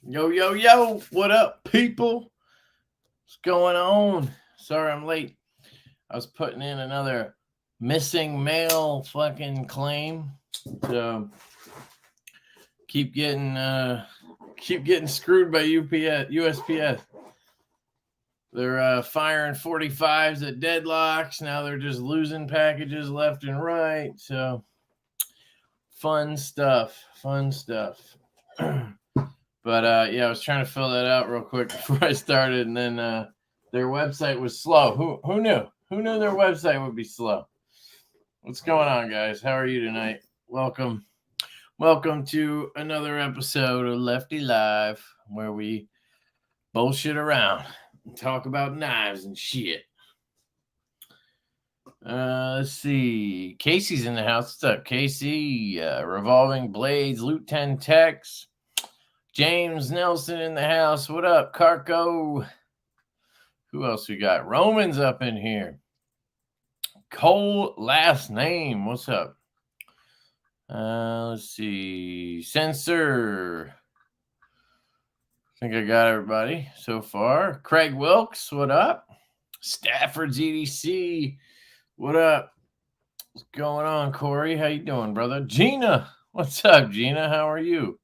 Yo, yo, yo, what up, people? What's going on? Sorry I'm late. I was putting in another missing mail fucking claim. So keep getting screwed by USPS. They're firing 45s at deadlocks. Now they're just losing packages left and right. So fun stuff. But yeah, I was trying to fill that out real quick before I started, and then their website was slow. Who knew? Who knew their website would be slow? What's going on, guys? How are you tonight? Welcome to another episode of Lefty Live, where we bullshit around and talk about knives and shit. Let's see. Casey's in the house. What's up, Casey? Revolving Blades, Loot 10 Techs. James Nelson in the house. What up, Carco? Who else we got? Roman's up in here. Cole last name. What's up? Let's see. Censor. I think I got everybody so far. Craig Wilkes. What up? Stafford's EDC. What up? What's going on, Corey? How you doing, brother? Gina. What's up, Gina? How are you?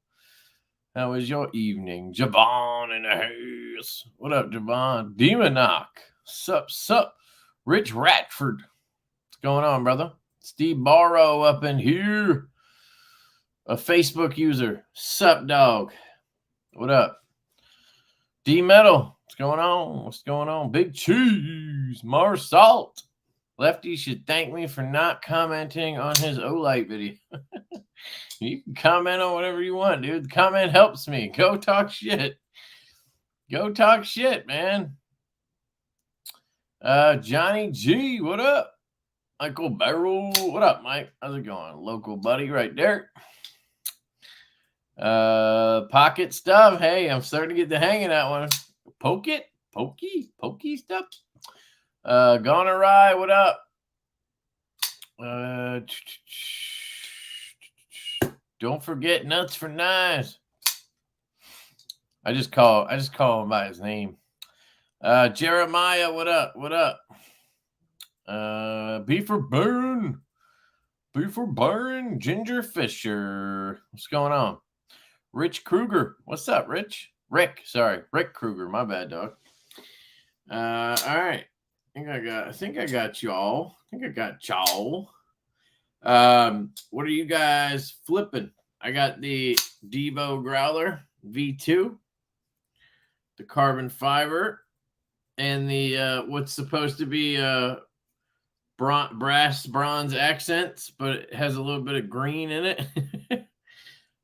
How was your evening? Jabon in the house. What up, Jabon? Demonock. Sup. Rich Ratford. What's going on, brother? Steve Barrow up in here. A Facebook user. Sup, dog. What up? D Metal. What's going on? What's going on? Big Cheese. Mars Salt. Lefty should thank me for not commenting on his Olight video. You can comment on whatever you want, dude. The comment helps me. Go talk shit. Go talk shit, man. Johnny G, what up? Michael Barrel, what up, Mike? How's it going? Local buddy right there. Pocket stuff. Hey, I'm starting to get the hang of that one. Pokey stuff. Gone awry, what up? Don't forget Nuts for Knives. I just call him by his name. Jeremiah, what up? B for Burn. Ginger Fisher. What's going on? Rich Kruger. What's up, Rich? Rick Kruger. My bad, dog. All right. I think I got y'all. What are you guys flipping? I got the Divo Growler V2, the carbon fiber, and the what's supposed to be bronze accents, but it has a little bit of green in it.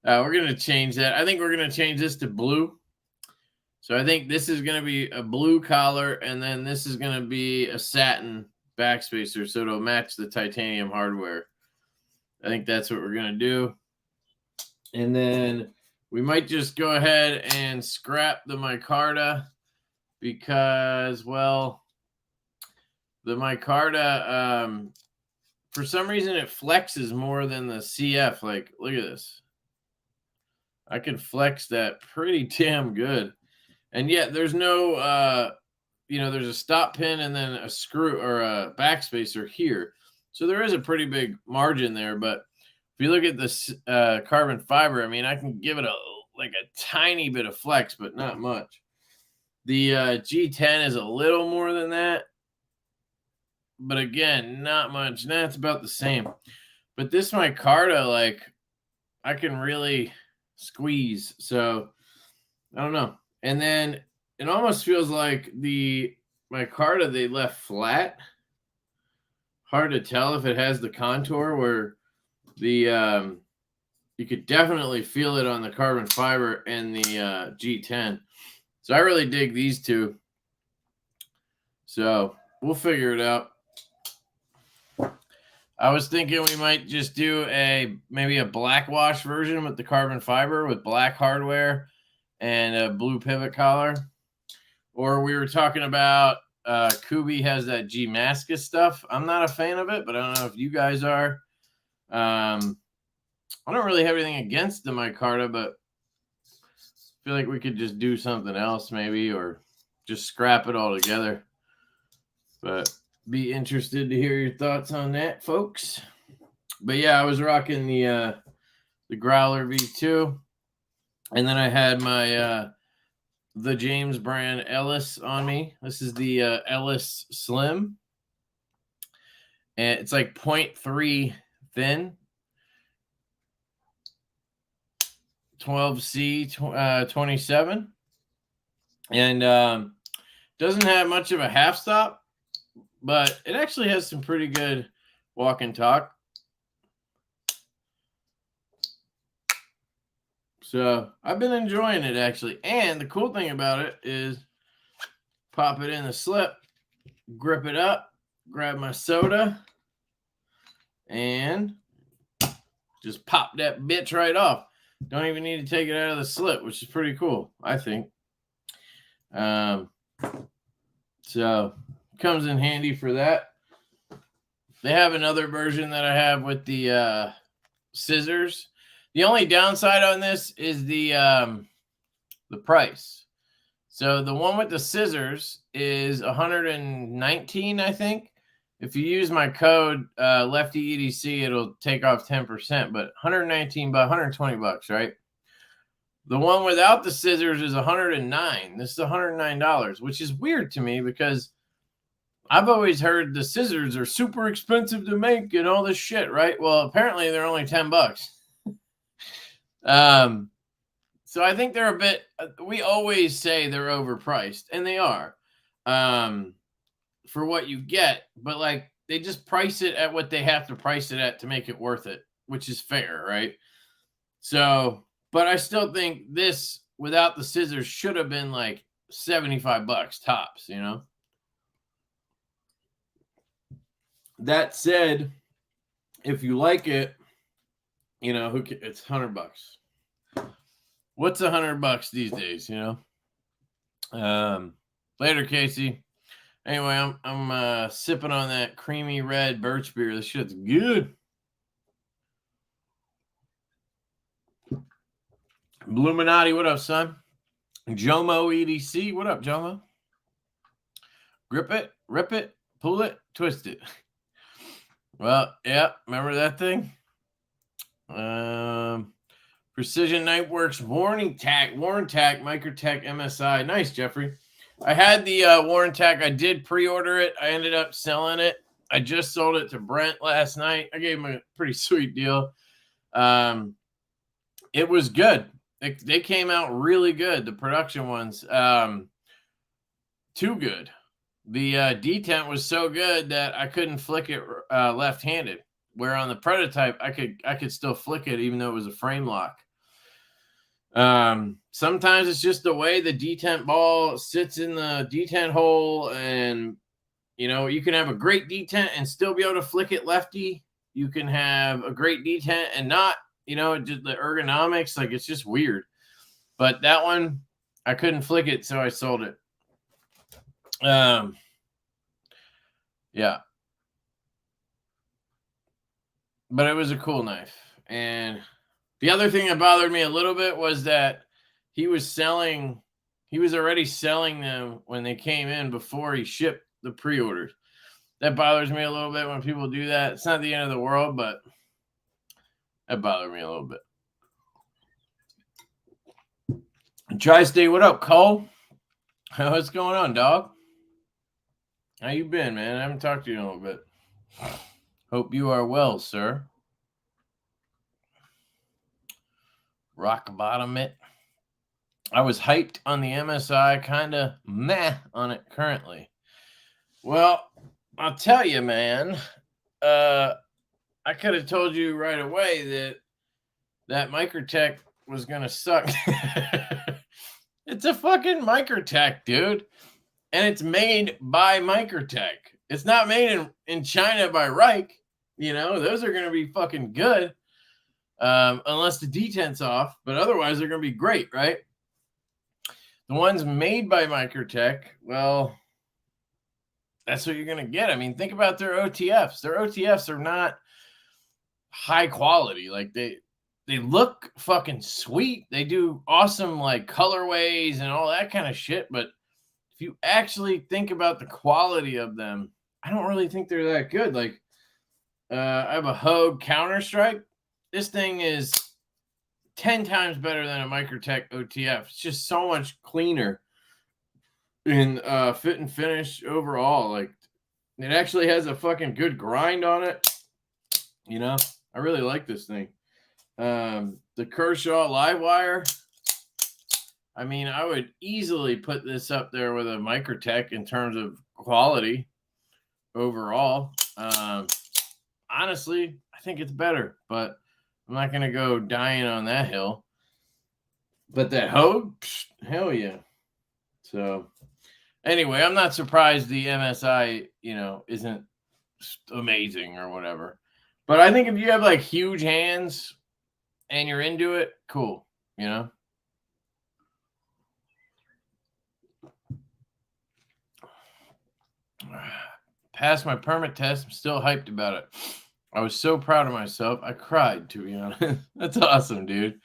We're going to change that. I think we're going to change this to blue. So I think this is going to be a blue collar, and then this is going to be a satin backspacer, so it'll match the titanium hardware. I think that's what we're going to do. And then we might just go ahead and scrap the micarta because, well, the micarta, for some reason, it flexes more than the CF. Like, look at this. I can flex that pretty damn good. And yet there's no, there's a stop pin and then a screw or a backspacer here. So there is a pretty big margin there. But if you look at this carbon fiber, I mean, I can give it a tiny bit of flex, but not much. The G10 is a little more than that. But again, not much. That's about the same. But this micarta, like, I can really squeeze. So I don't know. And then it almost feels like the micarta they left flat. Hard to tell if it has the contour where the you could definitely feel it on the carbon fiber and the G10. So I really dig these two. So we'll figure it out. I was thinking we might just do maybe a black wash version with the carbon fiber with black hardware and a blue pivot collar. Or we were talking about Kubi has that G-Mascus stuff. I'm not a fan of it, but I don't know if you guys are. I don't really have anything against the micarta, but feel like we could just do something else maybe, or just scrap it all together. But be interested to hear your thoughts on that, folks. But yeah, I was rocking the Growler V2, and then I had my the James brand Ellis on me. This is the Ellis Slim, and it's like 0.3 thin, 12C 27, and doesn't have much of a half stop, but it actually has some pretty good walk and talk. So I've been enjoying it, actually. And the cool thing about it is pop it in the slip, grip it up, grab my soda, and just pop that bitch right off. Don't even need to take it out of the slip, which is pretty cool, I think. So comes in handy for that. They have another version that I have with the scissors. The only downside on this is the price. So the one with the scissors is $119, I think. If you use my code LeftyEDC, it'll take off 10%, but $119, but $120, right? The one without the scissors is $109. This is $109, which is weird to me because I've always heard the scissors are super expensive to make and all this shit, right? Well, apparently they're only $10. So I think they're a bit, we always say they're overpriced, and they are, for what you get, but like they just price it at what they have to price it at to make it worth it, which is fair, right? So, but I still think this without the scissors should have been like $75 tops, you know? That said, if you like it, you know, it's $100. What's $100 these days, you know? Later, Casey. Anyway, I'm sipping on that creamy red birch beer. This shit's good. Illuminati, what up, son? Jomo EDC, what up, Jomo? Grip it, rip it, pull it, twist it. Well, yeah, remember that thing? Precision Nightworks Warrantac, Microtech MSI. Nice, Jeffrey. I had the Warrantac. I did pre-order it. I ended up selling it. I just sold it to Brent last night. I gave him a pretty sweet deal. It was good. They came out really good, the production ones. Too good. The detent was so good that I couldn't flick it left-handed. Where on the prototype, I could still flick it even though it was a frame lock. Sometimes it's just the way the detent ball sits in the detent hole, and you know, you can have a great detent and still be able to flick it lefty. You can have a great detent and not, you know, just the ergonomics, like it's just weird. But that one, I couldn't flick it, so I sold it. Yeah. But it was a cool knife. And the other thing that bothered me a little bit was that he was already selling them when they came in before he shipped the pre-orders. That bothers me a little bit when people do that. It's not the end of the world, but that bothered me a little bit. Tri-State, what up, Cole? What's going on, dog? How you been, man? I haven't talked to you in a little bit. Hope you are well, sir. Rock bottom it. I was hyped on the MSI, kind of meh on it currently. Well, I'll tell you, man. I could have told you right away that Microtech was going to suck. It's a fucking Microtech, dude. And it's made by Microtech. It's not made in China by Reich. You know, those are going to be fucking good. Unless the detent's off. But otherwise, they're going to be great, right? The ones made by Microtech, well, that's what you're going to get. I mean, think about their OTFs. Their OTFs are not high quality. Like they look fucking sweet. They do awesome like colorways and all that kind of shit. But if you actually think about the quality of them, I don't really think they're that good. Like I have a Hogue Counter-Strike. This thing is 10 times better than a Microtech OTF. It's just so much cleaner in fit and finish overall. Like it actually has a fucking good grind on it. You know, I really like this thing. The Kershaw Livewire. I mean, I would easily put this up there with a Microtech in terms of quality overall. Honestly, I think it's better, but I'm not going to go dying on that hill. But that Hogue, hell yeah. So anyway, I'm not surprised the MSI, you know, isn't amazing or whatever. But I think if you have like huge hands and you're into it, cool, you know? Passed my permit test. I'm still hyped about it. I was so proud of myself. I cried, to be honest. That's awesome, dude.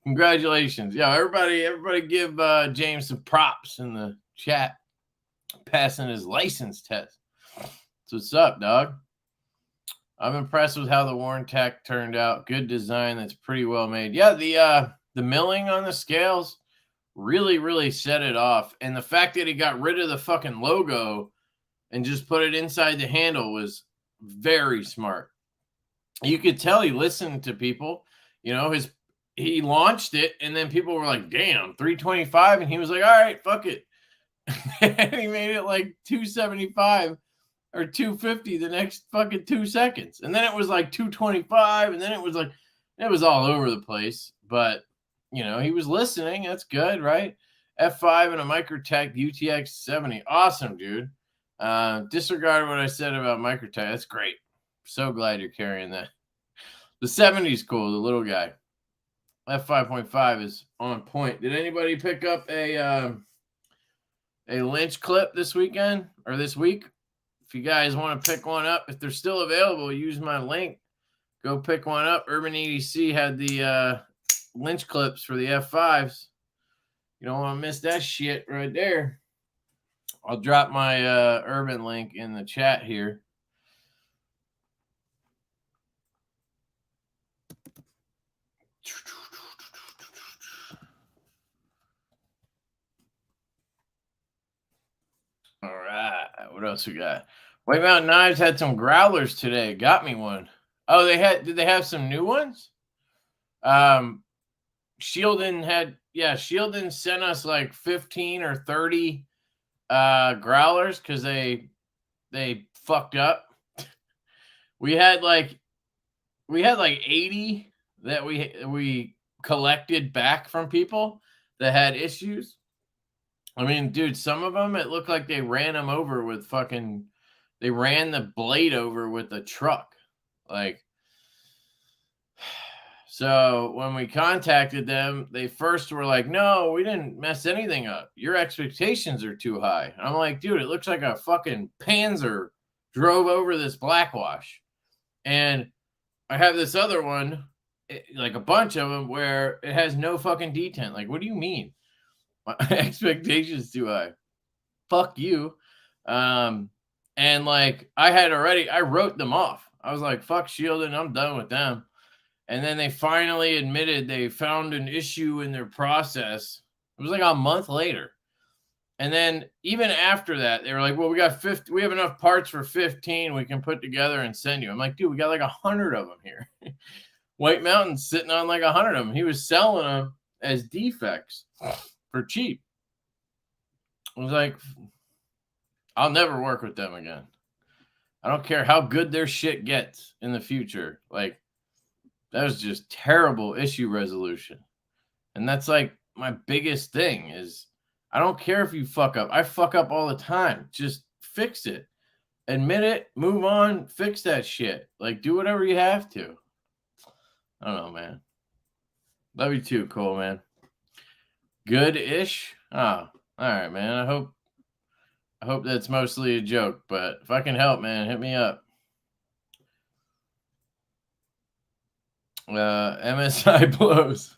Congratulations. Yeah, everybody give James some props in the chat. Passing his license test. So what's up, dog? I'm impressed with how the Warren Tech turned out. Good design. That's pretty well made. Yeah, the milling on the scales really set it off. And the fact that he got rid of the fucking logo and just put it inside the handle was very smart. You could tell he listened to people. You know, he launched it, and then people were like, damn, 325. And he was like, all right, fuck it. And he made it like 275 or 250 the next fucking 2 seconds. And then it was like 225. And then it was like, it was all over the place. But, you know, he was listening. That's good, right? F5 and a Microtech UTX 70. Awesome, dude. Disregard what I said about Microtech. That's great. So glad you're carrying that. The 70 is cool, the little guy. F5.5 is on point. Did anybody pick up a Lynch clip this weekend or this week? If you guys want to pick one up, if they're still available, use my link. Go pick one up. Urban EDC had the Lynch clips for the F5s. You don't want to miss that shit right there. I'll drop my Urban link in the chat here. All right. What else we got? White Mountain Knives had some growlers today. Got me one. Oh, did they have some new ones? Shieldon sent us like 15 or 30 growlers because they fucked up. We had like 80 that we collected back from people that had issues. I mean, dude, some of them, it looked like they ran them over with they ran the blade over with a truck. Like, so when we contacted them, they first were like, no, we didn't mess anything up. Your expectations are too high. I'm like, dude, it looks like a fucking Panzer drove over this blackwash. And I have this other one, like a bunch of them, where it has no fucking detent. Like, what do you mean? My expectations too high. Fuck you. And like I wrote them off. I was like, fuck Shieldon, I'm done with them. And then they finally admitted they found an issue in their process. It was like a month later. And then even after that, they were like, well, we have enough parts for 15 we can put together and send you. I'm like, dude, we got like 100 of them here. White Mountain's sitting on like 100 of them. He was selling them as defects for cheap. I was like, I'll never work with them again. I don't care how good their shit gets in the future. Like, that was just terrible issue resolution. And that's like my biggest thing is I don't care if you fuck up. I fuck up all the time. Just fix it. Admit it. Move on. Fix that shit. Like, do whatever you have to. I don't know, man. Love you too, Cole, man. Good-ish? Oh, all right, man. I hope that's mostly a joke, but if I can help, man, hit me up. MSI blows.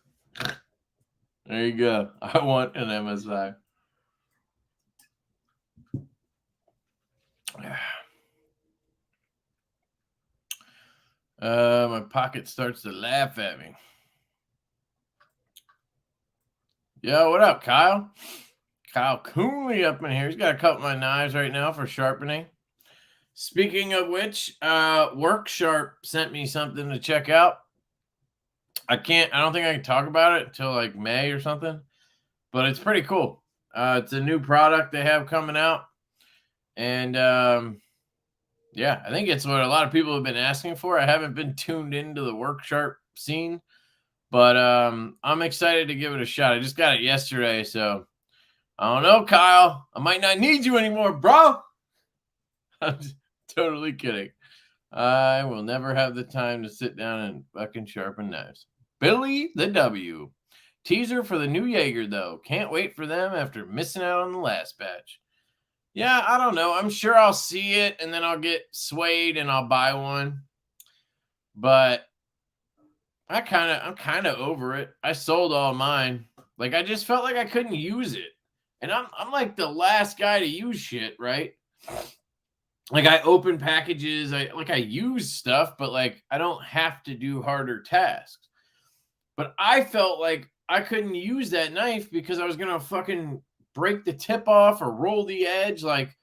There you go. I want an MSI. My pocket starts to laugh at me. Yo, what up, Kyle? Kyle Coonley up in here. He's got a couple of my knives right now for sharpening. Speaking of which, Worksharp sent me something to check out. I don't think I can talk about it until like May or something, but it's pretty cool. It's a new product they have coming out. And yeah, I think it's what a lot of people have been asking for. I haven't been tuned into the Worksharp scene, but I'm excited to give it a shot. I just got it yesterday, so I don't know, Kyle. I might not need you anymore, bro. I'm just totally kidding. I will never have the time to sit down and fucking sharpen knives. Billy the W. Teaser for the new Jaeger, though. Can't wait for them after missing out on the last batch. Yeah, I don't know. I'm sure I'll see it and then I'll get swayed and I'll buy one. But I'm kind of over it. I sold all mine. Like, I just felt like I couldn't use it. And I'm like the last guy to use shit, right? Like, I open packages, I use stuff, but like I don't have to do harder tasks. But I felt like I couldn't use that knife because I was gonna fucking break the tip off or roll the edge. Like,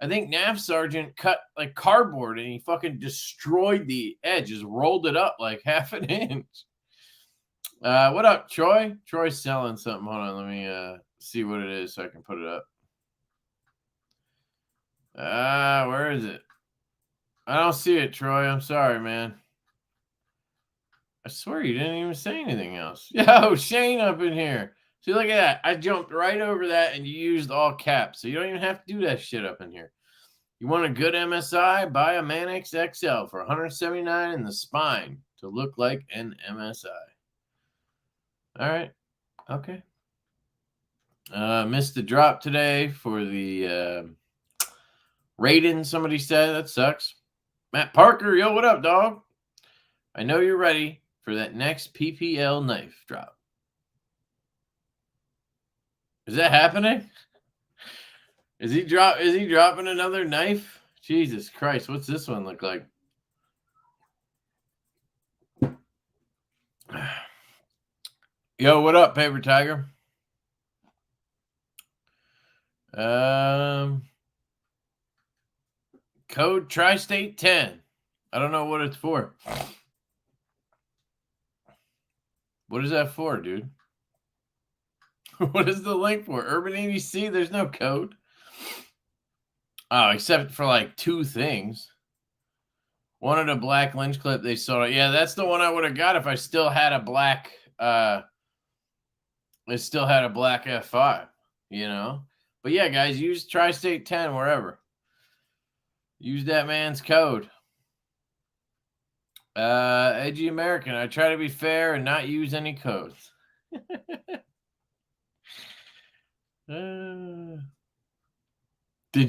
I think NAF Sergeant cut like cardboard and he fucking destroyed the edge, just rolled it up like half an inch. What up, Troy? Troy's selling something. Hold on, let me see what it is so I can put it up. Where is it? I don't see it, Troy. I'm sorry, man. I swear you didn't even say anything else. Yo, Shane up in here. See, look at that. I jumped right over that and you used all caps. So you don't even have to do that shit up in here. You want a good MSI? Buy a Manix XL for $179 in the spine to look like an MSI. All right. Okay. Missed the drop today for the Raiden, somebody said. That sucks. Matt Parker, yo, what up, dog? I know you're ready for that next PPL knife drop. Is that happening? Is he dropping another knife? Jesus Christ, what's this one look like? Yo, what up, Paper Tiger? Code Tri-State 10. I don't know what it's for. What is that for, dude? What is the link for? Urban EDC? There's no code. Oh, except for like two things. Wanted a black lynch clip. They sold it. Yeah, that's the one I would have got if I still had a black. It still had a black F5, you know. But yeah, guys, use Tri-State 10 wherever. Use that man's code. Edgy American. I try to be fair and not use any codes. Did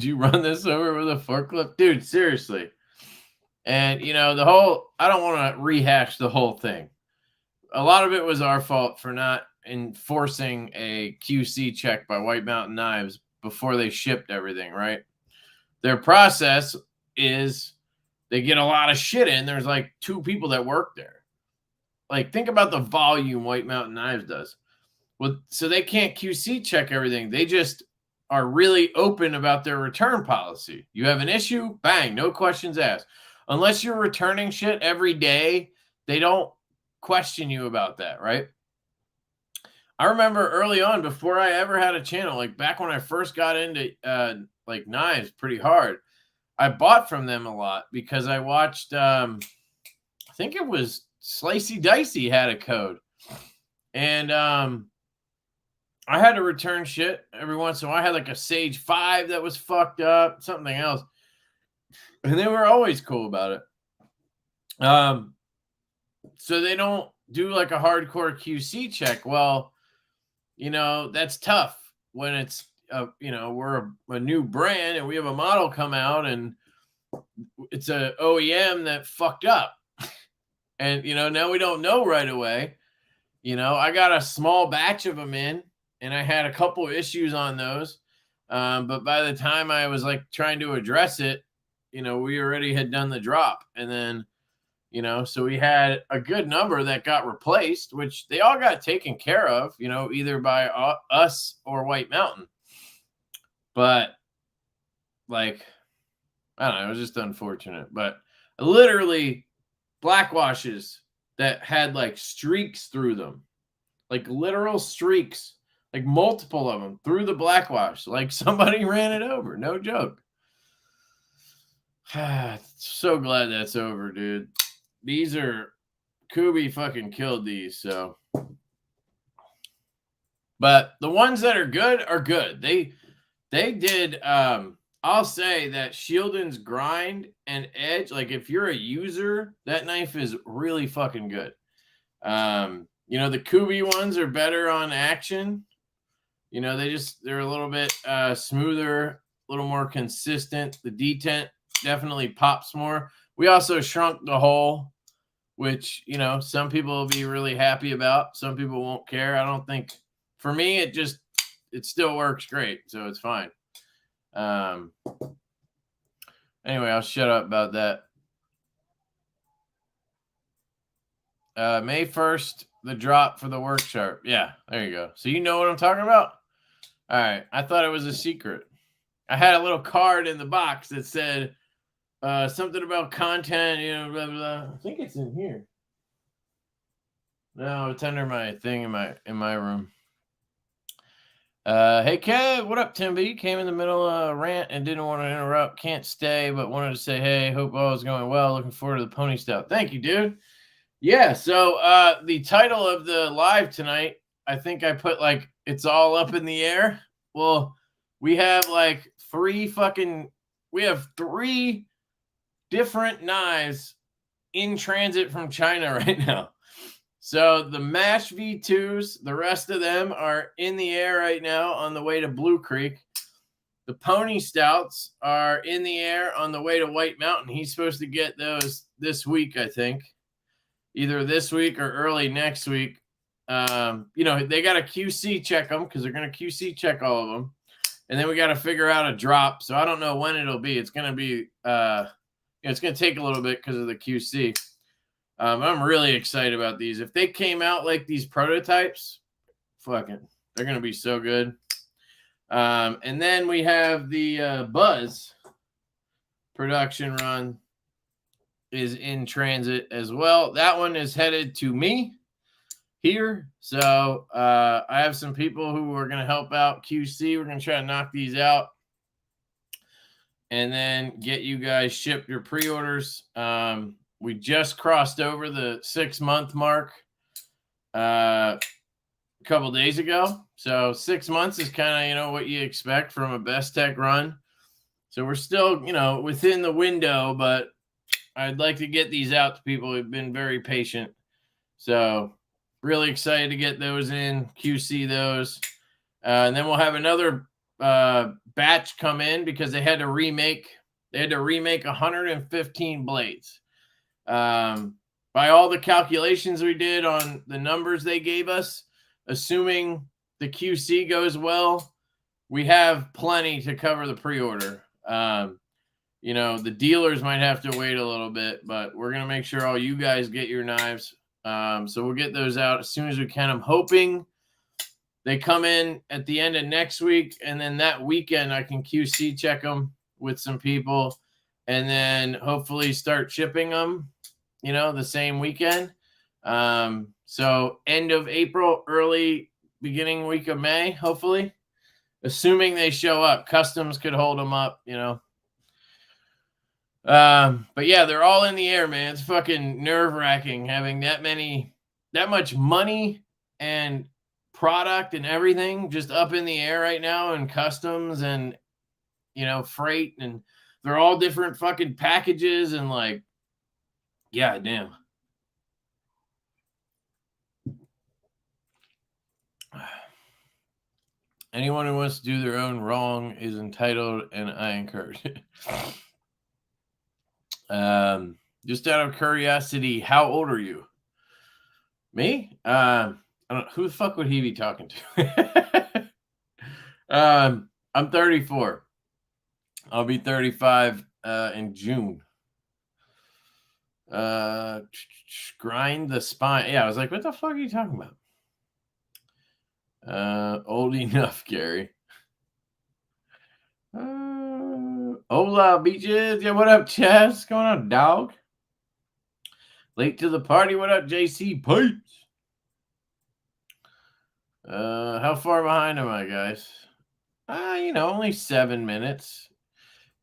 you run this over with a forklift? Dude, seriously. And, you know, I don't want to rehash the whole thing. A lot of it was our fault for not enforcing a QC check by White Mountain Knives before they shipped everything, right? Their process is they get a lot of shit in. There's like 2 people that work there. Like, think about the volume White Mountain Knives does. Well, so they can't QC check everything. They just are really open about their return policy. You have an issue, bang, no questions asked. Unless you're returning shit every day, they don't question you about that, right? I remember early on, before I ever had a channel, like back when I first got into like knives pretty hard, I bought from them a lot because I watched, I think it was Slicey Dicey had a code. And I had to return shit every once in a while. I had like a Sage 5 that was fucked up, something else. And they were always cool about it. So they don't do like a hardcore QC check. Well, you know, that's tough when it's, you know, we're a new brand and we have a model come out and it's a OEM that fucked up. And, now we don't know right away. I got a small batch of them in, and I had a couple issues on those. But by the time I was like trying to address it, we already had done the drop. And then, so we had a good number that got replaced, which they all got taken care of, either by us or White Mountain. But like, I don't know, it was just unfortunate. But literally black washes that had like streaks through them, like literal streaks, like multiple of them through the black wash, like somebody ran it over. No joke. So glad that's over, dude. These are Kubi fucking killed these. So, but the ones that are good are good. They did. I'll say that Shieldon's grind and edge, like if you're a user, that knife is really fucking good. The Kubi ones are better on action. They're a little bit smoother, a little more consistent. The detent definitely pops more. We also shrunk the hole, which, some people will be really happy about. Some people won't care. I don't think, for me, it still works great. So it's fine. Anyway, I'll shut up about that. May 1st, the drop for the work sharp. Yeah, there you go. So you know what I'm talking about? All right. I thought it was a secret. I had a little card in the box that said something about content, blah, blah. I think it's in here. No, it's under my thing in my room. Hey, Kev, what up, Timby? Came in the middle of a rant and didn't want to interrupt. Can't stay, but wanted to say, hey, hope all is going well. Looking forward to the pony stout. Thank you, dude. Yeah, so the title of the live tonight, I think I put like, it's all up in the air. Well, we have like three different knives in transit from China right now. So the MASH V2s, the rest of them are in the air right now on the way to Blue Creek. The pony stouts are in the air on the way to White Mountain. He's supposed to get those this week, I think. Either this week or early next week. They got to QC check them because they're going to QC check all of them. And then we got to figure out a drop. So I don't know when it'll be. It's going to be, it's going to take a little bit because of the QC. I'm really excited about these. If they came out like these prototypes, they're going to be so good. And then we have the Buzz production run is in transit as well. That one is headed to me here. So I have some people who are going to help out QC. We're going to try to knock these out and then get you guys shipped your pre-orders. We just crossed over the 6-month mark a couple days ago. So 6 months is kind of, what you expect from a Best Tech run. So we're still, within the window, but I'd like to get these out to people who've been very patient. So really excited to get those in, QC those. And then we'll have another batch come in because they had to remake 115 blades. By all the calculations we did on the numbers they gave us, assuming the QC goes well, we have plenty to cover the pre-order. The dealers might have to wait a little bit, but we're going to make sure all you guys get your knives. So we'll get those out as soon as we can. I'm hoping they come in at the end of next week, and then that weekend I can QC check them with some people, and then hopefully start shipping them, the same weekend. So end of April, early beginning week of May, hopefully, assuming they show up. Customs could hold them up, But yeah, they're all in the air, man. It's fucking nerve-wracking having that much money and product and everything just up in the air right now, and customs and, freight, and they're all different fucking packages, and like, yeah, damn. Anyone who wants to do their own wrong is entitled, and I encourage it. Just out of curiosity, how old are you? Me? I don't know. Who the fuck would he be talking to? I'm 34. I'll be 35 in June. Grind the spine. Yeah, I was like, what the fuck are you talking about? Old enough, Gary. Hola, beaches. Yeah, what up, Chaz? What's going on, dog? Late to the party. What up, JC? Pipes. How far behind am I, guys? Only 7 minutes.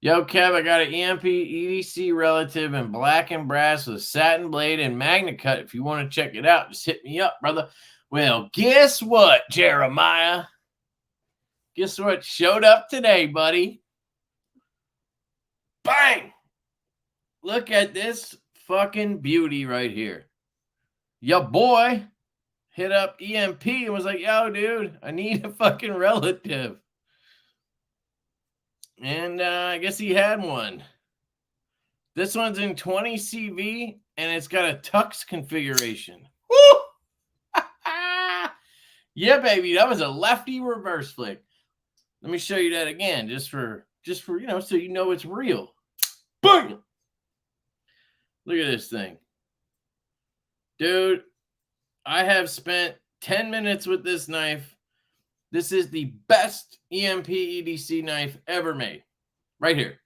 Yo, Kev, I got an EMP EDC relative in black and brass with satin blade and magnet cut. If you want to check it out, just hit me up, brother. Well, guess what, Jeremiah? Guess what showed up today, buddy? Bang! Look at this fucking beauty right here. Your boy hit up EMP and was like, yo, dude, I need a fucking relative. And I guess he had one. This one's in 20 CV, and it's got a tux configuration. Woo! Yeah, baby, that was a lefty reverse flick. Let me show you that again, just for so you know it's real. Boom! Look at this thing. Dude, I have spent 10 minutes with this knife. This is the best EMP EDC knife ever made. Right here.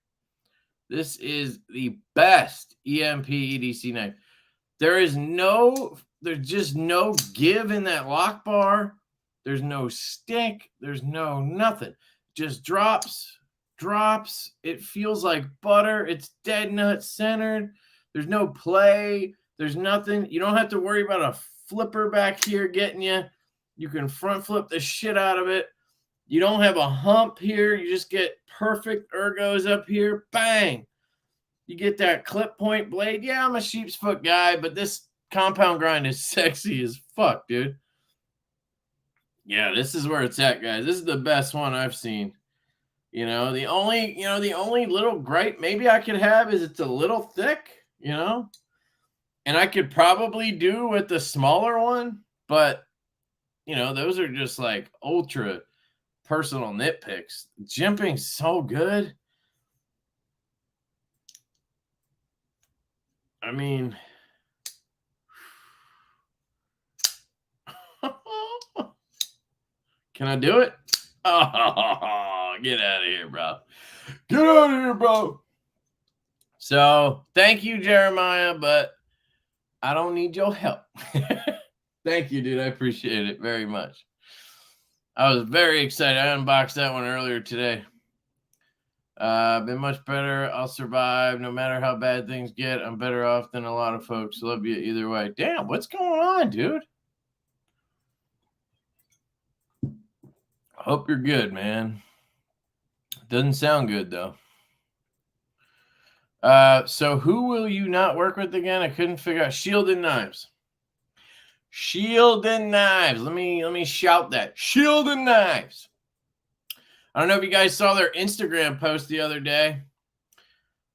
This is the best EMP EDC knife. There's just no give in that lock bar. There's no stick. There's no nothing. Just drops. It feels like butter. It's dead nut centered. There's no play. There's nothing. You don't have to worry about a flipper back here getting you. You can front flip the shit out of it. You don't have a hump here. You just get perfect ergos up here. Bang. You get that clip point blade. Yeah, I'm a sheep's foot guy, but this compound grind is sexy as fuck, dude. Yeah, this is where it's at, guys. This is the best one I've seen. The only little gripe maybe I could have is it's a little thick, and I could probably do with the smaller one, but those are just like ultra personal nitpicks. Jimping's so good. I mean, can I do it? Oh, get out of here, bro. Get out of here, bro. So, thank you, Jeremiah, but I don't need your help. Thank you, dude. I appreciate it very much. I was very excited. I unboxed that one earlier today. Been much better. I'll survive. No matter how bad things get, I'm better off than a lot of folks. Love you either way. Damn, what's going on, dude? Hope you're good, man. Doesn't sound good, though. So who will you not work with again? I couldn't figure out. Shield and Knives. Shield and Knives. Let me shout that. Shield and Knives. I don't know if you guys saw their Instagram post the other day.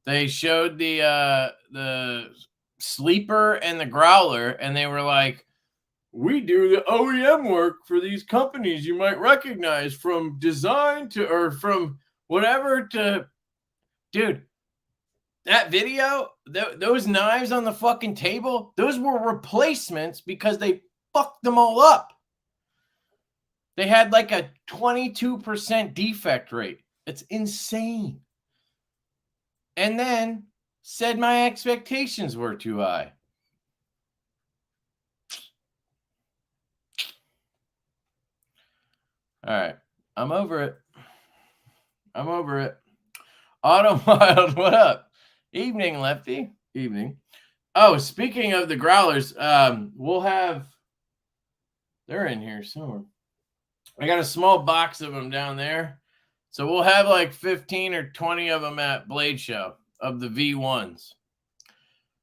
They showed the sleeper and the growler, and they were like, we do the OEM work for these companies you might recognize from design or from whatever to, dude, that video, those knives on the fucking table, those were replacements because they fucked them all up. They had like a 22% defect rate. It's insane. And then said my expectations were too high. All right. I'm over it. Automild, what up? Evening, Lefty. Evening. Oh, speaking of the growlers, we'll have, they're in here somewhere. I got a small box of them down there. So we'll have like 15 or 20 of them at Blade Show of the V1s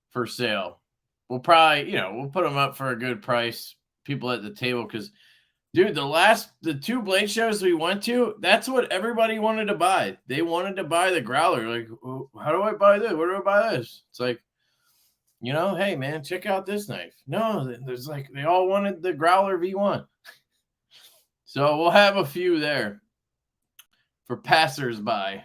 for sale. We'll probably, we'll put them up for a good price. People at the table, because, dude, the two Blade shows we went to, that's what everybody wanted to buy. They wanted to buy the growler. Like, how do I buy this? Where do I buy this? It's like, You know, hey man, check out this knife. No, there's like they all wanted the Growler V1. So we'll have a few there for passersby.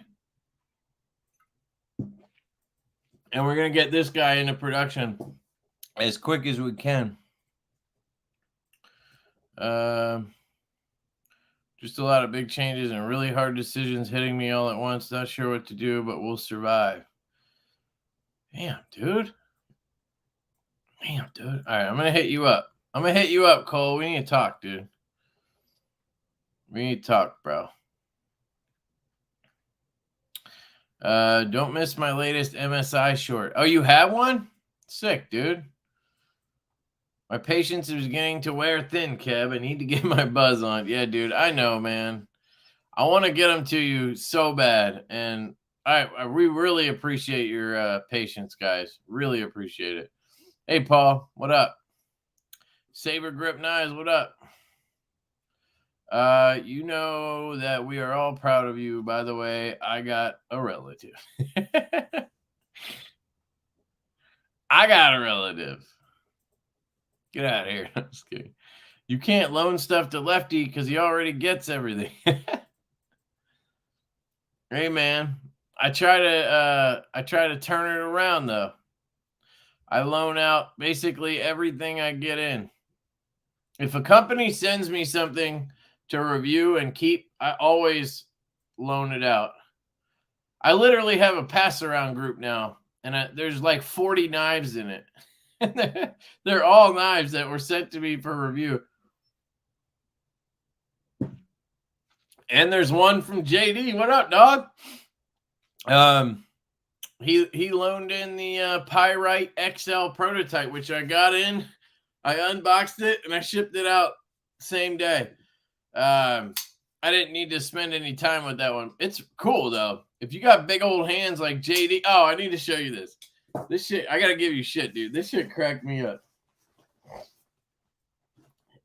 And we're going to get this guy into production as quick as we can. Just a lot of big changes and really hard decisions hitting me all at once. Not sure what to do, but we'll survive. Damn, dude. All right, I'm going to hit you up. Cole. We need to talk, dude. We need to talk, bro. Don't miss my latest MSI short. Oh, you have one? Sick, dude. My patience is beginning to wear thin, Kev. I need to get my buzz on. Yeah, dude. I know, man. I want to get them to you so bad. And we really appreciate your patience, guys. Really appreciate it. Hey, Paul. What up? Saber Grip Knives. What up? You know that we are all proud of you. By the way, I got a relative. Get out of here. I'm just kidding. You can't loan stuff to Lefty because he already gets everything. Hey man, I try to turn it around though. I loan out basically everything I get in. If a company sends me something to review and keep, I always loan it out. I literally have a pass around group now, and there's like 40 knives in it. They're all knives that were sent to me for review. And there's one from JD. What up, dog? He loaned in the Pyrite XL prototype, which I got in. I unboxed it and I shipped it out same day. I didn't need to spend any time with that one. It's cool though. If you got big old hands like JD, oh, I need to show you this. This shit, I gotta give you shit, dude. This shit cracked me up.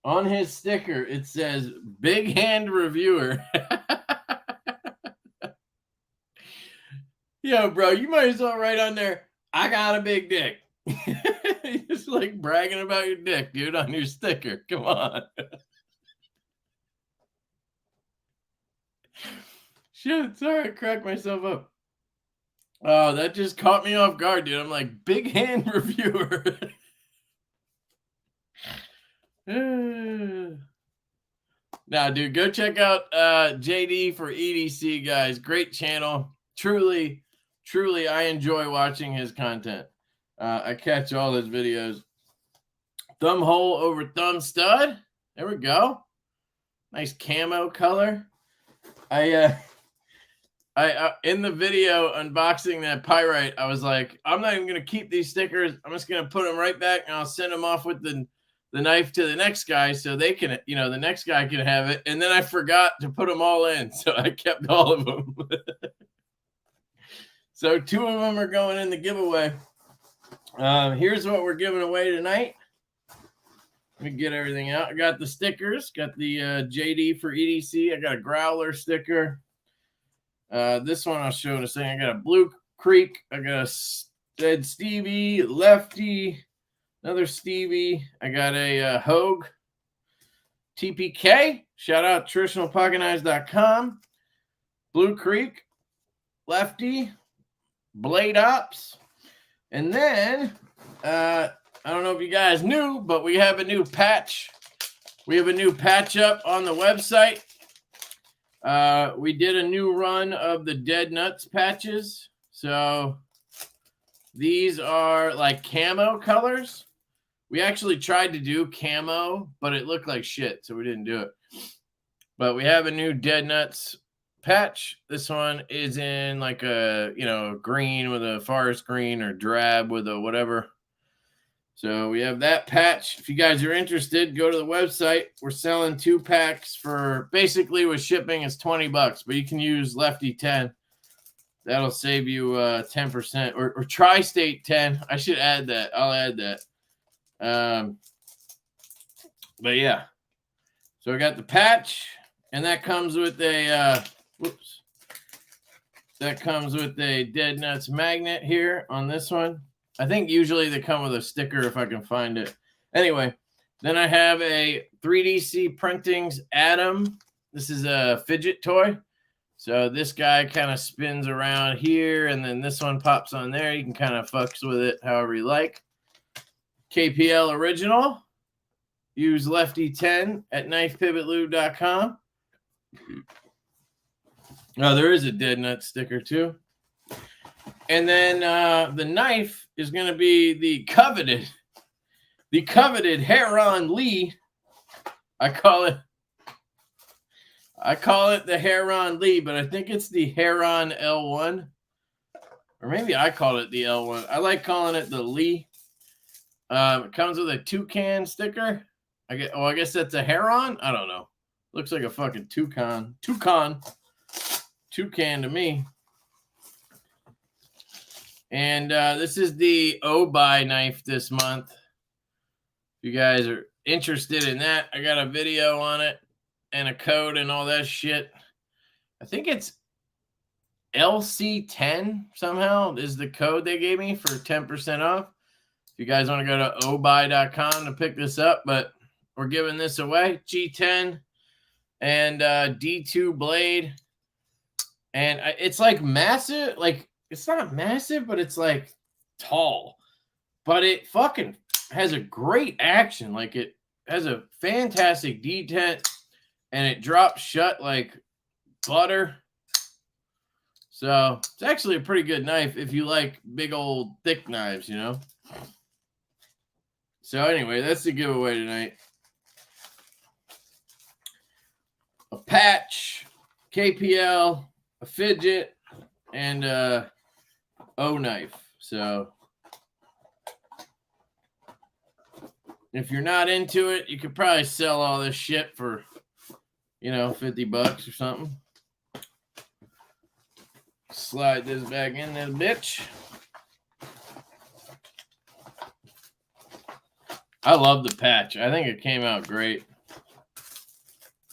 On his sticker, it says "Big Hand Reviewer." Yo, bro, you might as well write on there, "I got a big dick." You're just like bragging about your dick, dude, on your sticker. Come on. Shit, sorry, I cracked myself up. Oh, that just caught me off guard, dude. I'm like, "Big Hand Reviewer." Now, dude, go check out JD for EDC, guys. Great channel. Truly, I enjoy watching his content. I catch all his videos. Thumb hole over thumb stud. There we go. Nice camo color. I in the video unboxing that Pyrite, I was like, I'm not even gonna keep these stickers. I'm just gonna put them right back, and I'll send them off with the knife to the next guy so they can, the next guy can have it. And then I forgot to put them all in, so I kept all of them. So 2 of them are going in the giveaway. Here's what we're giving away tonight. Let me get everything out. I got the stickers, got the JD for EDC. I got a Growler sticker. This one I'll show in a second. I got a Blue Creek. I got a Dead Stevie, Lefty, another Stevie. I got a Hogue TPK. Shout out traditionalpocketknives.com. Blue Creek, Lefty, Blade Ops. And then, I don't know if you guys knew, but we have a new patch. We have a new patch up on the website. We did a new run of the Dead Nuts patches. So these are like camo colors. We actually tried to do camo, but it looked like shit, so we didn't do it. But we have a new Dead Nuts patch. This one is in like a, green with a forest green or drab with a whatever. So we have that patch. If you guys are interested, go to the website. We're selling 2 packs for basically with shipping is $20, but you can use Lefty 10. That'll save you 10% or Tri-State 10. I should add that. I'll add that. But yeah. So I got the patch, and that comes with a That comes with a Dead Nuts magnet here on this one. I think usually they come with a sticker if I can find it. Anyway, then I have a 3DC Printings Atom. This is a fidget toy. So this guy kind of spins around here, and then this one pops on there. You can kind of fucks with it however you like. KPL Original. Use Lefty10 at knifepivotlube.com. Oh, there is a dead nut sticker too. And then the knife is going to be the coveted Heron Lee. I call it the Heron Lee, but I think it's the Heron L1. Or maybe I call it the L1. I like calling it the Lee. It comes with a toucan sticker. I guess that's a heron. I don't know. Looks like a fucking toucan. Toucan to me. And this is the O-Buy knife this month. If you guys are interested in that, I got a video on it and a code and all that shit. I think it's LC10 somehow is the code they gave me for 10% off. If you guys want to go to obuy.com to pick this up, but we're giving this away. G10 and D2 blade. And it's like massive. Like, it's not massive, but it's like tall. But it fucking has a great action. Like, it has a fantastic detent. And it drops shut like butter. So it's actually a pretty good knife if you like big old thick knives, you know. So anyway, that's the giveaway tonight. A patch, KPL, a fidget, and a O knife. So if you're not into it, you could probably sell all this shit for, you know, $50 or something. Slide this back in this bitch. I love the patch. I think it came out great.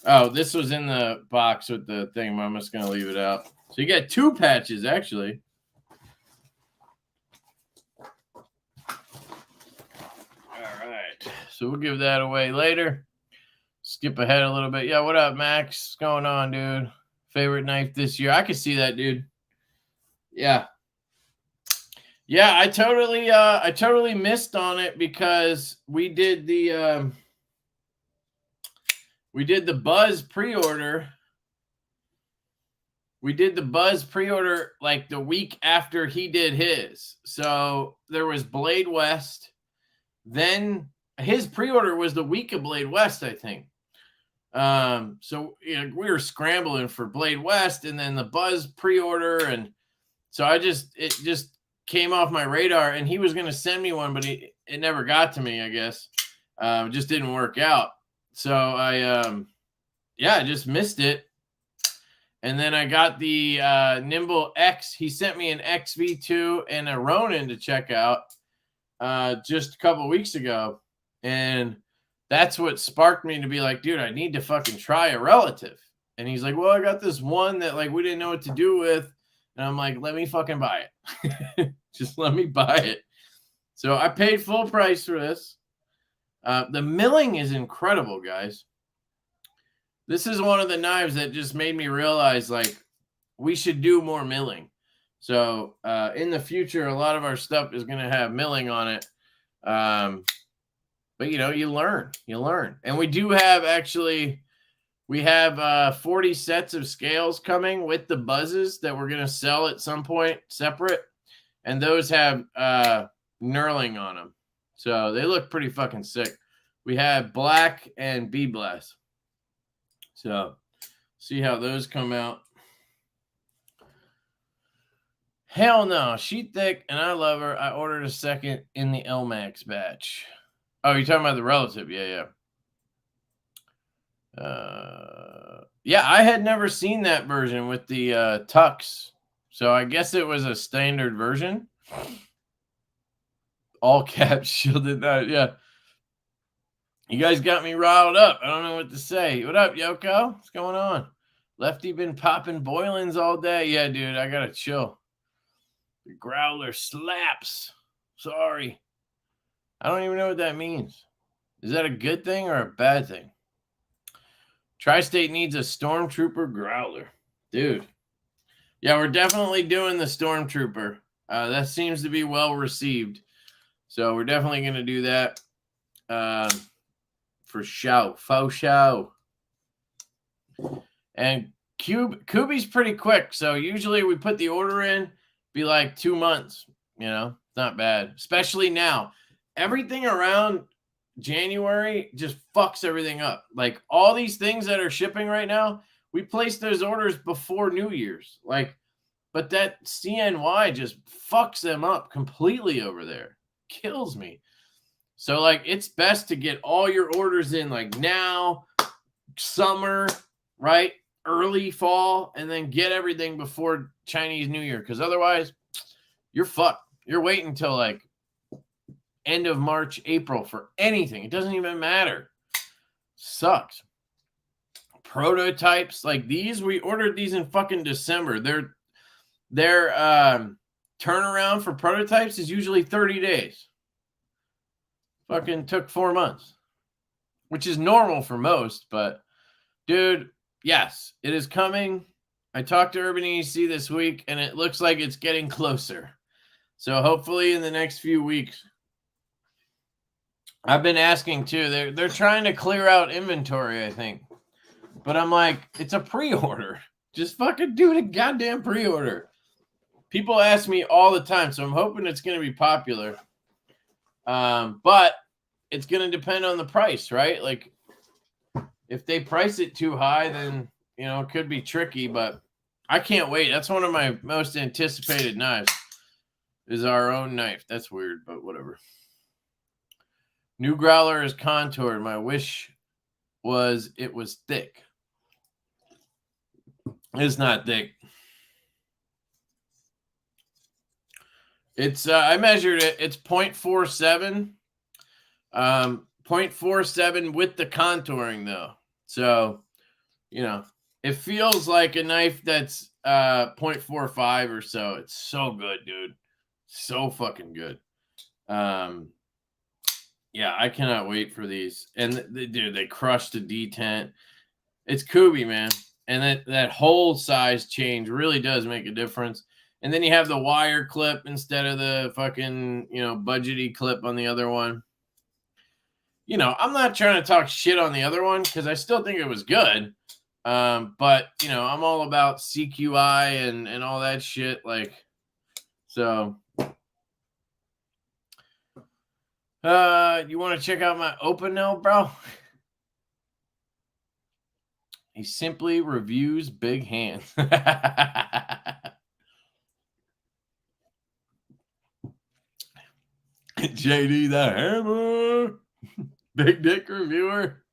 Oh, this was in the box with the thing, but I'm just going to leave it out. So you get two patches, actually. All right. So we'll give that away later. Skip ahead a little bit. Yeah, what up, Max? What's going on, dude? Favorite knife this year? I can see that, dude. Yeah. Yeah, I totally missed on it because we did the Buzz pre-order. We did the Buzz pre-order like the week after he did his. So there was Blade West. Then his pre-order was the week of Blade West, I think. So you know, we were scrambling for Blade West and then the Buzz pre-order, and so it just came off my radar, and he was going to send me one, but it never got to me, I guess. It just didn't work out. So I just missed it. And then I got the Nimble X. He sent me an XV2 and a Ronin to check out just a couple weeks ago. And that's what sparked me to be like, dude, I need to fucking try a relative. And he's like, well, I got this one that like we didn't know what to do with. And I'm like, let me fucking buy it. Just let me buy it. So I paid full price for this. The milling is incredible, guys. This is one of the knives that just made me realize, like, we should do more milling. So in the future, a lot of our stuff is going to have milling on it. But, you know, you learn. And we do have actually... We have 40 sets of scales coming with the Buzzes that we're going to sell at some point separate. And those have knurling on them. So they look pretty fucking sick. We have black and B-Blast. So see how those come out. Hell no. She thick and I love her. I ordered a second in the LMAX batch. Oh, you're talking about the relative. Yeah. Yeah, I had never seen that version with the tux, so I guess it was a standard version. All caps shielded that. Yeah, you guys got me riled up. I don't know what to say. What up, Yoko? What's going on? Lefty been popping boilings all day. Yeah, dude, I gotta chill. The growler slaps. Sorry. I don't even know what that means. Is that a good thing or a bad thing? Tri-State needs a Stormtrooper growler. Dude. Yeah, we're definitely doing the Stormtrooper. That seems to be well received. So we're definitely going to do that for show. Faux show. And Kubi's pretty quick. So usually we put the order in, be like 2 months. You know, not bad. Especially now. Everything around January just fucks everything up. Like all these things that are shipping right now, we placed those orders before New Year's. Like, but that CNY just fucks them up completely over there. Kills me. So like it's best to get all your orders in like now, summer, right? Early fall, and then get everything before Chinese New Year. Because otherwise, you're fucked. You're waiting until like end of March, April for anything. It doesn't even matter. Sucks. Prototypes like these, we ordered these in fucking December. Their turnaround for prototypes is usually 30 days. Fucking took 4 months, which is normal for most. But dude, yes, it is coming. I talked to Urban EDC this week, and it looks like it's getting closer. So hopefully in the next few weeks. I've been asking too. They're trying to clear out inventory, I think. But I'm like, it's a pre-order. Just fucking do the goddamn pre-order. People ask me all the time, so I'm hoping it's going to be popular. But it's going to depend on the price, right? Like, if they price it too high, then, you know, it could be tricky. But I can't wait. That's one of my most anticipated knives is our own knife. That's weird, but whatever. New growler is contoured. My wish was it was thick. It's not thick. It's I measured it. It's 0.47. 0.47 with the contouring though. So, you know, it feels like a knife that's 0.45 or so. It's so good, dude. So fucking good. Yeah, I cannot wait for these. And dude, they crushed the detent. It's Kubi, man. And that whole size change really does make a difference. And then you have the wire clip instead of the fucking, you know, budgety clip on the other one. You know, I'm not trying to talk shit on the other one because I still think it was good. But, you know, I'm all about CQI and all that shit. Like, so... you want to check out my open nail, bro? He simply reviews big hands. JD the Hammer. Big dick reviewer.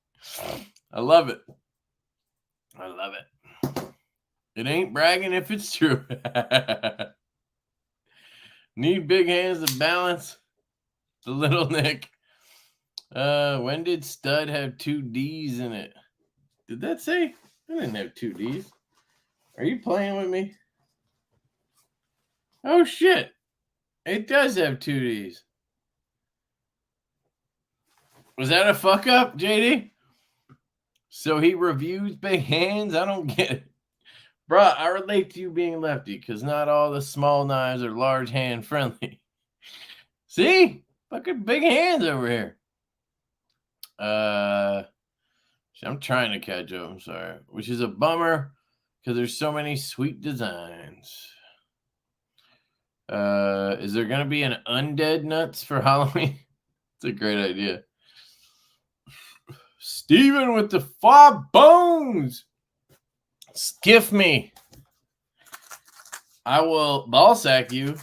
I love it. I love it. It ain't bragging if it's true. Need big hands to balance. The little Nick. When did stud have 2 D's in it? Did that say? I didn't have 2 D's. Are you playing with me? Oh, shit. It does have 2 D's. Was that a fuck up, JD? So he reviews big hands? I don't get it. Bruh, I relate to you being lefty because not all the small knives are large hand friendly. See? Fucking big hands over here. I'm trying to catch up. I'm sorry. Which is a bummer because there's so many sweet designs. Is there going to be an undead nuts for Halloween? It's a great idea. Steven with the 5 bones. Skiff me. I will ball sack you.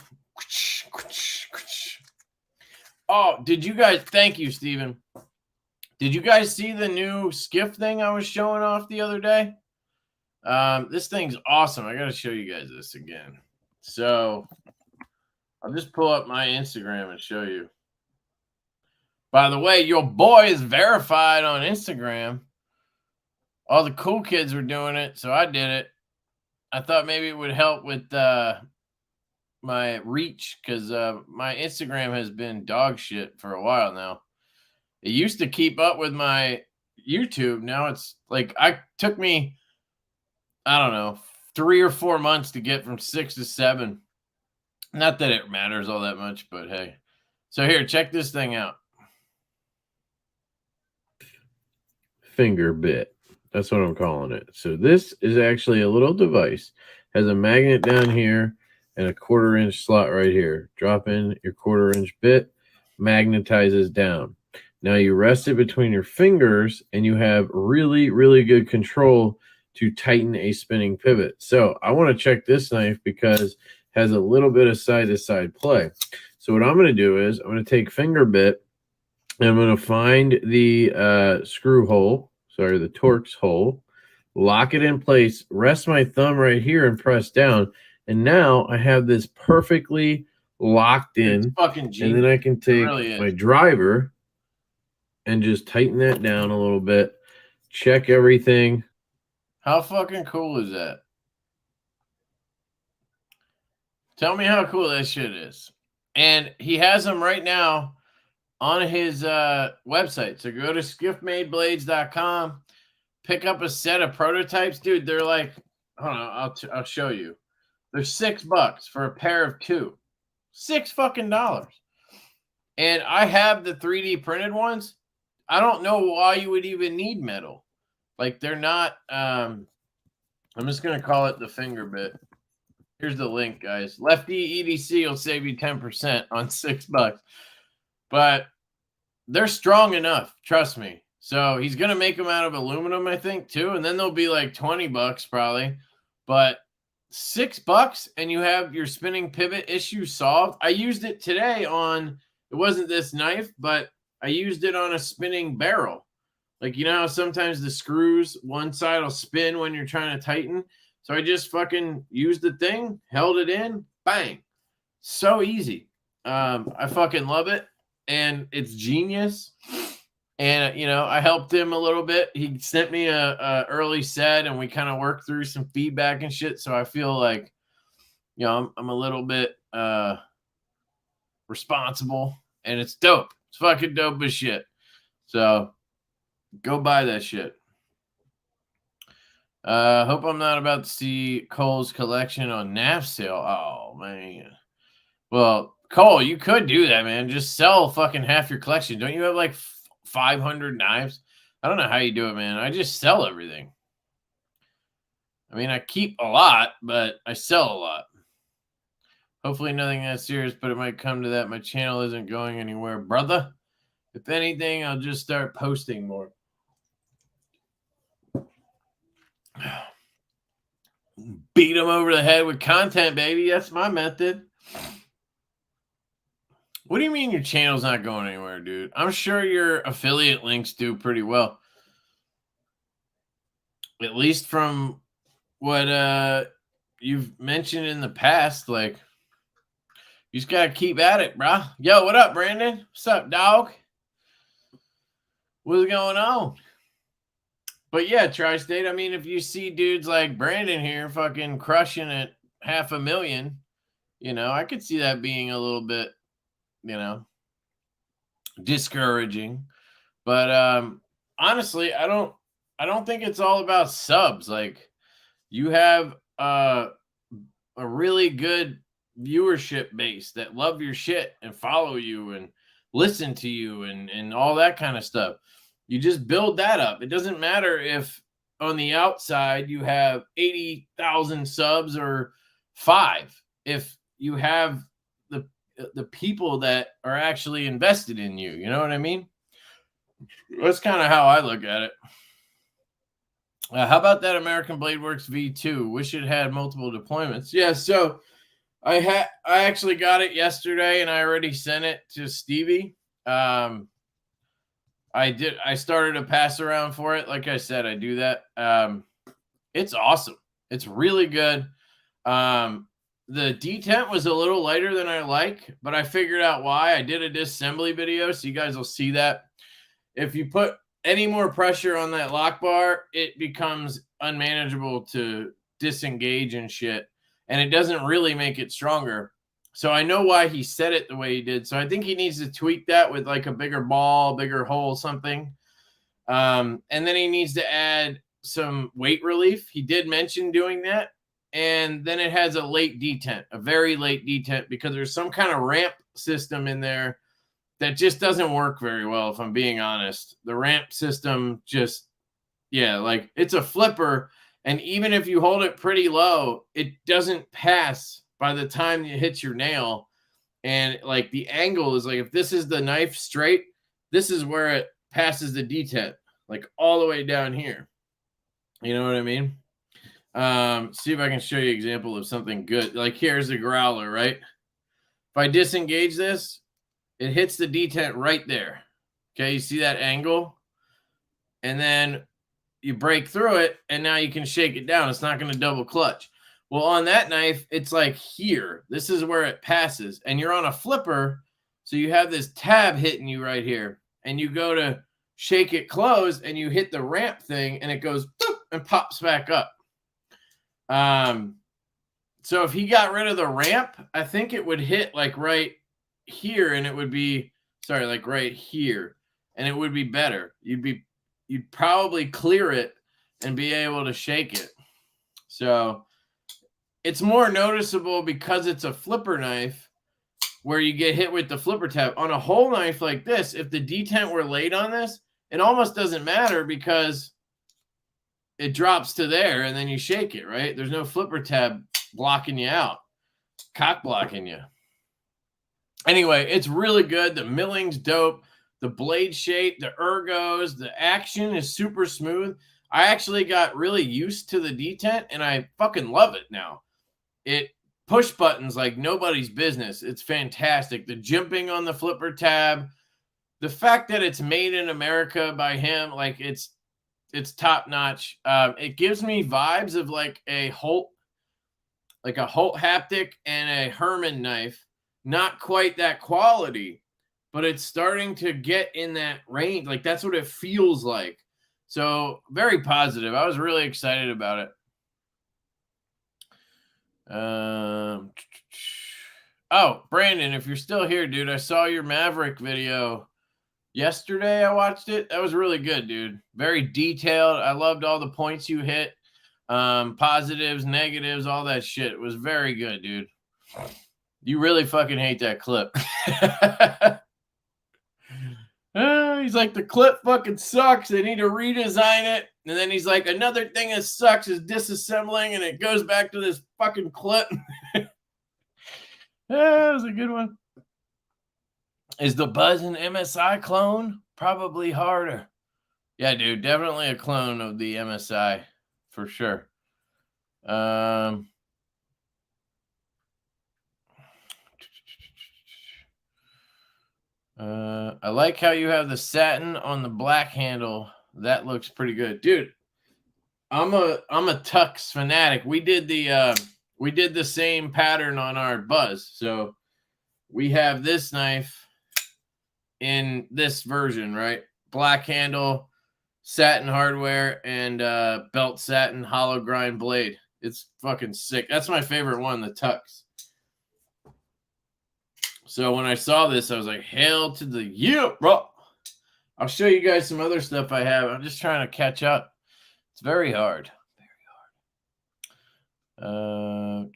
Oh, did you guys? Thank you, Steven. Did you guys see the new skiff thing I was showing off the other day? This thing's awesome. I got to show you guys this again. So I'll just pull up my Instagram and show you. By the way, your boy is verified on Instagram. All the cool kids were doing it, so I did it. I thought maybe it would help with my reach because my Instagram has been dog shit for a while now. It used to keep up with my YouTube. Now it's like took me, I don't know, 3 or 4 months to get from 6 to 7. Not that it matters all that much, but hey. So here, check this thing out. Finger bit. That's what I'm calling it. So this is actually a little device. Has a magnet down here and a 1/4 inch slot right here. Drop in your 1/4 inch bit, magnetizes down. Now you rest it between your fingers and you have really, really good control to tighten a spinning pivot. So I want to check this knife because it has a little bit of side-to-side play. So what I'm going to do is I'm going to take finger bit and I'm going to find the screw hole, sorry, the Torx hole, lock it in place, rest my thumb right here and press down. And now I have this perfectly locked in. It's fucking genius. And then I can take my driver and just tighten that down a little bit, check everything. How fucking cool is that? Tell me how cool that shit is. And he has them right now on his website. So go to skiffmadeblades.com, pick up a set of prototypes. Dude, they're like, hold on, I'll show you. They're $6 for a pair of 2. $6 fucking dollars. And I have the 3D printed ones. I don't know why you would even need metal. Like they're not, I'm just going to call it the finger bit. Here's the link, guys. LeftyEDC will save you 10% on $6. But they're strong enough, trust me. So he's going to make them out of aluminum, I think, too. And then they'll be like $20 probably. But $6 and you have your spinning pivot issue solved. I used it today on, it wasn't this knife, but I used it on a spinning barrel. Like, you know how sometimes the screws, one side will spin when you're trying to tighten. So I just fucking used the thing, held it in, bang. So easy. I fucking love it. And it's genius. And, you know, I helped him a little bit. He sent me a early set and we kind of worked through some feedback and shit. So I feel like, you know, I'm a little bit responsible and it's dope. It's fucking dope as shit. So go buy that shit. Hope I'm not about to see Cole's collection on NAF sale. Oh, man. Well, Cole, you could do that, man. Just sell fucking half your collection. Don't you have like 500 knives? I don't know how you do it, man. I just sell everything. I mean, I keep a lot, but I sell a lot. Hopefully nothing that serious, but it might come to that. My channel isn't going anywhere, brother. If anything, I'll just start posting more. Beat them over the head with content, baby. That's my method. What do you mean your channel's not going anywhere, dude? I'm sure your affiliate links do pretty well. At least from what you've mentioned in the past. Like, you just got to keep at it, bro. Yo, what up, Brandon? What's up, dog? What's going on? But yeah, Tri-State, I mean, if you see dudes like Brandon here fucking crushing it $500,000, you know, I could see that being a little bit, you know, discouraging. But honestly, I don't think it's all about subs. Like, you have a really good viewership base that love your shit and follow you and listen to you and all that kind of stuff. You just build that up. It doesn't matter if on the outside you have 80,000 subs or 5. If you have the people that are actually invested in you, you know what I mean? That's kind of how I look at it. How about that American Blade Works V2? Wish it had multiple deployments. Yeah, so I actually got it yesterday and I already sent it to Stevie. I started a pass around for it. Like I said, I do that. It's awesome. It's really good. The detent was a little lighter than I like, but I figured out why. I did a disassembly video, so you guys will see that. If you put any more pressure on that lock bar, it becomes unmanageable to disengage and shit, and it doesn't really make it stronger. So I know why he said it the way he did. So I think he needs to tweak that with like a bigger ball, bigger hole, something. And then he needs to add some weight relief. He did mention doing that. And then it has a late detent, a very late detent, because there's some kind of ramp system in there that just doesn't work very well, if I'm being honest. The ramp system just, yeah, like it's a flipper. And even if you hold it pretty low, it doesn't pass by the time it hits your nail. And like the angle is like, if this is the knife straight, this is where it passes the detent, like all the way down here. You know what I mean? See if I can show you an example of something good. Like here's the growler, right? If I disengage this, it hits the detent right there. Okay, you see that angle? And then you break through it, and now you can shake it down. It's not going to double clutch. Well, on that knife, it's like here. This is where it passes. And you're on a flipper, so you have this tab hitting you right here. And you go to shake it closed, and you hit the ramp thing, and it goes boop, and pops back up. So if he got rid of the ramp, I think it would hit like right here, and it would be, sorry, like right here, and it would be better. You'd probably clear it and be able to shake it. So it's more noticeable because it's a flipper knife where you get hit with the flipper tab. On a whole knife like this, if the detent were laid on this, it almost doesn't matter because it drops to there and then you shake it, right? There's no flipper tab blocking you out, cock blocking you. Anyway, it's really good. The milling's dope. The blade shape, the ergos, the action is super smooth. I actually got really used to the detent, and I fucking love it now. It push buttons like nobody's business. It's fantastic. The jimping on the flipper tab, the fact that it's made in America by him, like it's top notch. It gives me vibes of like a Holt haptic and a Herman knife. Not quite that quality, but it's starting to get in that range. Like that's what it feels like. So very positive. I was really excited about it. Oh, Brandon, if you're still here, dude, I saw your Maverick video yesterday. I watched it. That was really good, dude. Very detailed. I loved all the points you hit. Positives, negatives, all that shit. It was very good, dude. You really fucking hate that clip. He's like, the clip fucking sucks. They need to redesign it. And then he's like, another thing that sucks is disassembling, and it goes back to this fucking clip. That was a good one. Is the Buzz an MSI clone? Probably harder. Yeah, dude, definitely a clone of the MSI for sure. I like how you have the satin on the black handle. That looks pretty good, dude. I'm a tux fanatic. We did the same pattern on our Buzz. So we have this knife in this version, right? Black handle, satin hardware, and belt satin hollow grind blade. It's fucking sick. That's my favorite one, the tux. So when I saw this, I was like, hail to the yeah, bro. I'll show you guys some other stuff I have. I'm just trying to catch up. It's very hard. Very hard.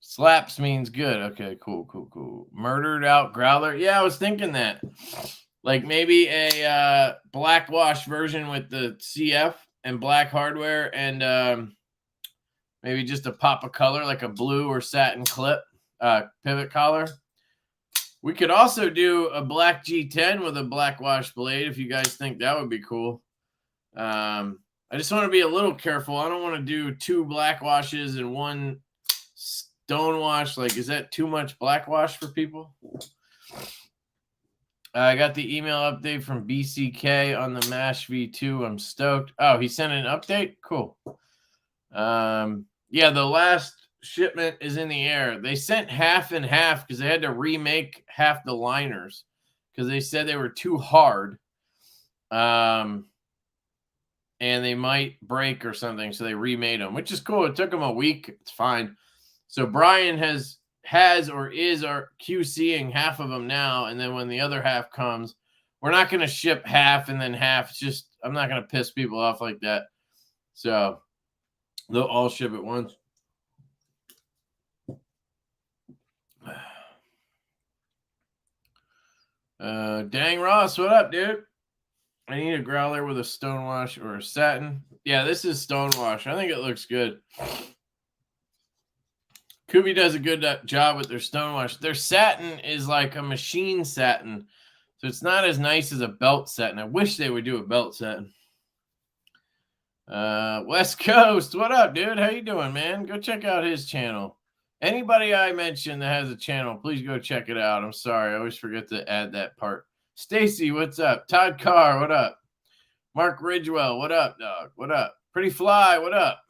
Slaps means good. Okay, cool. Murdered out growler. Yeah, I was thinking that. Like maybe a black wash version with the CF and black hardware and maybe just a pop of color, like a blue or satin clip, pivot collar. We could also do a black G10 with a black wash blade if you guys think that would be cool. I just want to be a little careful. I don't want to do 2 black washes and 1 stone wash. Like, is that too much black wash for people? I got the email update from BCK on the MASH V2. I'm stoked. Oh, he sent an update? Cool. Yeah, the last shipment is in the air. They sent half and half because they had to remake half the liners because they said they were too hard. And and they might break or something, so they remade them, which is cool. It took them a week. It's fine. So Brian has or is QCing half of them now, and then when the other half comes, we're not going to ship half and then half. It's just, I'm not going to piss people off like that. So they'll all ship at once. Dang Ross, what up, dude? I need a growler with a stonewash or a satin. Yeah, this is stonewash. I think it looks good. Kubi does a good job with their stonewash. Their satin is like a machine satin, so it's not as nice as a belt satin. I wish they would do a belt satin. West Coast, what up, dude? How you doing, man? Go check out his channel. Anybody I mentioned that has a channel, please go check it out. I'm sorry, I always forget to add that part. Stacy, what's up? Todd Carr, what up? Mark Ridgewell, what up, dog? What up? Pretty Fly, what up?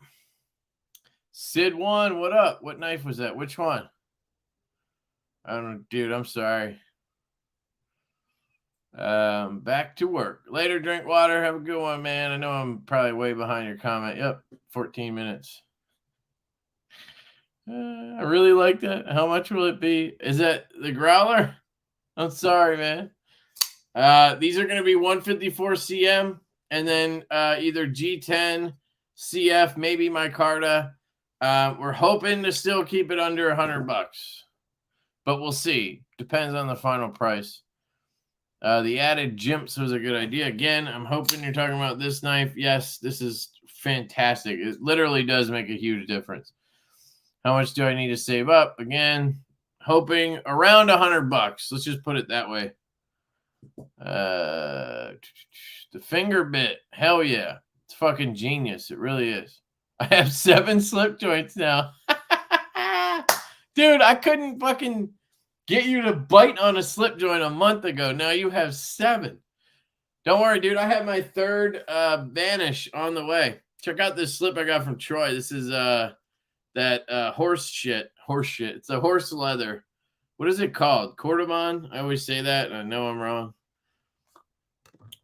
Sid One, what up? What knife was that? Which one? I don't know, dude. I'm sorry. Back to work. Later, drink water. Have a good one, man. I know I'm probably way behind your comment. Yep, 14 minutes. I really like that. How much will it be? Is that the growler? I'm sorry, man. These are going to be 154 CM and then either G10, CF, maybe micarta. We're hoping to still keep it under $100, but we'll see. Depends on the final price. The added jimps was a good idea. Again, I'm hoping you're talking about this knife. Yes, this is fantastic. It literally does make a huge difference. How much do I need to save up? Again, hoping around $100. Let's just put it that way. The finger bit. Hell yeah. It's fucking genius. It really is. I have 7 slip joints now. Dude, I couldn't fucking get you to bite on a slip joint a month ago. Now you have 7. Don't worry, dude. I have my 3rd Vanish on the way. Check out this slip I got from Troy. This is that horse shit. It's a horse leather. What is it called? Cordobon? I always say that, and I know I'm wrong.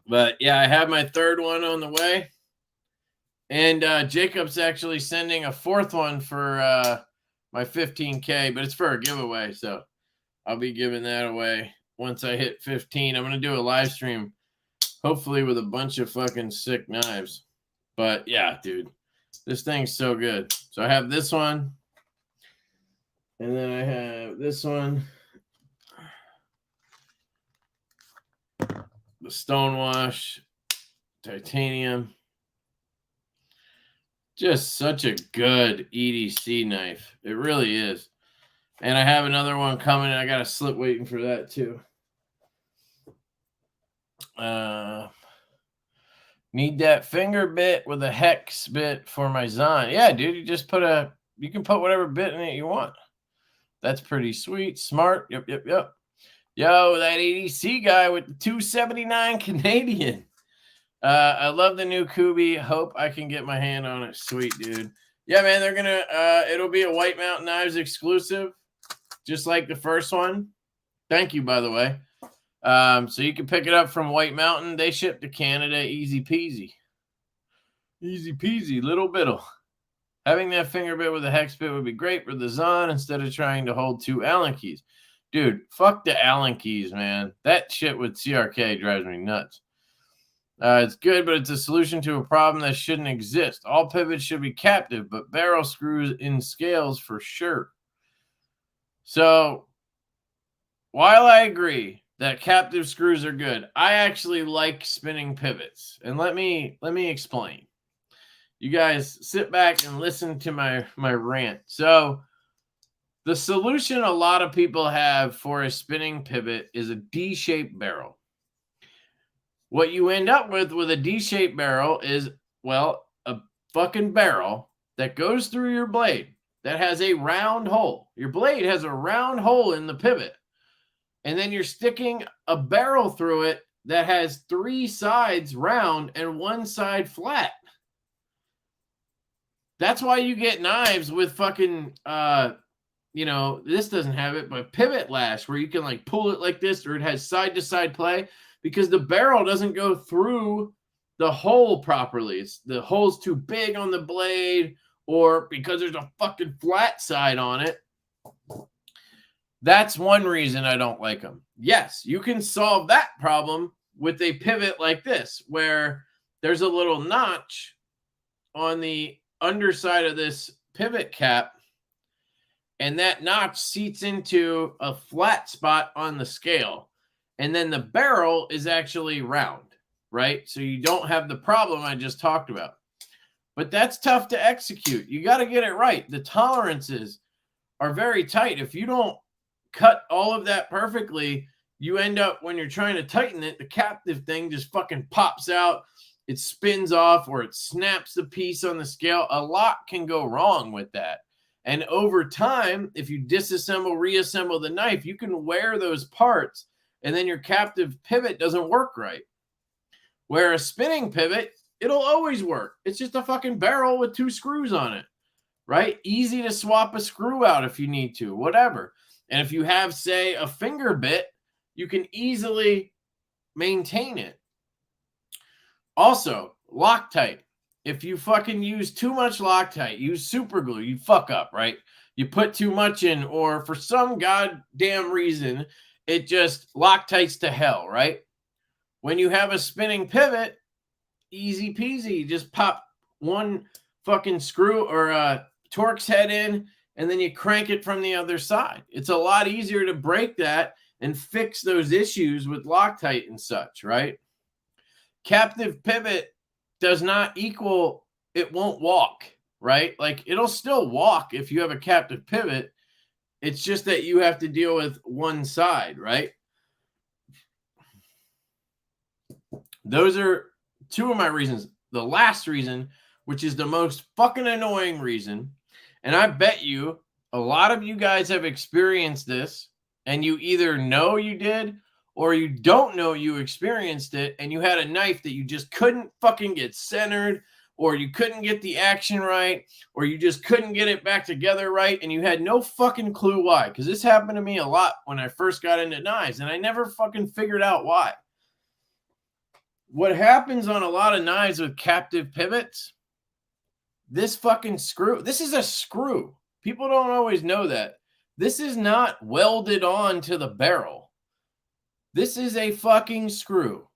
But yeah, I have my 3rd one on the way. And Jacob's actually sending a 4th one for my 15K, but it's for a giveaway. So I'll be giving that away once I hit 15. I'm going to do a live stream, hopefully with a bunch of fucking sick knives. But yeah, dude, this thing's so good. So I have this one. And then I have this one. The Stonewash titanium. Just such a good EDC knife. It really is. And I have another one coming. I got a slip waiting for that too. Need that finger bit with a hex bit for my Zon. Yeah, dude, you just you can put whatever bit in it you want. That's pretty sweet. Smart. Yep. Yo, that EDC guy with the 279 Canadian. I love the new Kubi. Hope I can get my hand on it. Sweet, dude. Yeah, man, they're gonna it'll be a White Mountain Knives exclusive, just like the first one. Thank you, by the way. So you can pick it up from White Mountain. They ship to Canada, easy peasy. Easy peasy, little biddle. Having that finger bit with a hex bit would be great for the Zon instead of trying to hold 2 Allen keys. Dude, fuck the Allen keys, man. That shit with CRK drives me nuts. It's good, but it's a solution to a problem that shouldn't exist. All pivots should be captive, but barrel screws in scales for sure. So, while I agree that captive screws are good, I actually like spinning pivots. And let me explain. You guys sit back and listen to my rant. So, the solution a lot of people have for a spinning pivot is a D-shaped barrel. What you end up with a D-shaped barrel is, well, a fucking barrel that goes through your blade that has a round hole. Your blade has a round hole in the pivot. And then you're sticking a barrel through it that has 3 sides round and 1 side flat. That's why you get knives with fucking, this doesn't have it, but pivot lash where you can like pull it like this, or it has side-to-side play. Because the barrel doesn't go through the hole properly. The hole's too big on the blade, or because there's a fucking flat side on it. That's one reason I don't like them. Yes, you can solve that problem with a pivot like this, where there's a little notch on the underside of this pivot cap, and that notch seats into a flat spot on the scale. And then the barrel is actually round, right? So you don't have the problem I just talked about. But that's tough to execute. You got to get it right. The tolerances are very tight. If you don't cut all of that perfectly, you end up, when you're trying to tighten it, the captive thing just fucking pops out. It spins off, or it snaps the piece on the scale. A lot can go wrong with that. And over time, if you disassemble, reassemble the knife, you can wear those parts, and then your captive pivot doesn't work right. Where a spinning pivot, it'll always work. It's just a fucking barrel with 2 screws on it, right? Easy to swap a screw out if you need to, whatever. And if you have, say, a finger bit, you can easily maintain it. Also, Loctite. If you fucking use too much Loctite, use super glue, you fuck up, right? You put too much in, or for some goddamn reason, it just Loctites to hell, right? When you have a spinning pivot, easy peasy. Just pop one fucking screw or a Torx head in, and then you crank it from the other side. It's a lot easier to break that and fix those issues with Loctite and such, right? Captive pivot does not equal it won't walk, right? Like, it'll still walk if you have a captive pivot. It's just that you have to deal with one side, right? Those are 2 of my reasons. The last reason, which is the most fucking annoying reason, and I bet you a lot of you guys have experienced this, and you either know you did or you don't know you experienced it, and you had a knife that you just couldn't fucking get centered, or you couldn't get the action right, or you just couldn't get it back together right, and you had no fucking clue why. Because this happened to me a lot when I first got into knives, and I never fucking figured out why. What happens on a lot of knives with captive pivots, this fucking screw, this is a screw. People don't always know that. This is not welded on to the barrel. This is a fucking screw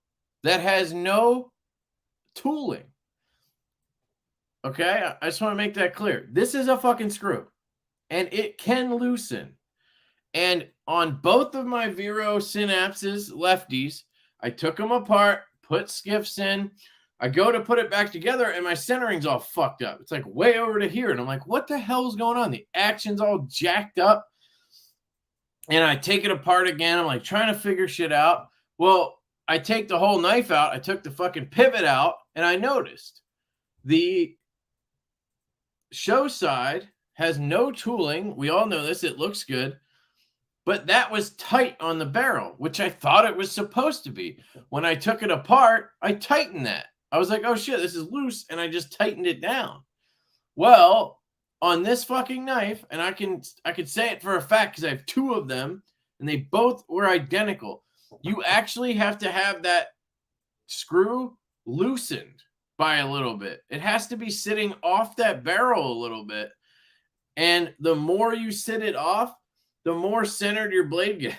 that has no tooling. Okay? I just want to make that clear. This is a fucking screw, and it can loosen. And on both of my Vero synapses, lefties, I took them apart, put skiffs in. I go to put it back together, and my centering's all fucked up. It's like way over to here. And I'm like, what the hell's going on? The action's all jacked up. And I take it apart again. I'm like trying to figure shit out. Well, I take the whole knife out. I took the fucking pivot out, and I noticed the show side has no tooling. We all know this. It looks good. But that was tight on the barrel, which I thought it was supposed to be. When I took it apart, I tightened that. I was like, oh shit, this is loose. And I just tightened it down. Well, on this fucking knife, and I could say it for a fact because I have 2 of them, and they both were identical. You actually have to have that screw loosened by a little bit. It has to be sitting off that barrel a little bit. And the more you sit it off, the more centered your blade gets.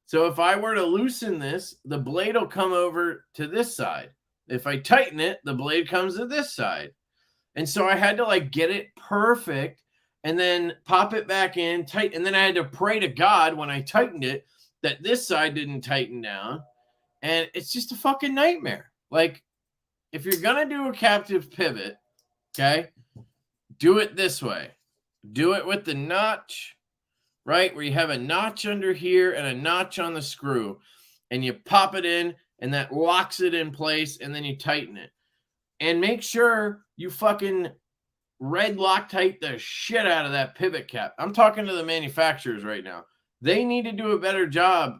So if I were to loosen this, the blade will come over to this side. If I tighten it, the blade comes to this side. And so I had to like get it perfect and then pop it back in tight. And then I had to pray to God when I tightened it that this side didn't tighten down. And it's just a fucking nightmare. Like, if you're going to do a captive pivot, okay, do it this way. Do it with the notch, right? Where you have a notch under here and a notch on the screw. And you pop it in, and that locks it in place, and then you tighten it. And make sure you fucking red Loctite the shit out of that pivot cap. I'm talking to the manufacturers right now. They need to do a better job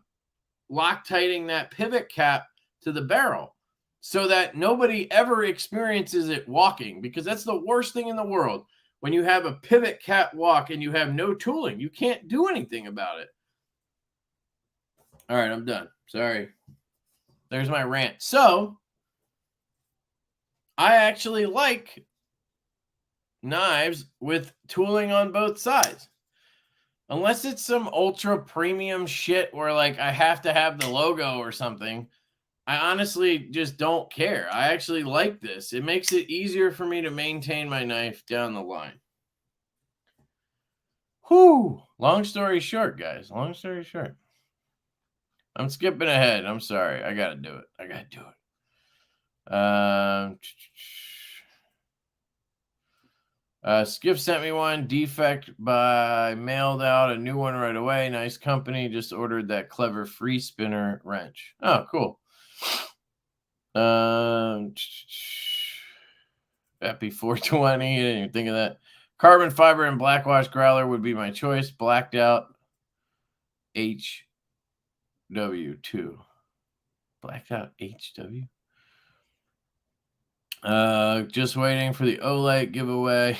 Loctiting that pivot cap to the barrel so that nobody ever experiences it walking, because that's the worst thing in the world. When you have a pivot cap walk and you have no tooling, you can't do anything about it. All right, I'm done. Sorry. There's my rant. So I actually like knives with tooling on both sides. Unless it's some ultra premium shit where like I have to have the logo or something, I honestly just don't care. I actually like this. It makes it easier for me to maintain my knife down the line. Whew. Long story short, guys. Long story short. I'm skipping ahead. I'm sorry. I got to do it. I got to do it. Skip sent me one defect by mailed out a new one right away. Nice company. Just ordered that clever free spinner wrench. Oh, cool. Epi 420. I didn't even think of that. Carbon fiber and blackwash growler would be my choice. Blacked out HW2. Blacked out HW. Just waiting for the OLED giveaway.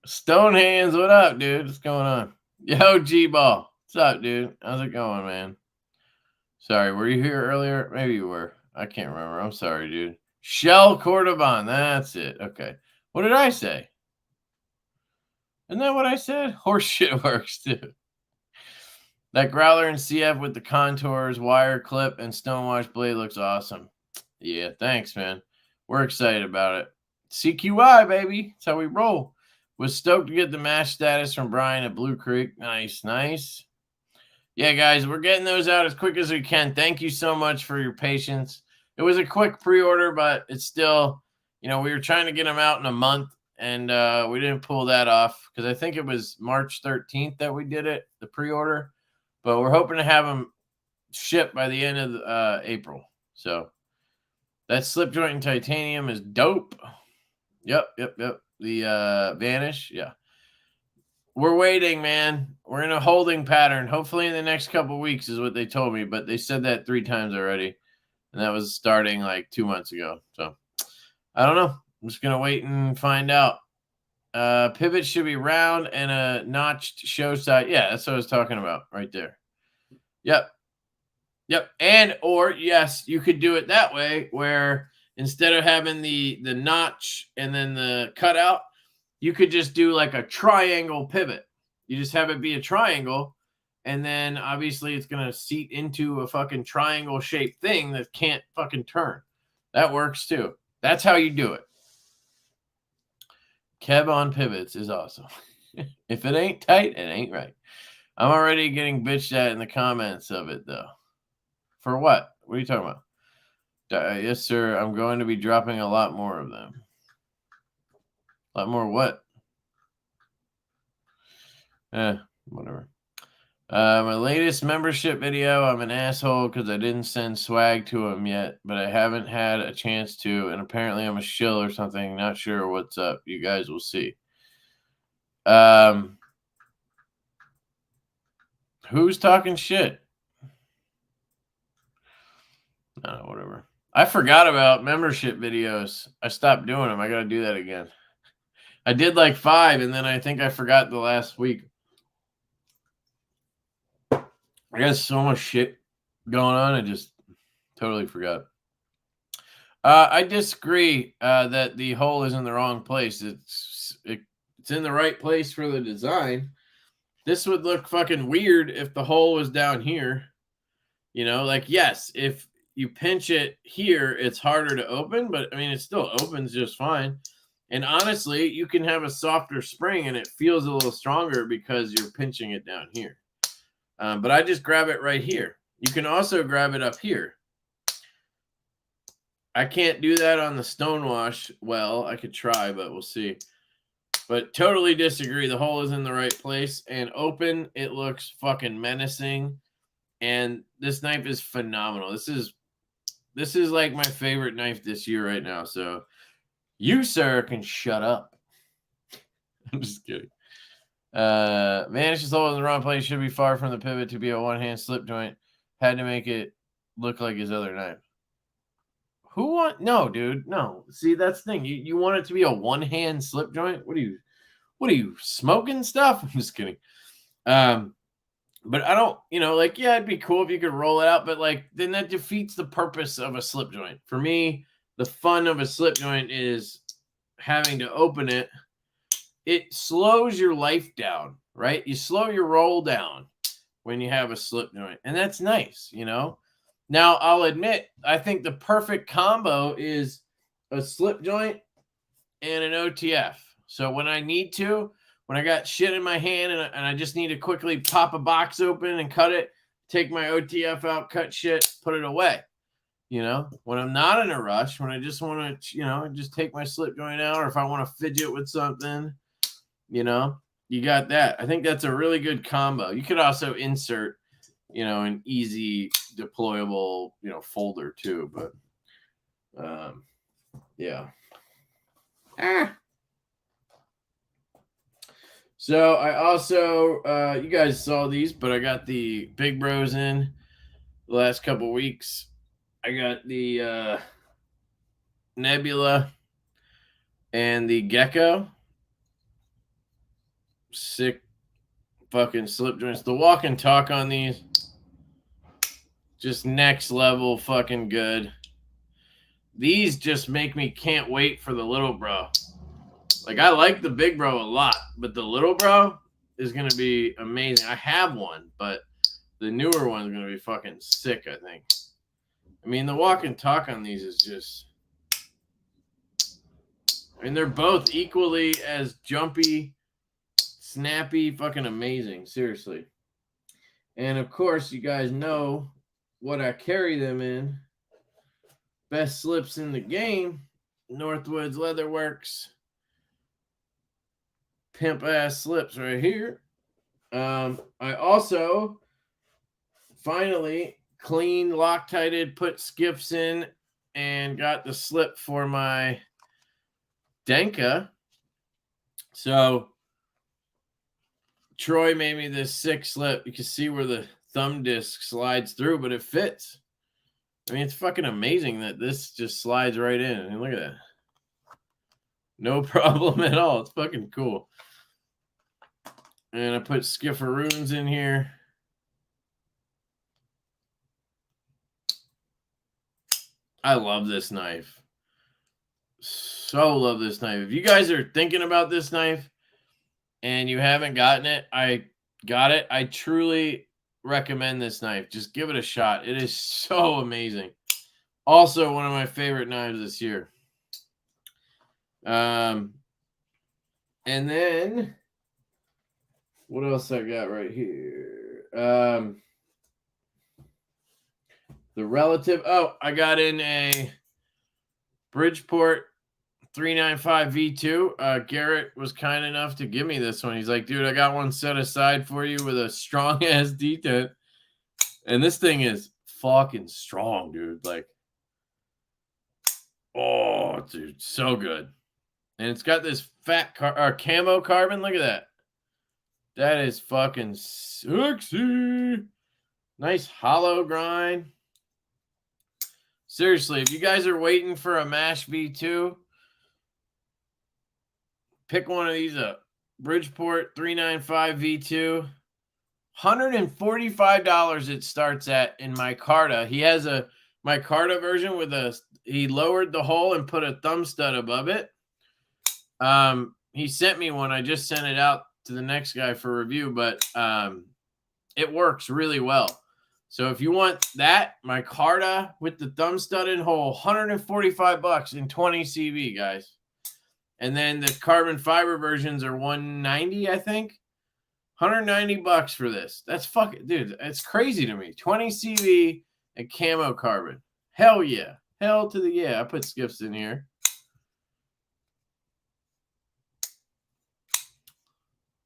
Stonehands, what up, dude? What's going on? Yo, G-Ball. What's up, dude? How's it going, man? Sorry, were you here earlier? Maybe you were. I can't remember. I'm sorry, dude. Shell Cordovan. That's it. Okay. What did I say? Isn't that what I said? Horseshit works, too. That growler in CF with the contours, wire clip, and stonewash blade looks awesome. Yeah, thanks, man. We're excited about it. CQI, baby. That's how we roll. Was stoked to get the match status from Brian at Blue Creek. Nice, nice. Yeah, guys, we're getting those out as quick as we can. Thank you so much for your patience. It was a quick pre-order, but it's still, we were trying to get them out in a month, and we didn't pull that off because I think it was March 13th that we did it, the pre-order. But we're hoping to have them shipped by the end of April. So that slip joint in titanium is dope. Yep. The Vanish, yeah. We're waiting, man. We're in a holding pattern. Hopefully in the next couple of weeks is what they told me, but they said that 3 times already. And that was starting like 2 months ago. So I don't know. I'm just going to wait and find out. Pivot should be round and a notched show side. Yeah, that's what I was talking about right there. Yep. And or yes, you could do it that way where instead of having the notch and then the cutout, you could just do like a triangle pivot. You just have it be a triangle, and then obviously it's going to seat into a fucking triangle shaped thing that can't fucking turn. That works too. That's how you do it. Kev on pivots is awesome. If it ain't tight, it ain't right. I'm already getting bitched at in the comments of it, though. For what? What are you talking about? Yes, sir. I'm going to be dropping a lot more of them. A lot more what? Whatever. My latest membership video, I'm an asshole because I didn't send swag to him yet, but I haven't had a chance to, and apparently I'm a shill or something. Not sure what's up. You guys will see. Who's talking shit? Whatever. I forgot about membership videos. I stopped doing them. I got to do that again. I did like 5, and then I think I forgot the last week. I got so much shit going on. I just totally forgot. I disagree that the hole is in the wrong place. It's in the right place for the design. This would look fucking weird if the hole was down here. Like, yes, if you pinch it here, it's harder to open, but I mean, it still opens just fine. And honestly, you can have a softer spring and it feels a little stronger because you're pinching it down here. But I just grab it right here. You can also grab it up here. I can't do that on the stonewash. Well, I could try, but we'll see. But totally disagree. The hole is in the right place. And open, it looks fucking menacing. And this knife is phenomenal. This is like my favorite knife this year right now. So you, sir, can shut up. I'm just kidding. Vanish's hole in the wrong place. Should be far from the pivot to be a one-hand slip joint. Had to make it look like his other knife. No, dude. No. See, that's the thing. You want it to be a one-hand slip joint? What are you smoking stuff? I'm just kidding. But I don't, like, yeah, it'd be cool if you could roll it out, but like then that defeats the purpose of a slip joint. For me, the fun of a slip joint is having to open it. It slows your life down, right? You slow your roll down when you have a slip joint, and that's nice, Now, I'll admit, I think the perfect combo is a slip joint and an OTF. So when I need to, when I got shit in my hand and I just need to quickly pop a box open and cut it, take my OTF out, cut shit, put it away. When I'm not in a rush, when I just want to, just take my slip joint out, or if I want to fidget with something, you got that. I think that's a really good combo. You could also insert, an easy deployable, folder too, but yeah. So I also, you guys saw these, but I got the Big Bros in the last couple weeks. I got the Nebula and the Gecko. Sick fucking slip joints. The walk and talk on these, just next level fucking good. These just make me can't wait for the little bro. Like, I like the big bro a lot, but the little bro is going to be amazing. I have one, but the newer one is going to be fucking sick, I think. I mean, the walk and talk on these is just... I mean, they're both equally as jumpy, snappy, fucking amazing. Seriously. And, of course, you guys know what I carry them in. Best slips in the game. Northwoods Leatherworks. Pimp ass slips right here. I also finally cleaned, Loctited, put skiffs in, and got the slip for my Denka. So Troy made me this sick slip. You can see where the thumb disc slides through, but it fits. I mean, it's fucking amazing that this just slides right in. I mean, look at that. No problem at all. It's fucking cool. And I put skifferoons in here. I love this knife. So love this knife. If you guys are thinking about this knife and you haven't gotten it, I got it. I truly recommend this knife. Just give it a shot. It is so amazing. Also, one of my favorite knives this year. And then what else I got right here? The relative. Oh, I got in a Bridgeport 395 V2. Garrett was kind enough to give me this one. He's like, dude, I got one set aside for you with a strong ass detent. And this thing is fucking strong, dude. Like, oh, dude, so good. And it's got this fat camo carbon. Look at that. That is fucking sexy. Nice hollow grind. Seriously, if you guys are waiting for a MASH V2, pick one of these up. Bridgeport 395 V2. $145 it starts at in micarta. He has a micarta version with he lowered the hole and put a thumb stud above it. He sent me one. I just sent it out to the next guy for review, but it works really well. So if you want that micarta with the thumb stud and hole, $145 in 20 CV, guys. And then the carbon fiber versions are $190, I think. $190 for this. That's fucking, dude, it's crazy to me. 20 CV and camo carbon. Hell yeah. Hell to the yeah. I put skiffs in here.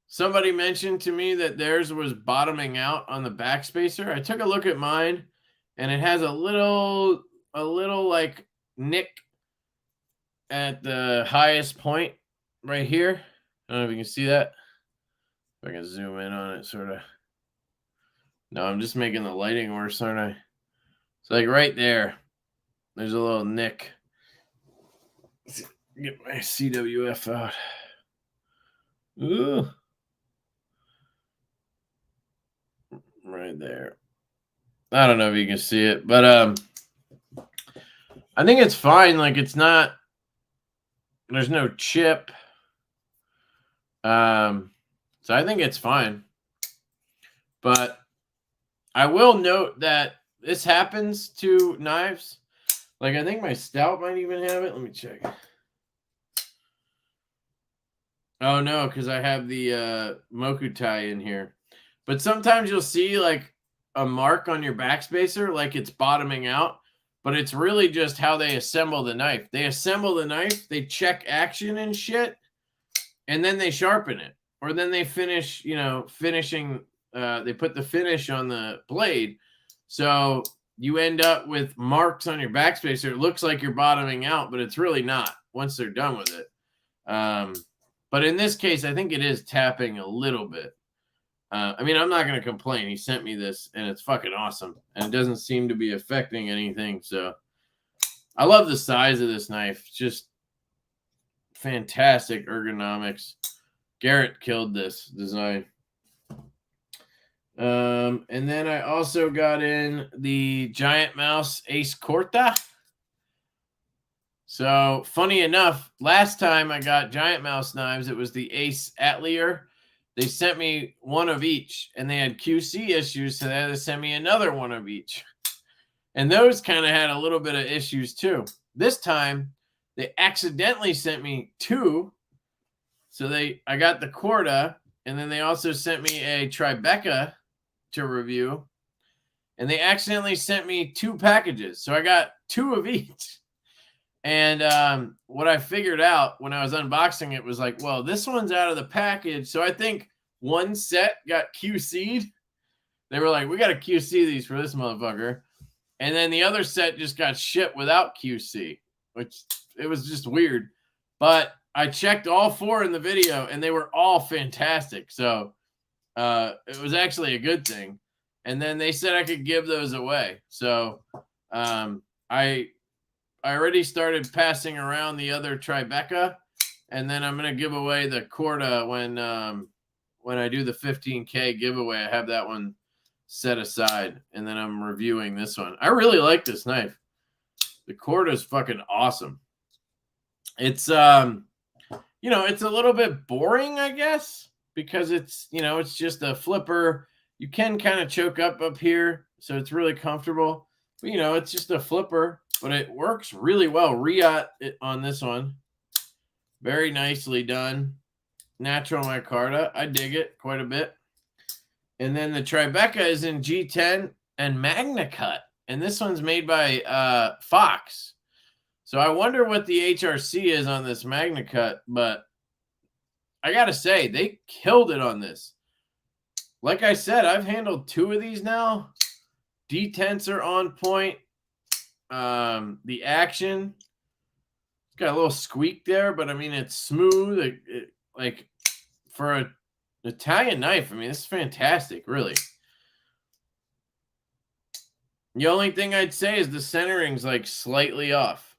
Somebody mentioned to me that theirs was bottoming out on the backspacer. I took a look at mine, and it has a little like nick at the highest point right here. I don't know if you can see that. If I can zoom in on it, sort of. No, I'm just making the lighting worse, aren't I? It's like right there. There's a little nick. Get my CWF out. Ooh. right there. I don't know if you can see it, but I think it's fine. Like, it's not, there's no chip. So I think it's fine. But I will note that this happens to knives. Like, I think my stout might even have it. Let me check. Oh, no, because I have the Mokutai in here. But sometimes you'll see, like, a mark on your backspacer, like it's bottoming out. But it's really just how they assemble the knife. They assemble the knife, they check action and shit, and then they sharpen it. Or then they finish, you know, finishing, they put the finish on the blade. So you end up with marks on your backspacer. It looks like you're bottoming out, but it's really not once they're done with it. But in this case, I think it is tapping a little bit. I mean, I'm not going to complain. He sent me this, and it's fucking awesome. And it doesn't seem to be affecting anything. So I love the size of this knife. Just fantastic ergonomics. Garrett killed this design. And then I also got in the Giant Mouse Ace Corta. So funny enough, last time I got Giant Mouse knives, it was the Ace Atelier. They sent me one of each, and they had QC issues, so they had to send me another one of each. And those kind of had a little bit of issues too. This time, they accidentally sent me two. So I got the Corta, and then they also sent me a Tribeca to review. And they accidentally sent me two packages. So I got two of each. And what I figured out when I was unboxing it was like, well, this one's out of the package. So I think one set got QC'd. They were like, we got to QC these for this motherfucker. And then the other set just got shipped without QC, which it was just weird. But I checked all four in the video, and they were all fantastic. So it was actually a good thing. And then they said I could give those away. So I already started passing around the other Tribeca, and then I'm going to give away the Corta when I do the 15K giveaway. I have that one set aside, and then I'm reviewing this one. I really like this knife. The Corta is fucking awesome. It's you know, it's a little bit boring, I guess, because it's, you know, it's just a flipper. You can kind of choke up here, so it's really comfortable. But, you know, it's just a flipper, but it works really well. Riot on this one. Very nicely done. Natural micarta. I dig it quite a bit. And then the Tribeca is in G10 and Magna Cut. And this one's made by Fox. So I wonder what the HRC is on this Magna Cut, but I got to say, they killed it on this. Like I said, I've handled two of these now. Detents are on point. The action, it's got a little squeak there, but I mean, it's smooth. Like for an Italian knife, I mean, this is fantastic, really. The only thing I'd say is the centering's like slightly off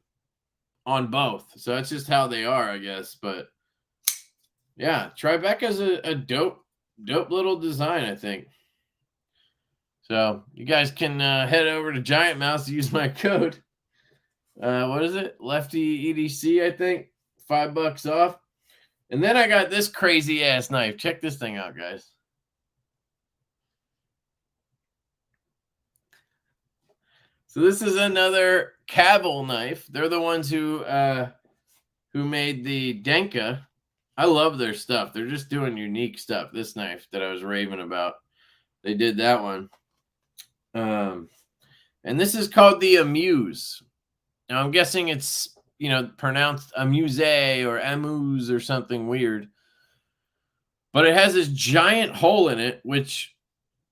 on both. So that's just how they are, I guess. But yeah, Tribeca's a dope little design, I think. So you guys can head over to Giant Mouse to use my code. What is it? LeftyEDC, I think. $5 off. And then I got this crazy ass knife. Check this thing out, guys. So this is another Cavill knife. They're the ones who made the Denka. I love their stuff. They're just doing unique stuff. This knife that I was raving about, they did that one. And this is called the Amuse. Now I'm guessing it's, you know, pronounced Amuse or Amuse or something weird. But it has this giant hole in it, which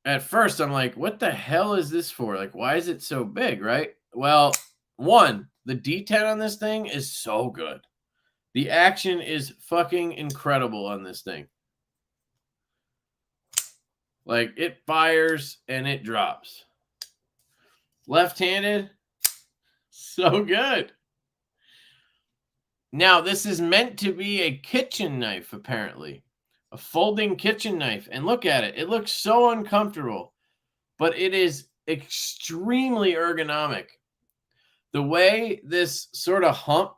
at first I'm like, what the hell is this for? Like, why is it so big, right? Well, one, the detent on this thing is so good. The action is fucking incredible on this thing. Like, it fires and it drops. Left-handed, so good. Now, this is meant to be a kitchen knife, apparently. A folding kitchen knife. And look at it. It looks so uncomfortable. but it is extremely ergonomic. The way this sort of hump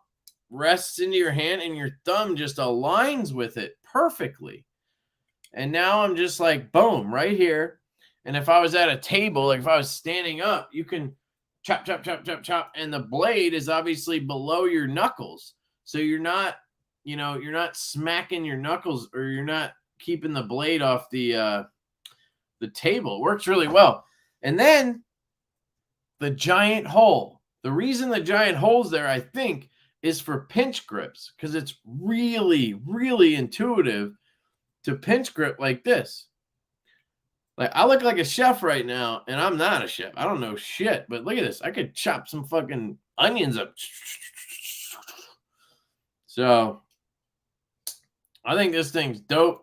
rests into your hand and your thumb just aligns with it perfectly. And now I'm just like, boom, right here. And if I was at a table, like if I was standing up, you can chop, chop, chop, chop, chop. And the blade is obviously below your knuckles. So you're not, you're not smacking your knuckles, or you're not keeping the blade off the table. It works really well. And then the giant hole. The reason the giant hole's there, I think, is for pinch grips, because it's really, really intuitive to pinch grip like this. Like, I look like a chef right now, and I'm not a chef. I don't know shit, but look at this. I could chop some fucking onions up. So I think this thing's dope.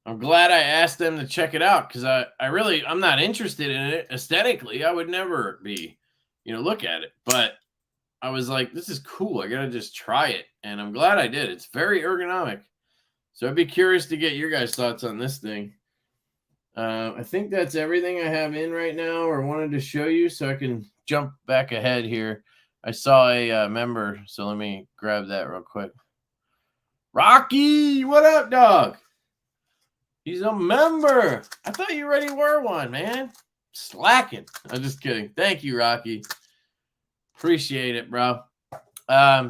I'm glad I asked them to check it out, because I'm not interested in it aesthetically. I would never be, look at it. But I was like, this is cool. I got to just try it. And I'm glad I did. It's very ergonomic. So I'd be curious to get your guys' thoughts on this thing. I think that's everything I have in right now, or wanted to show you, so I can jump back ahead here. I saw a member, so let me grab that real quick. Rocky, what up, dog? He's a member. I thought you already were one, man. Slacking. I'm just kidding. Thank you, Rocky. Appreciate it, bro.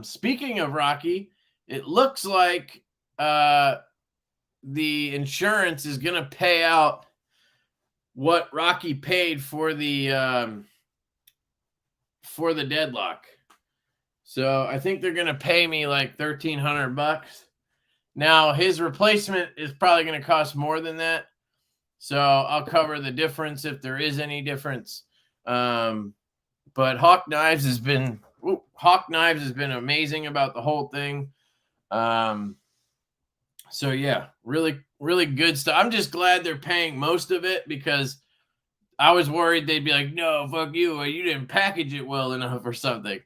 Speaking of Rocky, it looks like the insurance is going to pay out what Rocky paid for the deadlock. So I think they're going to pay me like $1,300. Now, his replacement is probably going to cost more than that. So I'll cover the difference if there is any difference. But Hawk Knives has been amazing about the whole thing. So yeah, really, really good stuff. I'm just glad they're paying most of it, because I was worried they'd be like, no, fuck you, or you didn't package it well enough or something.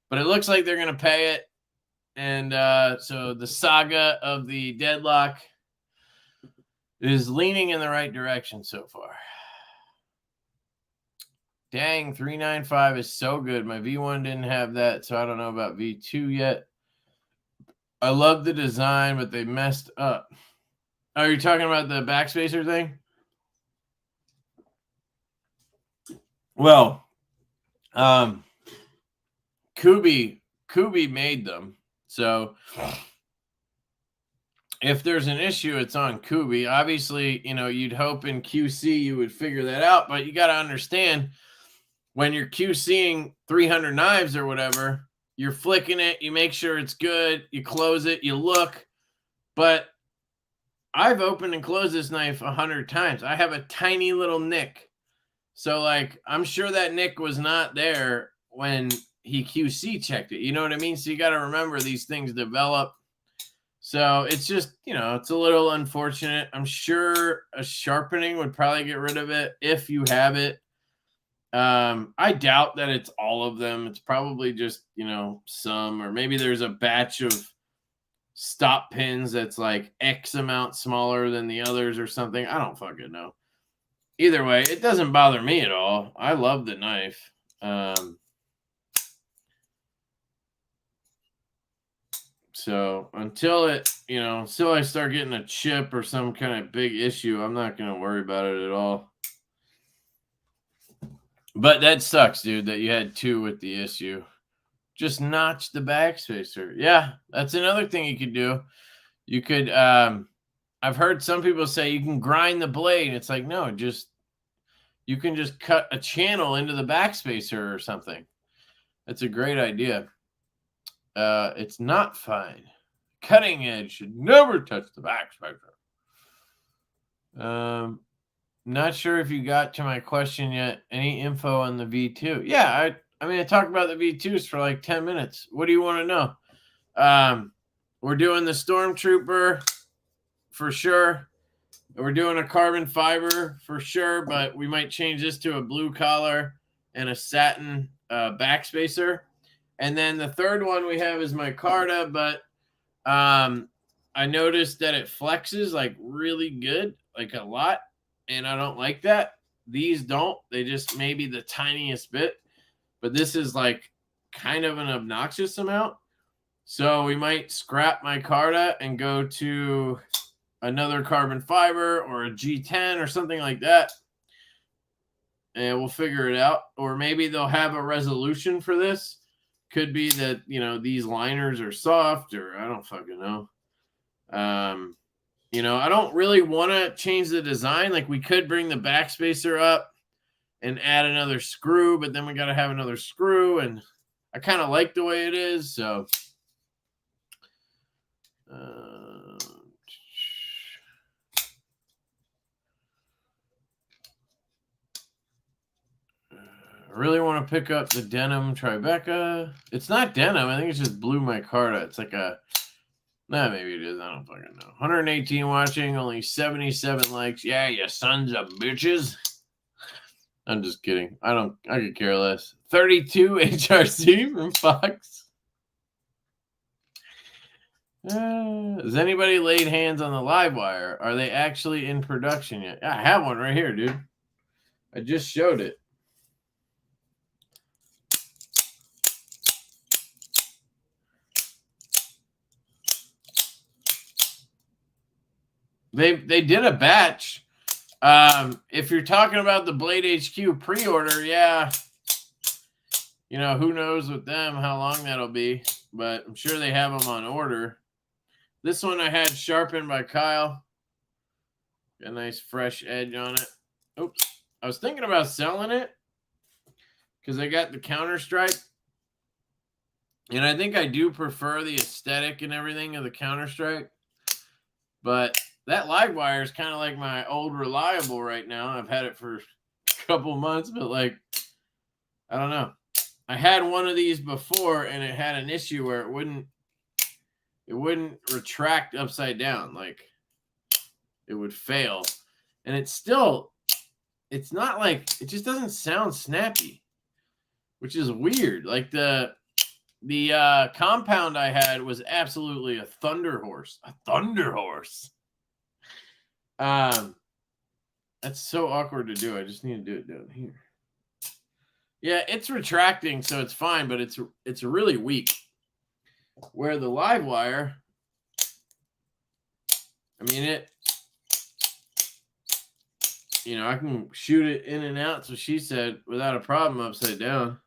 But it looks like they're going to pay it. And so the saga of the deadlock is leaning in the right direction so far. Dang, 395 is so good. My V1 didn't have that, so I don't know about V2 yet. I love the design, but they messed up. Are you talking about the backspacer thing? Well, Kubi made them. So if there's an issue, it's on Kubi. Obviously, you'd hope in QC you would figure that out, but you got to understand, when you're QCing 300 knives or whatever, you're flicking it, you make sure it's good, you close it, you look. But I've opened and closed this knife 100 times. I have a tiny little nick. So, like, I'm sure that nick was not there when he QC checked it. You know what I mean? So you got to remember, these things develop. So it's just, it's a little unfortunate. I'm sure a sharpening would probably get rid of it if you have it. I doubt that it's all of them. It's probably just, some, or maybe there's a batch of stop pins that's like X amount smaller than the others or something. I don't fucking know. Either way, it doesn't bother me at all. I love the knife. So until until I start getting a chip or some kind of big issue, I'm not going to worry about it at all. But that sucks, dude, that you had two with the issue. Just notch the backspacer. Yeah, that's another thing you could do. You could, I've heard some people say you can grind the blade. It's like, no, you can just cut a channel into the backspacer or something. That's a great idea. It's not fine. Cutting edge should never touch the backspacer. Not sure if you got to my question yet. Any info on the V2? Yeah, I talked about the V2s for like 10 minutes. What do you want to know? We're doing the Stormtrooper for sure. We're doing a carbon fiber for sure, but we might change this to a blue collar and a satin backspacer. And then the third one we have is micarta, but I noticed that it flexes like really good, like a lot, and I don't like that. These don't. They just maybe the tiniest bit. But this is like kind of an obnoxious amount. So we might scrap micarta and go to another carbon fiber or a G10 or something like that. And we'll figure it out. Or maybe they'll have a resolution for this. Could be that, you know, these liners are soft, or I don't fucking know. You know, I don't really want to change the design. Like, we could bring the backspacer up and add another screw, but then we got to have another screw, and I kind of like the way it is. So I really want to pick up the denim Tribeca. It's not denim. I think it's just blue micarta. It's like a, nah, maybe it is. I don't fucking know. 118 watching, only 77 likes. Yeah, you sons of bitches. I'm just kidding. I could care less. 32 HRC from Fox. Has anybody laid hands on the live wire? Are they actually in production yet? Yeah, I have one right here, dude. I just showed it. They did a batch. If you're talking about the Blade HQ pre-order, yeah. You know, who knows with them how long that'll be, but I'm sure they have them on order. This one I had sharpened by Kyle. Got a nice fresh edge on it. Oops. I was thinking about selling it because I got the counter stripe. And I think I do prefer the aesthetic and everything of the counter stripe. But that live wire is kind of like my old reliable right now. I've had it for a couple months, but like, I don't know. I had one of these before and it had an issue where it wouldn't retract upside down. Like, it would fail. And it's not like, it just doesn't sound snappy, which is weird. Like the compound I had was absolutely a thunder horse. A thunder horse. That's so awkward to do. I just need to do it down here. Yeah, it's retracting, so it's fine, but it's really weak. Where the live wire, I mean, you know, I can shoot it in and out, so she said, without a problem upside down.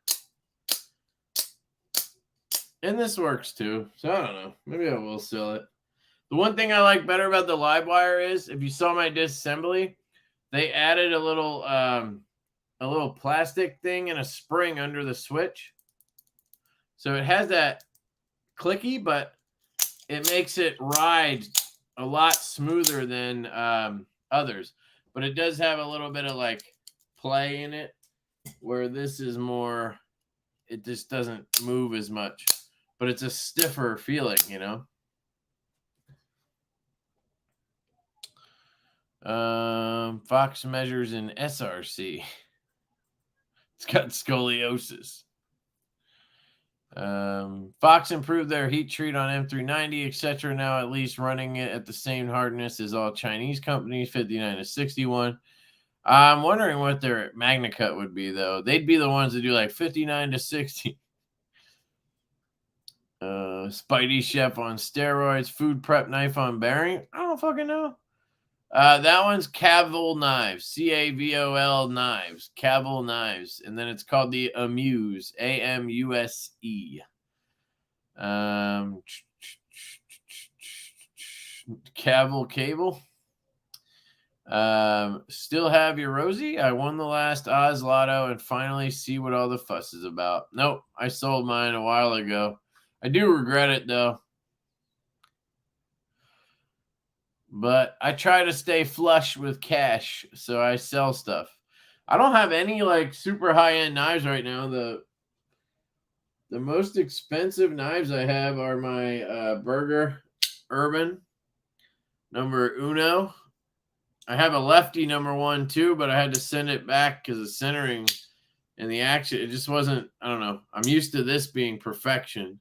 And this works too. So I don't know. Maybe I will sell it. The one thing I like better about the live wire is, if you saw my disassembly, they added a little plastic thing and a spring under the switch. So it has that clicky, but it makes it ride a lot smoother than others. But it does have a little bit of like play in it, where this is more, it just doesn't move as much. But it's a stiffer feeling, you know? Fox measures in SRC. It's got scoliosis. Fox improved their heat treat on M390, etc. Now at least running it at the same hardness as all Chinese companies, 59 to 61. I'm wondering what their Magna Cut would be, though. They'd be the ones that do like 59 to 60. Spidey Chef on steroids, food prep knife on bearing. I don't fucking know. That one's Cavol Knives, Cavol Knives, Cavol Knives, and then it's called the Amuse, AMUSE. Cavol Cable. Still have your Rosie? I won the last Oz Lotto and finally see what all the fuss is about. Nope, I sold mine a while ago. I do regret it, though. But I try to stay flush with cash, so I sell stuff. I don't have any like super high-end knives right now. The most expensive knives I have are my Burger Urban number uno. I have a Lefty number 1 too, but I had to send it back because the centering and the action, it just wasn't, I don't know. I'm used to this being perfection.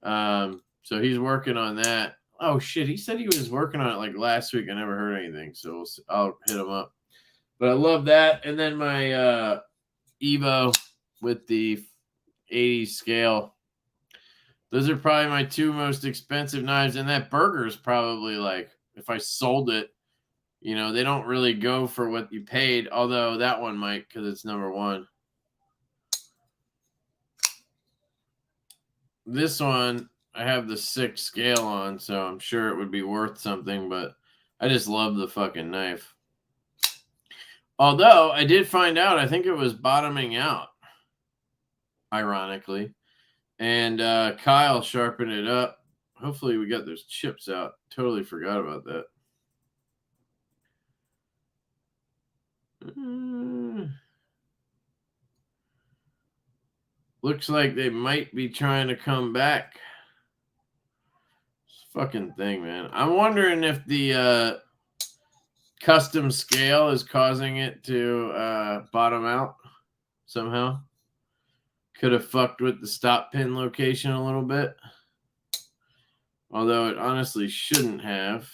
So he's working on that. Oh shit, he said he was working on it like last week. I never heard anything, so I'll hit him up. But I love that. And then my Evo with the 80 scale. Those are probably my two most expensive knives. And that burger is probably like, if I sold it, you know, they don't really go for what you paid. Although that one might, because it's number one. This one, I have the 6 scale on, so I'm sure it would be worth something, but I just love the fucking knife. Although I did find out, I think it was bottoming out, ironically. And Kyle sharpened it up. Hopefully we got those chips out. Totally forgot about that. Looks like they might be trying to come back. This fucking thing, man. I'm wondering if the custom scale is causing it to bottom out somehow. Could have fucked with the stop pin location a little bit. Although it honestly shouldn't have.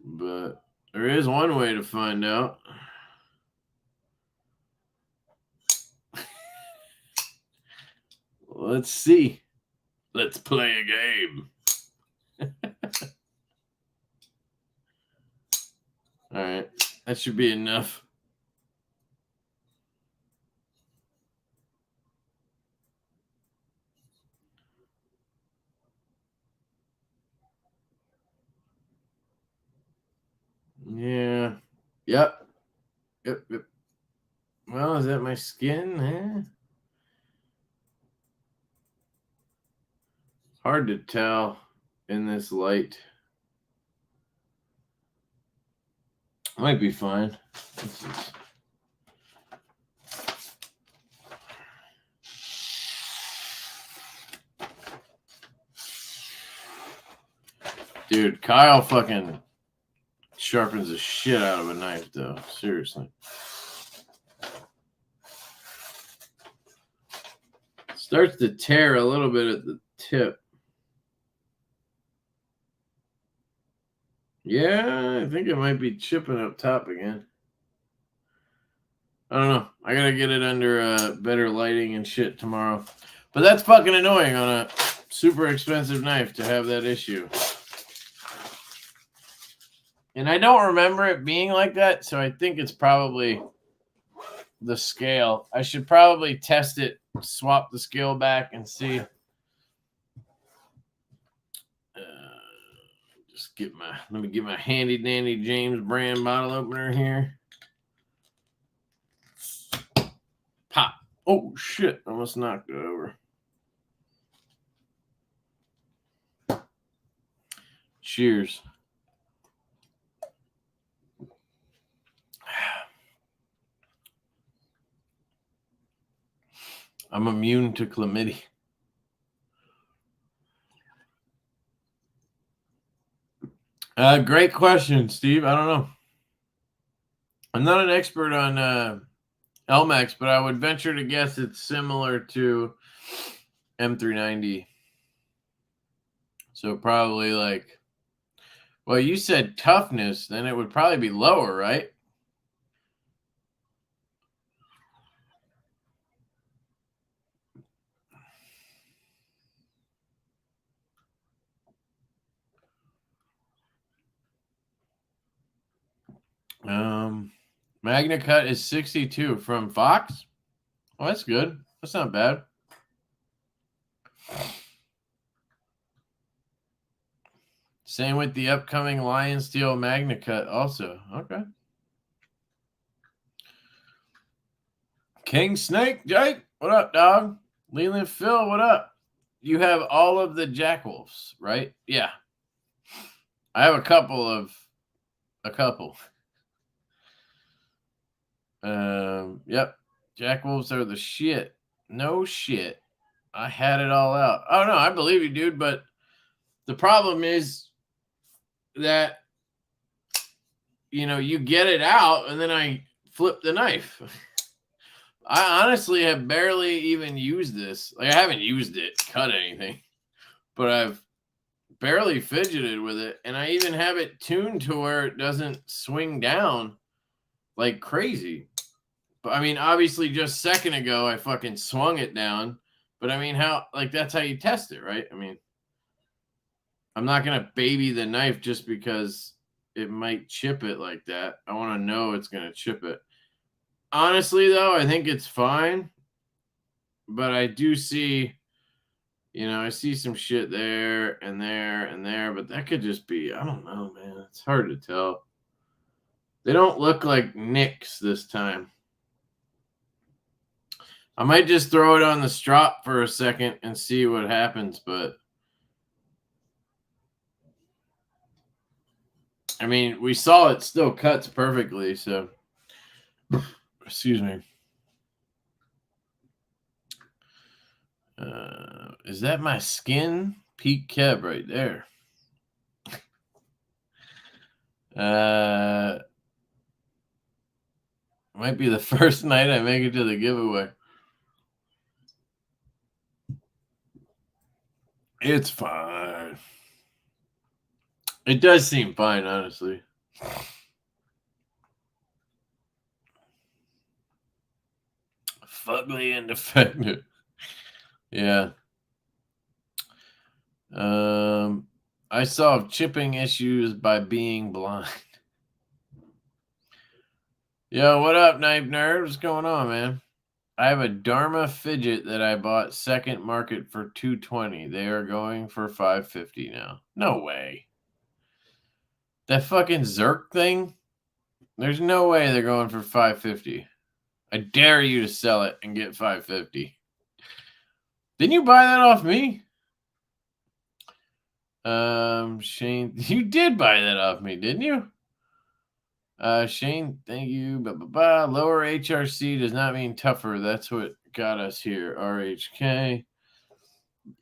But there is one way to find out. Let's see. Let's play a game. All right. That should be enough. Yeah. Yep. Yep. Well, is that my skin? Eh? Hard to tell in this light. Might be fine. Dude, Kyle fucking sharpens the shit out of a knife, though. Seriously. Starts to tear a little bit at the tip. Yeah, I think it might be chipping up top again. I don't know. I gotta get it under better lighting and shit tomorrow. But that's fucking annoying on a super expensive knife to have that issue. And I don't remember it being like that, so I think it's probably the scale. I should probably test it, swap the scale back, and see. Let me get my handy dandy James brand bottle opener here. Pop. Oh shit, I almost knocked it over. Cheers. I'm immune to chlamydia. Great question, Steve. I don't know. I'm not an expert on LMAX, but I would venture to guess it's similar to M390. So probably like, well, you said toughness, then it would probably be lower, right? Magna Cut is 62 from Fox. Oh, that's good. That's not bad. Same with the upcoming Lion Steel Magna Cut also. Okay. King Snake, Jake, what up, dog? Leland Phil, what up? You have all of the Jackwolves, right? Yeah. I have a couple. Yep. Jackwolves are the shit. No shit. I had it all out. Oh no, I believe you, dude, but the problem is that you get it out and then I flip the knife. I honestly have barely even used this. Like I haven't used it, cut anything, but I've barely fidgeted with it, and I even have it tuned to where it doesn't swing down like crazy. But I mean, obviously, just a second ago I fucking swung it down. But I mean, how, like, that's how you test it, right? I mean, I'm not gonna baby the knife just because it might chip it like that. I want to know it's gonna chip it. Honestly, though, I think it's fine. But I do see, I see some shit there and there and there, but that could just be, I don't know, man. It's hard to tell. They don't look like nicks this time. I might just throw it on the strop for a second and see what happens, but I mean, we saw it still cuts perfectly, so excuse me. Is that my skin? Peak Keb right there. Might be the first night I make it to the giveaway. It's fine. It does seem fine, honestly. Fugly and defective. Yeah. I solved chipping issues by being blind. Yo, what up, Knife Nerd? What's going on, man? I have a Dharma fidget that I bought second market for $220. They are going for $550 now. No way. That fucking Zerk thing? There's no way they're going for $550. I dare you to sell it and get $550. Didn't you buy that off me? Shane, you did buy that off me, didn't you? Shane, thank you. Lower HRC does not mean tougher. That's what got us here. RHK.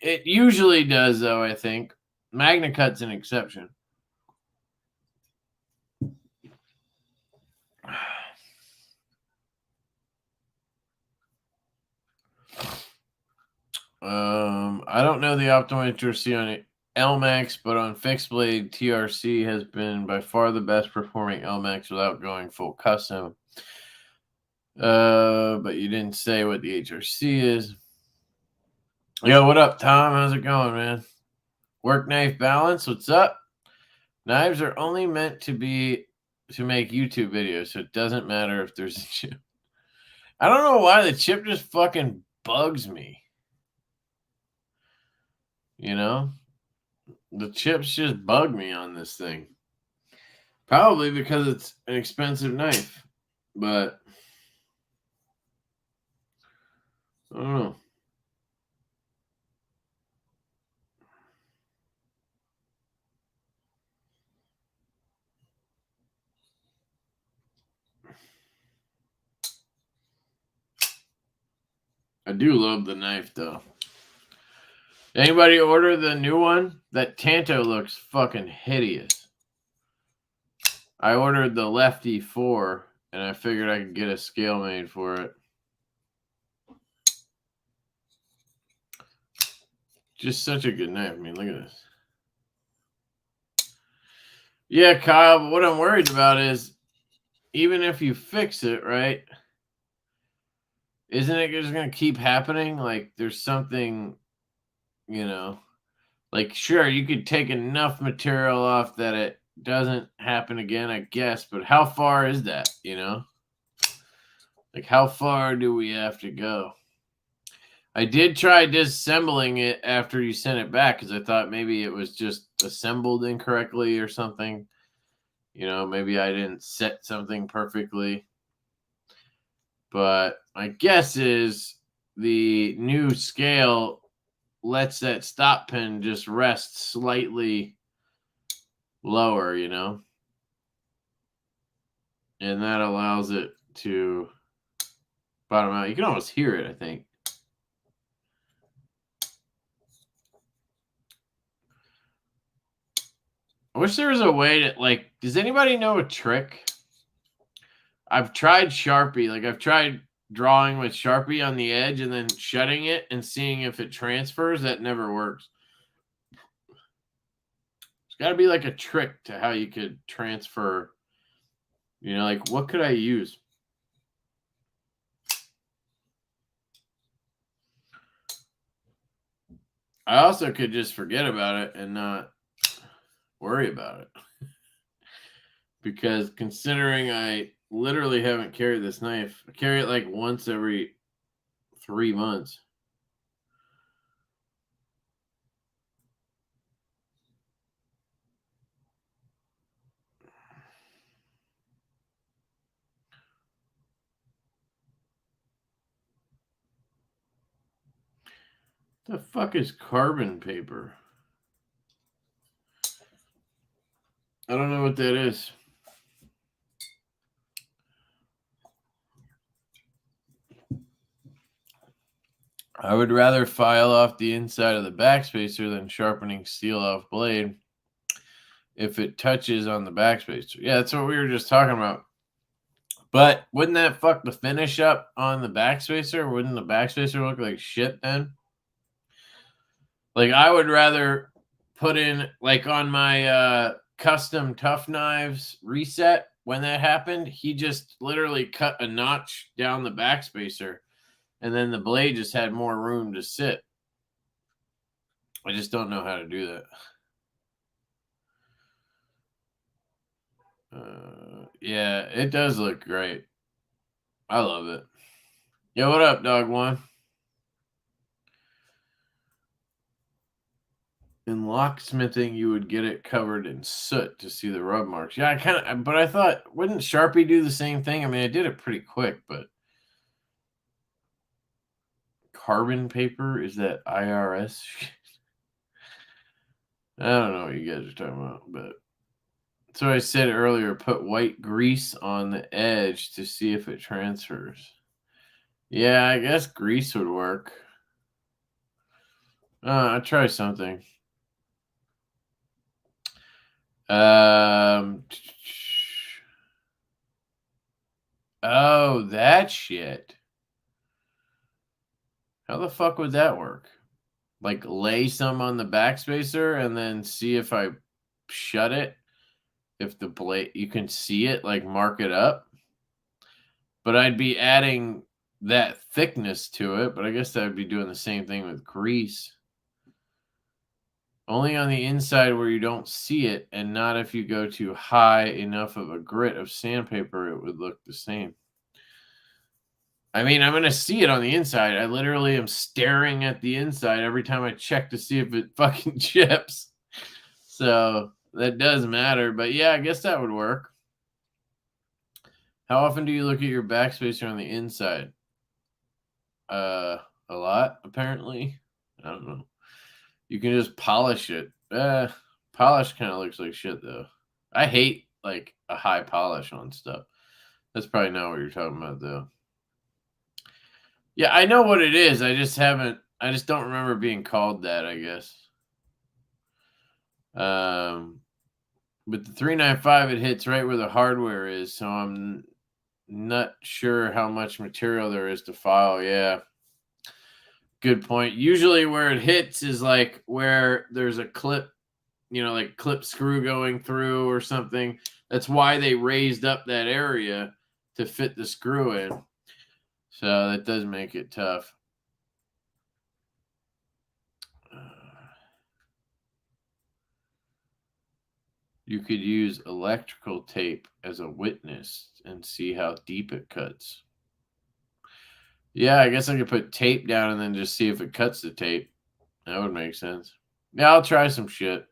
It usually does, though, I think. Magna Cut's an exception. I don't know the optimal HRC on LMAX, but on fixed blade, TRC has been by far the best performing LMAX without going full custom. But you didn't say what the HRC is. Yo, what up, Tom? How's it going, man? Work knife balance, what's up? Knives are only meant to make YouTube videos, so it doesn't matter if there's a chip. I don't know why the chip just fucking bugs me. The chips just bug me on this thing. Probably because it's an expensive knife, but I don't know. I do love the knife, though. Anybody order the new one? That Tanto looks fucking hideous. I ordered the Lefty 4, and I figured I could get a scale made for it. Just such a good knife. I mean, look at this. Yeah, Kyle, but what I'm worried about is even if you fix it, right, isn't it just going to keep happening? Like, there's something, like, sure, you could take enough material off that it doesn't happen again, I guess, but how far is that, Like, how far do we have to go? I did try disassembling it after you sent it back because I thought maybe it was just assembled incorrectly or something. Maybe I didn't set something perfectly. But my guess is the new scale lets that stop pin just rest slightly lower, and that allows it to bottom out. You can almost hear it, I think. I wish there was a way to, like, does anybody know a trick? I've tried Sharpie. Like, I've tried drawing with Sharpie on the edge and then shutting it and seeing if it transfers. That never works. got to be like a trick to how you could transfer, you know, like what could I use? I also could just forget about it and not worry about it. Because considering I literally haven't carried this knife, I carry it like once every 3 months. The fuck is carbon paper? I don't know what that is. I would rather file off the inside of the backspacer than sharpening steel off blade if it touches on the backspacer. Yeah, that's what we were just talking about. But wouldn't that fuck the finish up on the backspacer? Wouldn't the backspacer look like shit then? Like I would rather put in like on my custom tough knives reset when that happened, he just literally cut a notch down the backspacer and then the blade just had more room to sit. I just don't know how to do that. Yeah, it does look great. I love it. Yo, what up, dog one? In locksmithing, you would get it covered in soot to see the rub marks. Yeah, but I thought, wouldn't Sharpie do the same thing? I mean, I did it pretty quick, but carbon paper, is that IRS shit? I don't know what you guys are talking about, but so I said earlier, put white grease on the edge to see if it transfers. Yeah, I guess grease would work. I'll try something. Oh, that shit. How the fuck would that work? Like lay some on the backspacer and then see if I shut it. If the blade, you can see it, like mark it up. But I'd be adding that thickness to it. But I guess I'd be doing the same thing with grease. Only on the inside where you don't see it, and not if you go too high enough of a grit of sandpaper, it would look the same. I mean, I'm going to see it on the inside. I literally am staring at the inside every time I check to see if it fucking chips. So that does matter. But yeah, I guess that would work. How often do you look at your backspacer on the inside? A lot, apparently. I don't know. You can just polish it. Polish kind of looks like shit, though. I hate, like, a high polish on stuff. That's probably not what you're talking about, though. Yeah, I know what it is. I just don't remember being called that, I guess. But the 395, it hits right where the hardware is, so I'm not sure how much material there is to file. Yeah. Good point. Usually where it hits is like where there's a clip, you know, like clip screw going through or something. That's why they raised up that area to fit the screw in. So that does make it tough. You could use electrical tape as a witness and see how deep it cuts. Yeah, I guess I could put tape down and then just see if it cuts the tape. That would make sense. Yeah, I'll try some shit.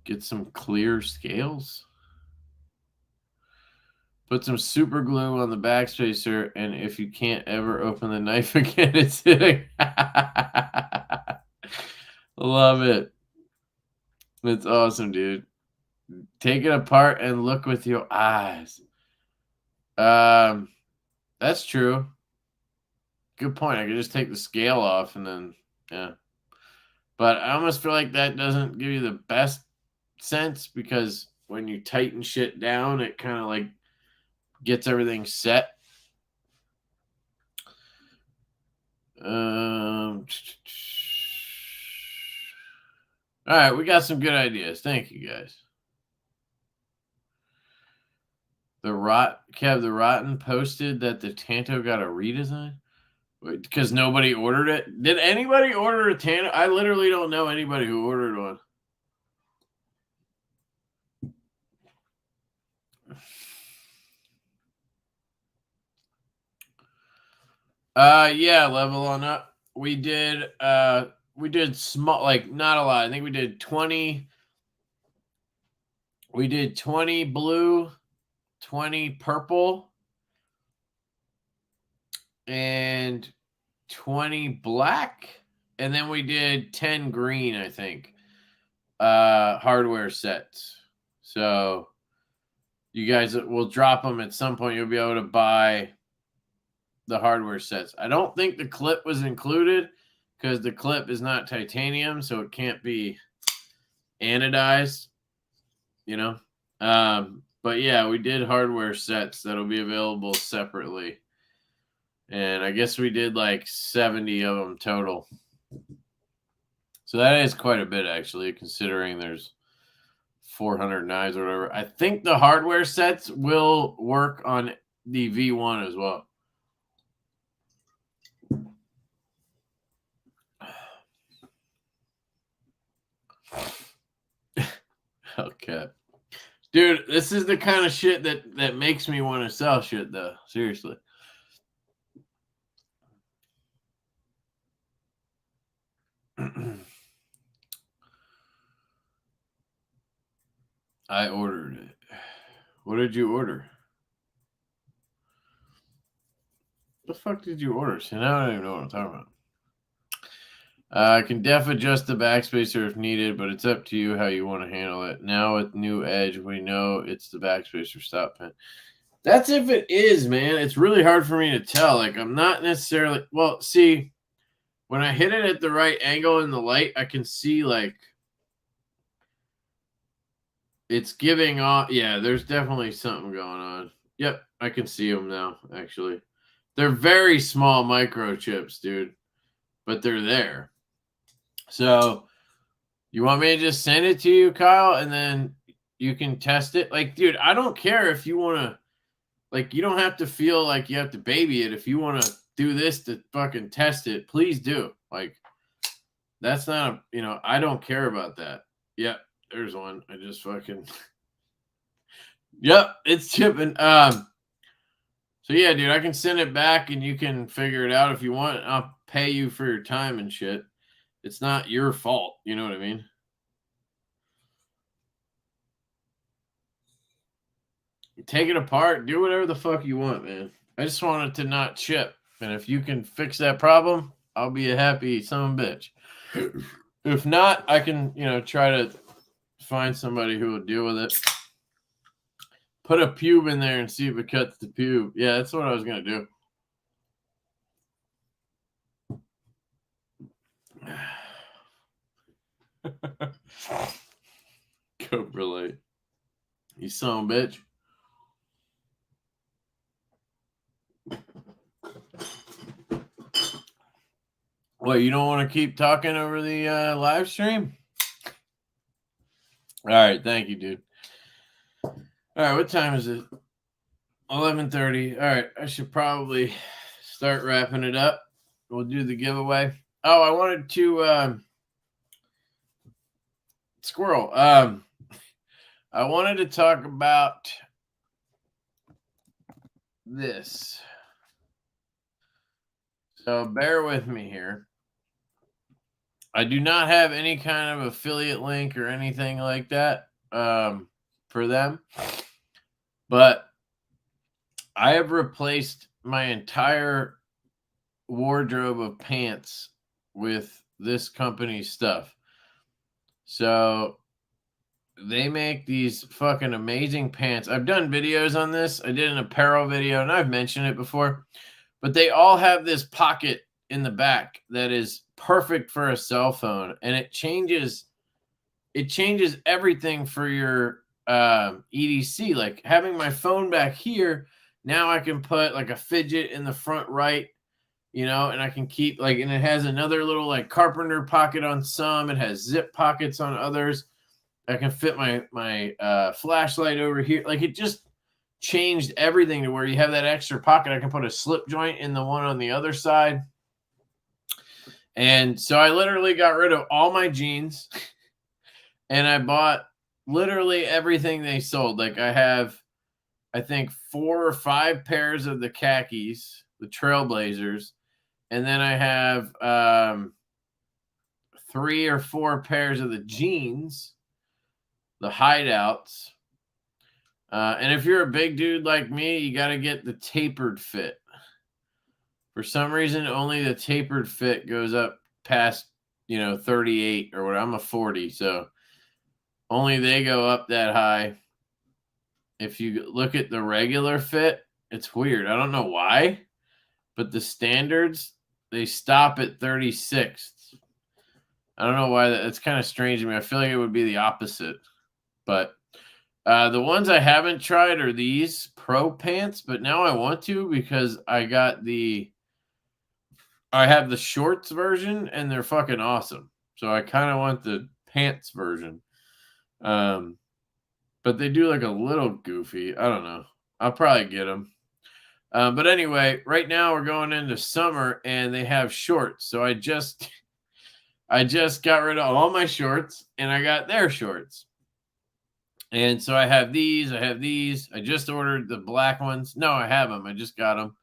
Get some clear scales. Put some super glue on the backspacer, and if you can't ever open the knife again, it's hitting. Love it. That's awesome, dude. Take it apart and look with your eyes. That's true. Good point. I could just take the scale off and then, yeah. But I almost feel like that doesn't give you the best sense because when you tighten shit down, it kind of like gets everything set. All right, we got some good ideas. Thank you, guys. The Rotten posted that the Tanto got a redesign because nobody ordered it. Did anybody order a Tanto? I literally don't know anybody who ordered one. Yeah, level on up. We did small, like not a lot. I think we did 20. We did 20 blue, 20 purple, and 20 black, and then we did 10 green, I think. Hardware sets. So you guys will drop them at some point. You'll be able to buy the hardware sets. I don't think the clip was included because the clip is not titanium, so it can't be anodized, you know. But yeah, we did hardware sets that'll be available separately. And I guess we did like 70 of them total. So that is quite a bit, actually, considering there's 400 knives or whatever. I think the hardware sets will work on the V1 as well. Okay. Dude, this is the kind of shit that makes me want to sell shit, though. Seriously. I ordered it. What did you order? The fuck did you order? See, now I don't even know what I'm talking about. I can def adjust the backspacer if needed, but it's up to you how you want to handle it. Now with new edge, we know it's the backspacer stop pin. That's if it is, man. It's really hard for me to tell. Like, I'm not necessarily... Well, see, when I hit it at the right angle in the light, I can see, like... It's giving off... Yeah, there's definitely something going on. Yep, I can see them now, actually. They're very small microchips, dude. But they're there. So, you want me to just send it to you, Kyle, and then you can test it? Like, dude, I don't care if you want to, like, you don't have to feel like you have to baby it. If you want to do this to fucking test it, please do. Like, that's not, I don't care about that. Yep, there's one. I just fucking, yep, it's chipping. So, yeah, dude, I can send it back and you can figure it out if you want. I'll pay you for your time and shit. It's not your fault. You know what I mean? Take it apart. Do whatever the fuck you want, man. I just want it to not chip. And if you can fix that problem, I'll be a happy son of a bitch. If not, I can, try to find somebody who will deal with it. Put a pube in there and see if it cuts the pube. Yeah, that's what I was going to do. Coprolite. You son of a bitch. What, you don't want to keep talking over the live stream? All right, thank you, dude. All right, what time is it? 11:30. All right, I should probably start wrapping it up. We'll do the giveaway. Oh, I wanted to squirrel. I wanted to talk about this. So bear with me here. I do not have any kind of affiliate link or anything like that for them. But I have replaced my entire wardrobe of pants with this company's stuff. So they make these fucking amazing pants. I've done videos on this. I did an apparel video, and I've mentioned it before. But they all have this pocket in the back that is perfect for a cell phone, and it changes everything for your EDC. Like having my phone back here, now I can put like a fidget in the front right, you know, and I can keep like, and it has another little like carpenter pocket on some. It has zip pockets on others. I can fit my flashlight over here. Like it just changed everything to where you have that extra pocket. I can put a slip joint in the one on the other side. And so I literally got rid of all my jeans and I bought literally everything they sold. Like I have, I think 4 or 5 pairs of the khakis, the Trailblazers. And then I have 3 or 4 pairs of the jeans, the hideouts. And if you're a big dude like me, you got to get the tapered fit. For some reason, only the tapered fit goes up past, 38 or what. I'm a 40, so only they go up that high. If you look at the regular fit, it's weird. I don't know why, but the standards, they stop at 36. I don't know why. That's kind of strange to me. I feel like it would be the opposite. But the ones I haven't tried are these Pro pants, but now I want to because I have the shorts version and they're fucking awesome. So I kind of want the pants version. But they do like a little goofy. I don't know. I'll probably get them. But anyway, right now we're going into summer and they have shorts. So I just got rid of all my shorts and I got their shorts. And so I have these. I just ordered the black ones. No, I have them. I just got them.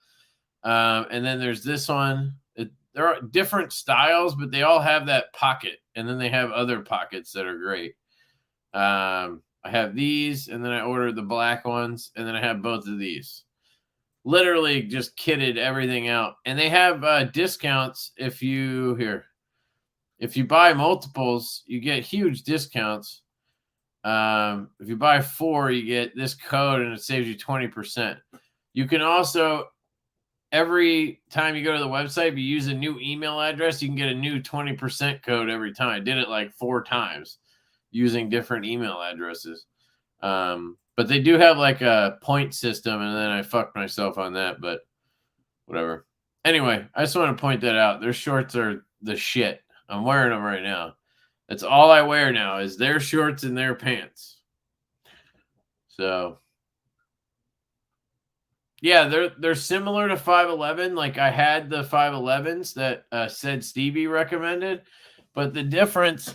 And then there's this one. There are different styles, but they all have that pocket. And then they have other pockets that are great. I have these, and then I ordered the black ones, and then I have both of these. Literally just kitted everything out. And they have discounts if you buy multiples, you get huge discounts. If you buy 4, you get this code, and it saves you 20%. You can also, every time you go to the website, if you use a new email address, you can get a new 20% code every time. I did it like 4 times using different email addresses. But they do have like a point system, and then I fucked myself on that, but whatever. Anyway, I just want to point that out. Their shorts are the shit. I'm wearing them right now. That's all I wear now is their shorts and their pants. So yeah, they're similar to 511. Like I had the 511s that said Stevie recommended, but the difference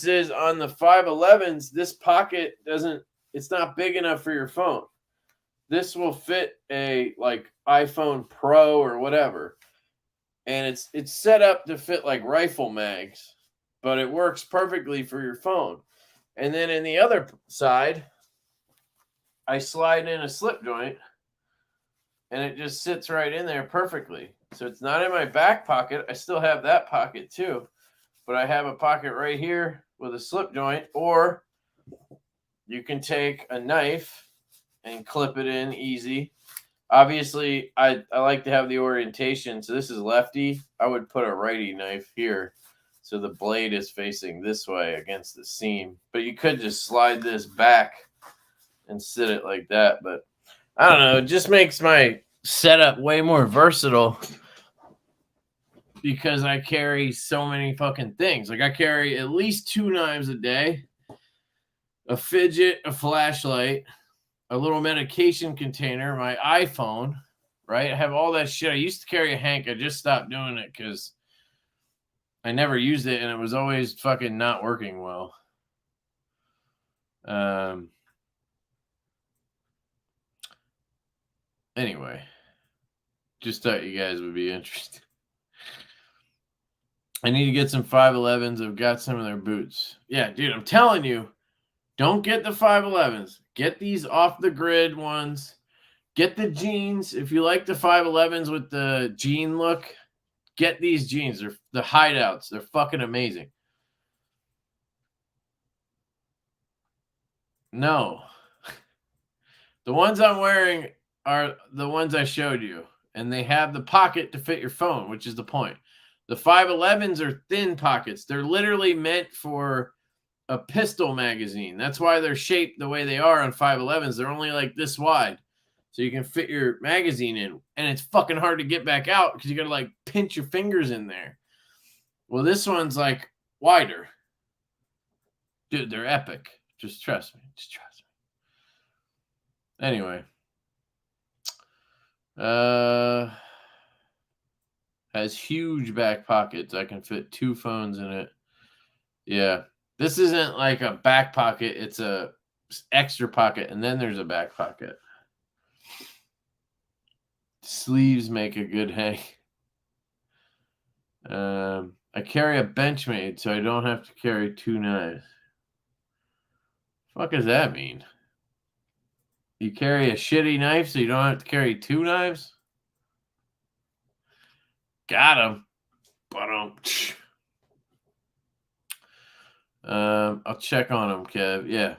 is on the 511s, this pocket it's not big enough for your phone. This will fit a like iPhone Pro or whatever. And it's set up to fit like rifle mags, but it works perfectly for your phone. And then in the other side, I slide in a slip joint and it just sits right in there perfectly. So it's not in my back pocket. I still have that pocket too, but I have a pocket right here with a slip joint, or you can take a knife and clip it in easy. Obviously, I like to have the orientation. So this is lefty. I would put a righty knife here so the blade is facing this way against the seam. But you could just slide this back and sit it like that. But I don't know. It just makes my setup way more versatile because I carry so many fucking things. Like I carry at least 2 knives a day, a fidget, a flashlight, a little medication container, my iPhone, right? I have all that shit. I used to carry a Hank. I just stopped doing it because I never used it and it was always fucking not working well. Anyway, just thought you guys would be interested. I need to get some 511s. I've got some of their boots. Yeah, dude, I'm telling you, don't get the 511s. Get these off the grid ones. Get the jeans. If you like the 511s with the jean look, get these jeans. They're the hideouts. They're fucking amazing. No. The ones I'm wearing are the ones I showed you. And they have the pocket to fit your phone, which is the point. The 511s are thin pockets. They're literally meant for a pistol magazine. That's why they're shaped the way they are on 511s. They're only like this wide. so you can fit your magazine in, and it's fucking hard to get back out because you got to like pinch your fingers in there. Well, this one's like wider. Dude, they're epic. Just trust me. Just trust me. Anyway. Has huge back pockets. I can fit 2 phones in it. Yeah. This isn't like a back pocket. It's a extra pocket, and then there's a back pocket. Sleeves make a good hang. I carry a Benchmade, so I don't have to carry 2 knives. Fuck does that mean? You carry a shitty knife, so you don't have to carry 2 knives? Got him. I'll check on them, Kev. Yeah.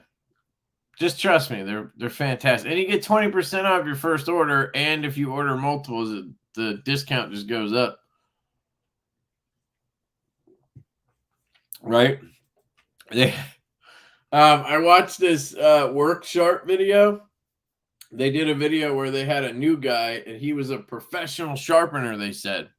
Just trust me, they're fantastic. And you get 20% off your first order, and if you order multiples, the discount just goes up. Right? I watched this Work Sharp video. They did a video where they had a new guy, and he was a professional sharpener, they said.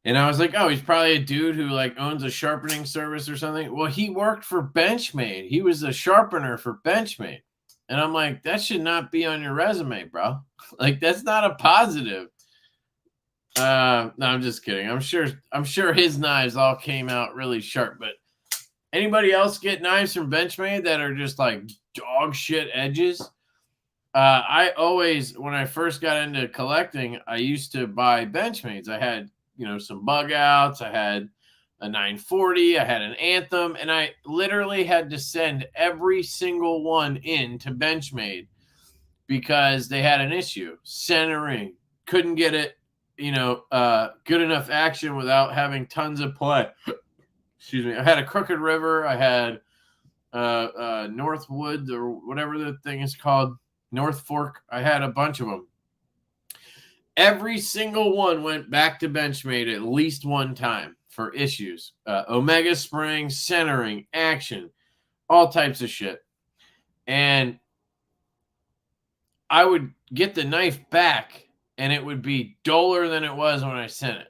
And I was like, oh, he's probably a dude who like owns a sharpening service or something. Well, he worked for Benchmade. He was a sharpener for Benchmade. And I'm like, that should not be on your resume, bro. Like, that's not a positive. No, I'm just kidding. I'm sure his knives all came out really sharp. But anybody else get knives from Benchmade that are just like dog shit edges? I always, when I first got into collecting, I used to buy Benchmades. I had, some bug outs. I had a 940. I had an Anthem, and I literally had to send every single one in to Benchmade because they had an issue centering. Couldn't get it, good enough action without having tons of play. Excuse me. I had a Crooked River. I had Northwoods or whatever the thing is called, North Fork. I had a bunch of them. Every single one went back to Benchmade at least one time for issues. Omega spring, centering, action, all types of shit. And I would get the knife back, and it would be duller than it was when I sent it.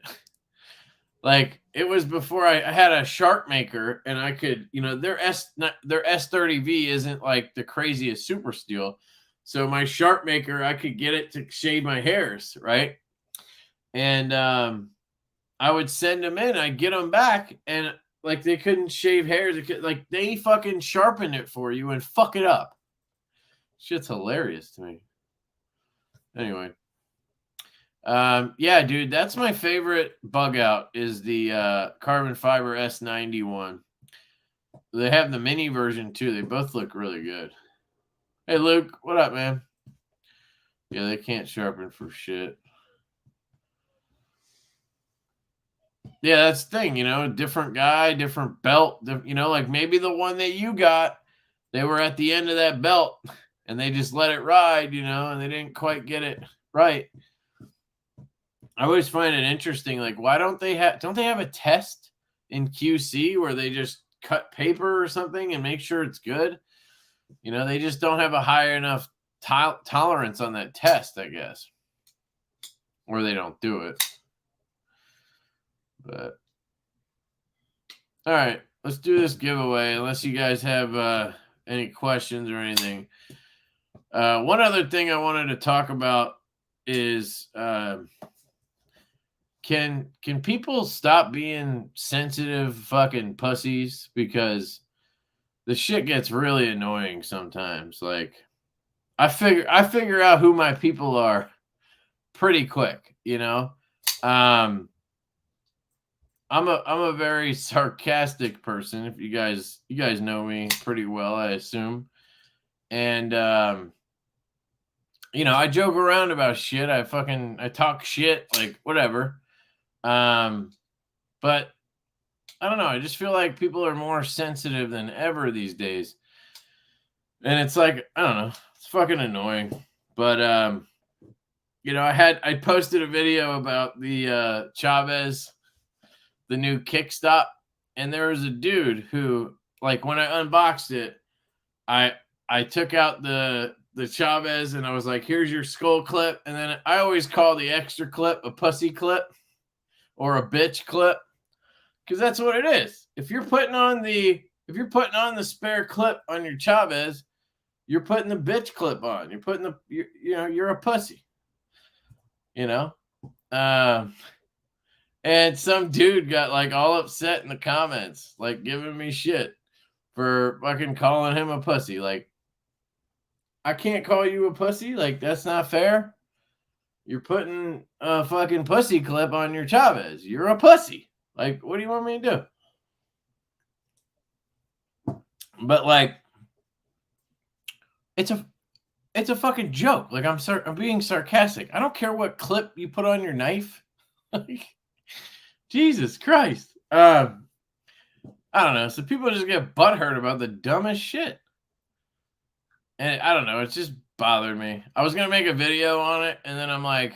Like, it was before I had a sharp maker, and I could, their S30V isn't like the craziest super steel. So my sharp maker, I could get it to shave my hairs, right? And I would send them in. I'd get them back, and like they couldn't shave hairs. Like they fucking sharpen it for you and fuck it up. Shit's hilarious to me. Anyway, yeah, dude, that's my favorite bug out is the carbon fiber S91. They have the mini version too. They both look really good. Hey, Luke, what up, man? Yeah, they can't sharpen for shit. Yeah, that's the thing, different guy, different belt. Like maybe the one that you got, they were at the end of that belt and they just let it ride, and they didn't quite get it right. I always find it interesting. Like, why don't they have a test in QC where they just cut paper or something and make sure it's good? They just don't have a high enough tolerance on that test, I guess. Or they don't do it. But, all right, let's do this giveaway, unless you guys have any questions or anything. One other thing I wanted to talk about is can people stop being sensitive fucking pussies? Because the shit gets really annoying sometimes. Like, I figure out who my people are pretty quick, I'm a very sarcastic person. If you guys know me pretty well, I assume. And I joke around about shit. I talk shit, like whatever. But I don't know. I just feel like people are more sensitive than ever these days. And it's like, I don't know. It's fucking annoying. But, I posted a video about the Chavez, the new kickstop. And there was a dude who, like, when I unboxed it, I took out the the Chavez, and I was like, here's your skull clip. And then I always call the extra clip a pussy clip or a bitch clip, because that's what it is. If you're putting on the spare clip on your Chavez, you're putting the bitch clip on. You're putting you're a pussy. And some dude got like all upset in the comments, like giving me shit for fucking calling him a pussy. Like, I can't call you a pussy. Like, that's not fair. You're putting a fucking pussy clip on your Chavez. You're a pussy. Like, what do you want me to do? But like, it's a fucking joke. Like, I'm being sarcastic. I don't care what clip you put on your knife. Like, Jesus Christ. I don't know. So people just get butthurt about the dumbest shit. And I don't know. It's just bothered me. I was going to make a video on it, and then I'm like,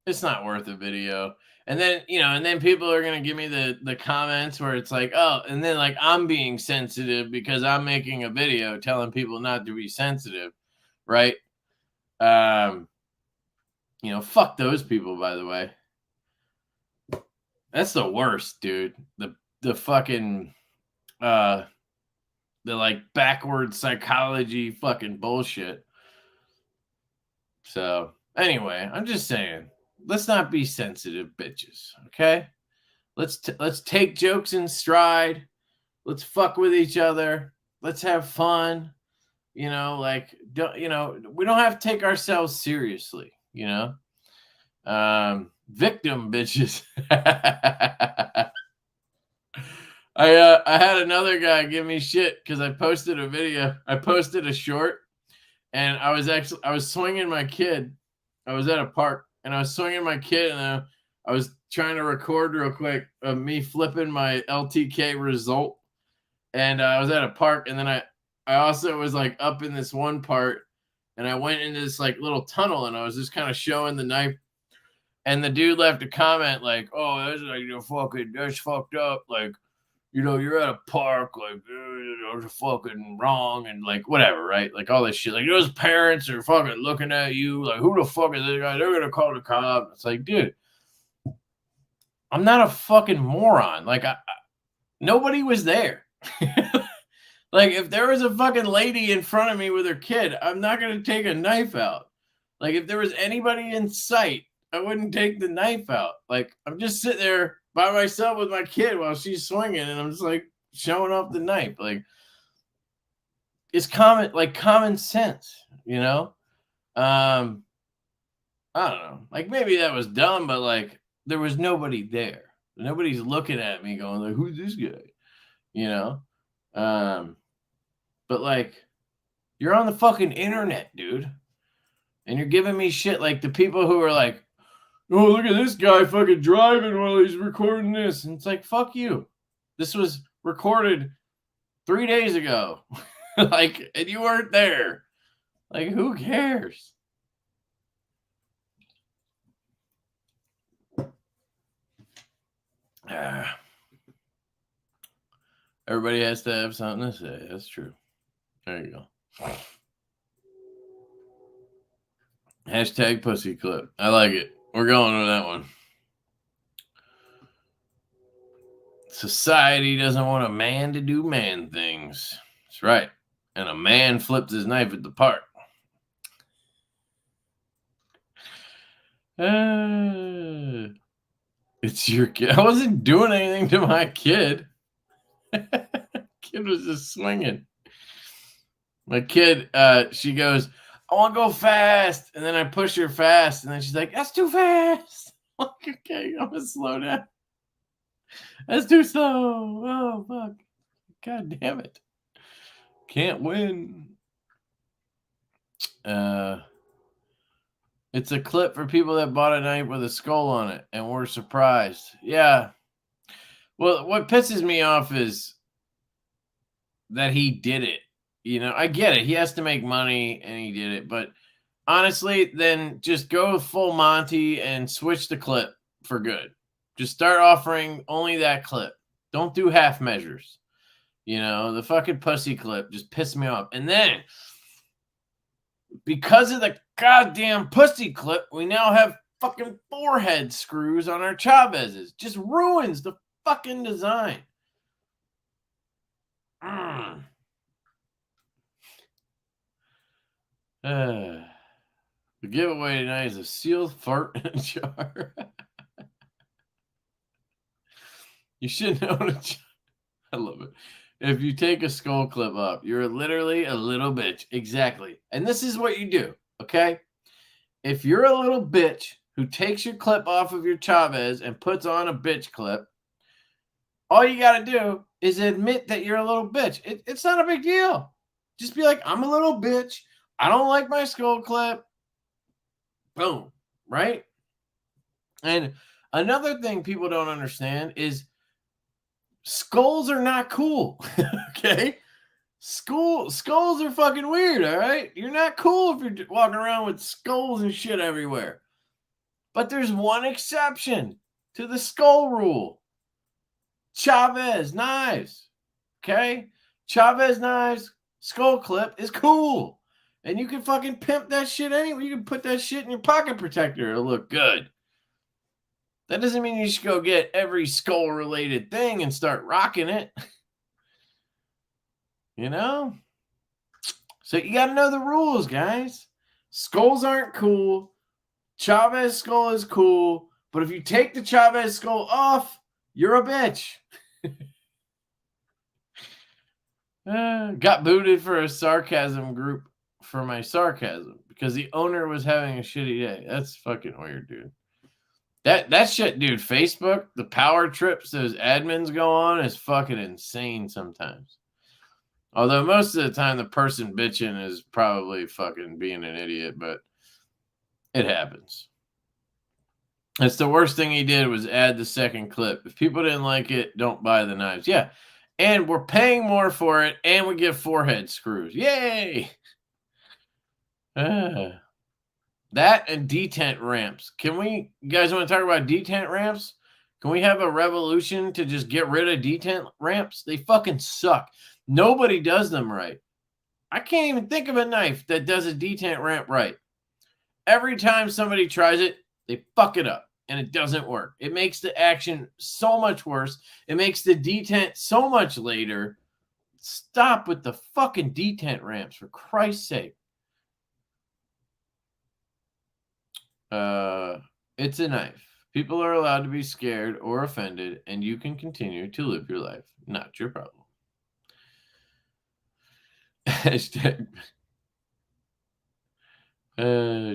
it's not worth a video. And then, and then people are going to give me the comments where it's like, oh, and then like I'm being sensitive because I'm making a video telling people not to be sensitive. Right. Fuck those people, by the way. That's the worst, dude. The fucking the like backward psychology fucking bullshit. So anyway, I'm just saying, let's not be sensitive bitches, okay? Let's take jokes in stride. Let's fuck with each other. Let's have fun. We don't have to take ourselves seriously, victim bitches. I had another guy give me shit because I posted a video. I posted a short, and I was swinging my kid. I was at a park, and I was swinging my kid, and I was trying to record real quick of me flipping my LTK result. And I was at a park, and then I also was like up in this one part, and I went into this like little tunnel, and I was just kind of showing the knife. And the dude left a comment like, "Oh, that's fucked up. Like, you're at a park, like, it's fucking wrong," and like whatever, right? Like all this shit. Like, those parents are fucking looking at you, like, who the fuck is this guy? They're gonna call the cop. It's like, dude, I'm not a fucking moron. Like, nobody was there. Like, if there was a fucking lady in front of me with her kid, I'm not gonna take a knife out. Like, if there was anybody in sight, I wouldn't take the knife out. Like, I'm just sitting there by myself with my kid while she's swinging, and I'm just like showing off the knife. Like, it's common sense, I don't know. Like, maybe that was dumb, but like there was nobody there. Nobody's looking at me going like, who's this guy? But like, you're on the fucking internet, dude. And you're giving me shit like the people who are like, oh, look at this guy fucking driving while he's recording this. And it's like, fuck you. This was recorded 3 days ago. Like, and you weren't there. Like, who cares? Everybody has to have something to say. That's true. There you go. Hashtag pussy clip. I like it. We're going with that one. Society doesn't want a man to do man things. That's right. And a man flipped his knife at the park. It's your kid. I wasn't doing anything to my kid. Kid was just swinging. My kid, she goes, I want to go fast. And then I push her fast. And then she's like, that's too fast. I'm like, okay, I'm going to slow down. That's too slow. Oh, fuck. God damn it. Can't win. It's a clip for people that bought a knife with a skull on it and were surprised. Yeah. Well, what pisses me off is that he did it. I get it. He has to make money and he did it. But honestly, then just go full Monty and switch the clip for good. Just start offering only that clip. Don't do half measures. The fucking pussy clip just pissed me off. And then because of the goddamn pussy clip, we now have fucking forehead screws on our Chavezes. Just ruins the fucking design. The giveaway tonight is a sealed fart in a jar. You should know what a jar. I love it. If you take a skull clip up, you're literally a little bitch. Exactly. And this is what you do, okay? If you're a little bitch who takes your clip off of your Chavez and puts on a bitch clip, all you got to do is admit that you're a little bitch. It's not a big deal. Just be like, I'm a little bitch. I don't like my skull clip. Boom. Right? And another thing people don't understand is skulls are not cool. Okay? Skulls are fucking weird, all right? You're not cool if you're walking around with skulls and shit everywhere. But there's one exception to the skull rule. Chavez knives. Okay? Chavez knives, skull clip is cool. And you can fucking pimp that shit anyway. You can put that shit in your pocket protector. It'll look good. That doesn't mean you should go get every skull-related thing and start rocking it. You know? So you got to know the rules, guys. Skulls aren't cool. Chavez skull is cool. But if you take the Chavez skull off, you're a bitch. Got booted for a sarcasm group for my sarcasm because the owner was having a shitty day. That's fucking weird, dude. That shit, dude, Facebook, the power trips those admins go on is fucking insane sometimes. Although most of the time the person bitching is probably fucking being an idiot, but it happens. It's the worst thing he did was add the second clip. If people didn't like it, don't buy the knives. Yeah. And we're paying more for it, and we get forehead screws. Yay! That and detent ramps. You guys want to talk about detent ramps? Can we have a revolution to just get rid of detent ramps? They fucking suck. Nobody does them right. I can't even think of a knife that does a detent ramp right. Every time somebody tries it, they fuck it up, and it doesn't work. It makes the action so much worse. It makes the detent so much later. Stop with the fucking detent ramps, for Christ's sake. It's a knife. People are allowed to be scared or offended, and you can continue to live your life. Not your problem. Hashtag.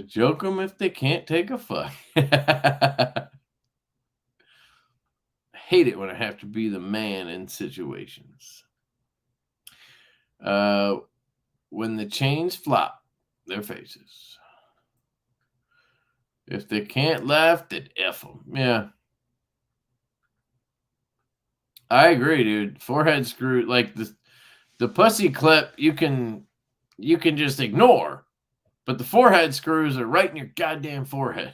Joke them if they can't take a fuck. I hate it when I have to be the man in situations. When the chains flop their faces. If they can't laugh, then F them. Yeah. I agree, dude. Forehead screw, like the pussy clip, you can just ignore. But the forehead screws are right in your goddamn forehead.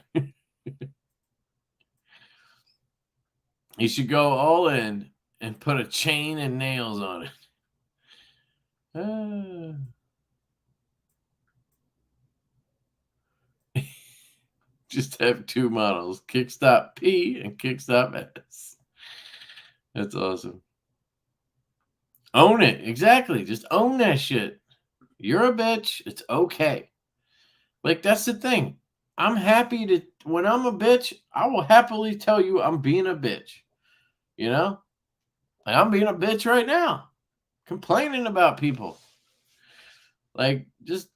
You should go all in and put a chain and nails on it. Just have two models, Kickstop P and Kickstop S. That's awesome. Own it. Exactly. Just own that shit. You're a bitch. It's okay. Like, that's the thing. I'm happy to, when I'm a bitch, I will happily tell you I'm being a bitch. You know? Like, I'm being a bitch right now. Complaining about people. Like, just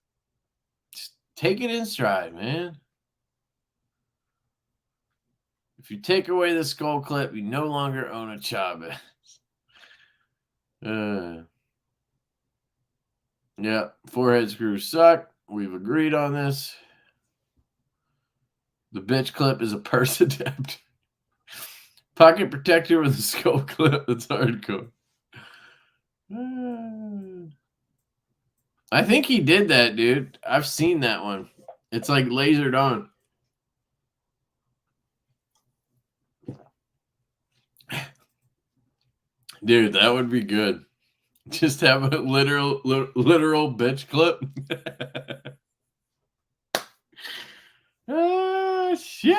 take it in stride, man. If you take away the skull clip, you no longer own a Chavez. Yeah, forehead screws suck. We've agreed on this. The bitch clip is a purse adapter. Pocket protector with a skull clip. That's hardcore. I think he did that, dude. I've seen that one. It's like lasered on. Dude, that would be good. Just have a literal bitch clip. Shit.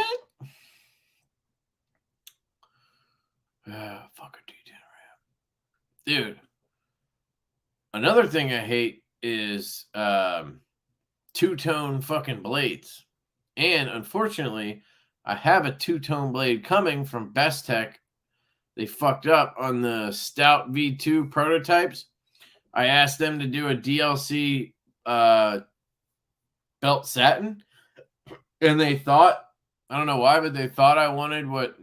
Fucking detent ramp. Dude. Another thing I hate is two-tone fucking blades. And unfortunately, I have a two-tone blade coming from Best Tech. They fucked up on the Stout V2 prototypes. I asked them to do a DLC belt satin, and they thought, I don't know why, but they thought I wanted what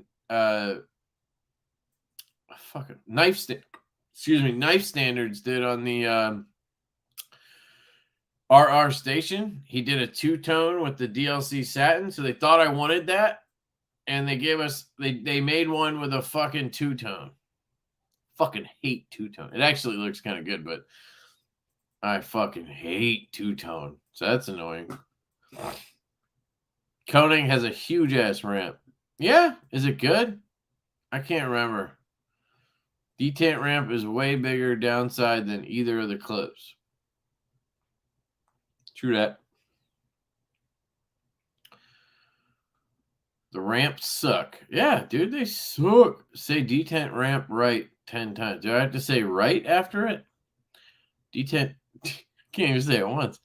fucking knife standards did on the RR station. He did a two-tone with the DLC satin, so they thought I wanted that, and they gave us they made one with a fucking two-tone. Fucking hate two-tone. It actually looks kind of good, but I fucking hate two-tone, so that's annoying. Koenig has a huge ass ramp. Yeah, is it good? I can't remember. Detent ramp is way bigger downside than either of the clips. True that. The ramps suck. Yeah, dude, they suck. Say detent ramp right 10 times. Do I have to say right after it? Detent. Can't even say it once.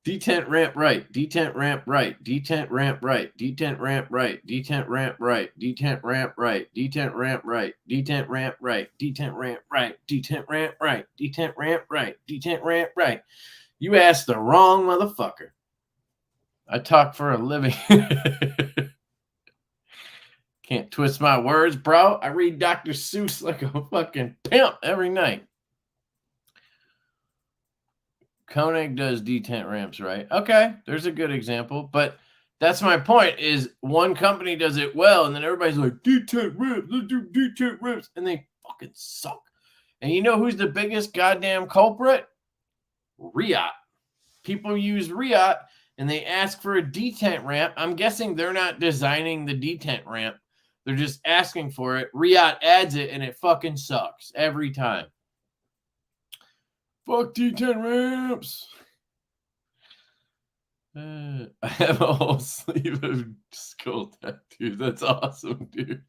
Detent ramp right. Detent ramp right. Detent ramp right. Detent ramp right. Detent ramp right. Detent ramp right. Detent ramp right. Detent ramp right. Detent ramp right. Detent ramp right. Detent ramp right. Detent ramp right. You asked the wrong motherfucker. I talk for a living. Can't twist my words, bro. I read Dr. Seuss like a fucking pimp every night. Koenig does detent ramps, right? Okay, there's a good example. But that's my point, is one company does it well, and then everybody's like, detent ramps, let's do detent ramps, and they fucking suck. And you know who's the biggest goddamn culprit? Riot. People use Riot, and they ask for a detent ramp. I'm guessing they're not designing the detent ramp. They're just asking for it. Riot adds it, and it fucking sucks every time. Fuck detent ramps. I have a whole sleeve of skull tattoos. That's awesome, dude.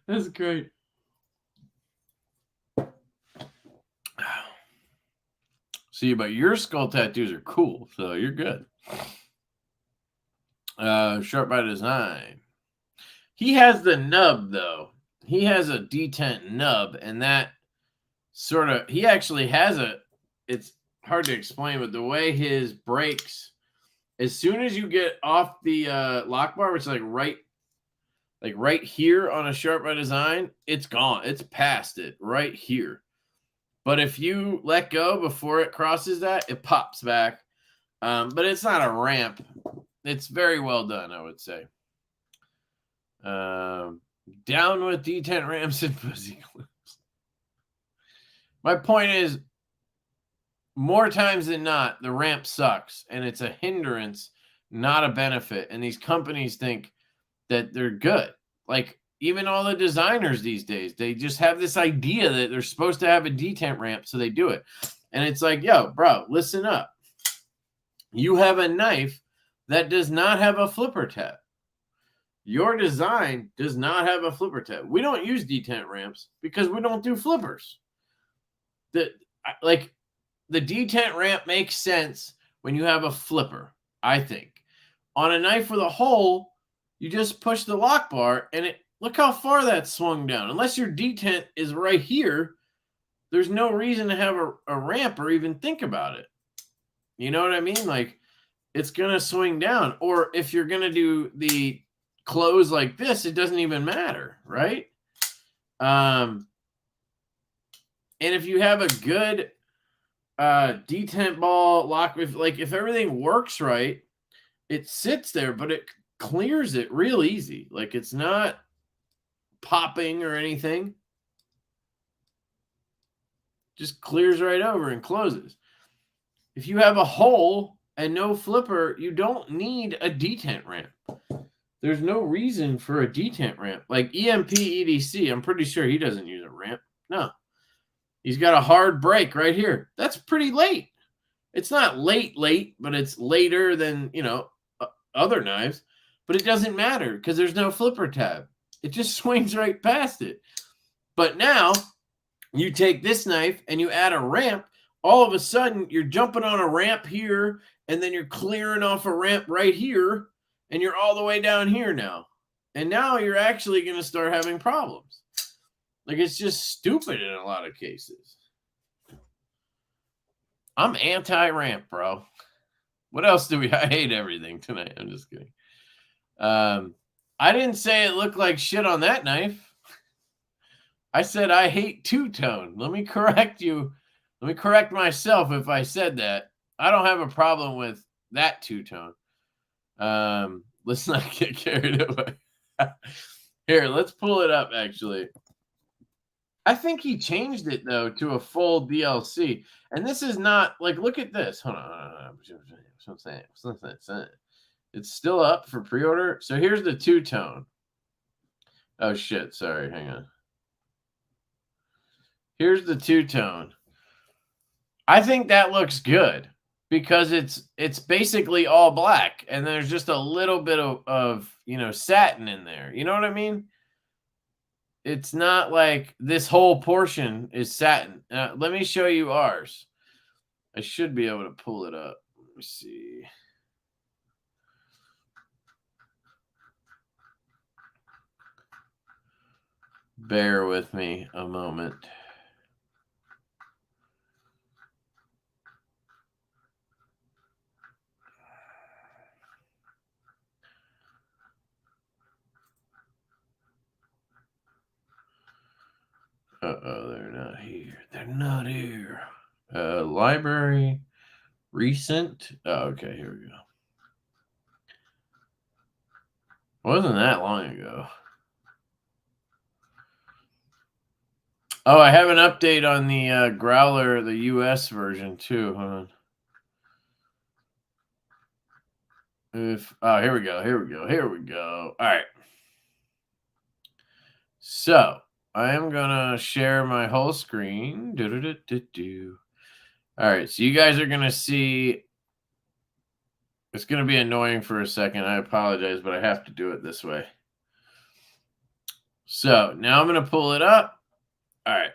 That's great. See, but your skull tattoos are cool, so you're good. Sharp by Design. He has the nub, though. He has a detent nub, and that sort of, he actually has it's hard to explain, but the way his brakes, as soon as you get off the lock bar, which is like right here on a Sharp by Design, it's gone. It's past it right here. But if you let go before it crosses that, it pops back. But it's not a ramp. It's very well done, I would say. Down with detent ramps and pussy clips. My point is, more times than not, the ramp sucks, and it's a hindrance, not a benefit. And these companies think that they're good. Like, even all the designers these days, they just have this idea that they're supposed to have a detent ramp, so they do it. And it's like, yo, bro, listen up. You have a knife that does not have a flipper tab. Your design does not have a flipper tab. We don't use detent ramps because we don't do flippers. The detent ramp makes sense when you have a flipper, I think. On a knife with a hole, you just push the lock bar, and look how far that's swung down. Unless your detent is right here, there's no reason to have a ramp or even think about it. You know what I mean? Like, it's going to swing down. Or if you're going to do the close like this, it doesn't even matter, right? And if you have a good detent ball lock, if everything works right, it sits there, but it clears it real easy. Like, it's not popping or anything. Just clears right over and closes. If you have a hole and no flipper, you don't need a detent ramp. There's no reason for a detent ramp. Like EMP-EDC, I'm pretty sure he doesn't use a ramp. No. He's got a hard brake right here. That's pretty late. It's not late, but it's later than, other knives. But it doesn't matter because there's no flipper tab. It just swings right past it. But now you take this knife and you add a ramp. All of a sudden, you're jumping on a ramp here, and then you're clearing off a ramp right here, and you're all the way down here now. And now you're actually going to start having problems. Like, it's just stupid in a lot of cases. I'm anti-ramp, bro. What else do we? I hate everything tonight. I'm just kidding. I didn't say it looked like shit on that knife. I said I hate two-tone. Let me correct you. Let me correct myself if I said that. I don't have a problem with that two-tone. Let's not get carried away. Here, let's pull it up, actually. I think he changed it, though, to a full DLC. And this is not, like, look at this. Hold on. What's I'm saying? It's still up for pre-order. So here's the two-tone. Oh, shit. Sorry. Hang on. Here's the two-tone. I think that looks good because it's basically all black. And there's just a little bit of satin in there. You know what I mean? It's not like this whole portion is satin. Let me show you ours. I should be able to pull it up. Let me see. Bear with me a moment. Uh-oh, they're not here. They're not here. Library, recent. Oh, okay, here we go. Wasn't that long ago. Oh, I have an update on the Growler, the US version too. Hold on. Here we go. All right. So I am gonna share my whole screen. All right, so you guys are gonna see. It's gonna be annoying for a second. I apologize, but I have to do it this way. So now I'm gonna pull it up. All right.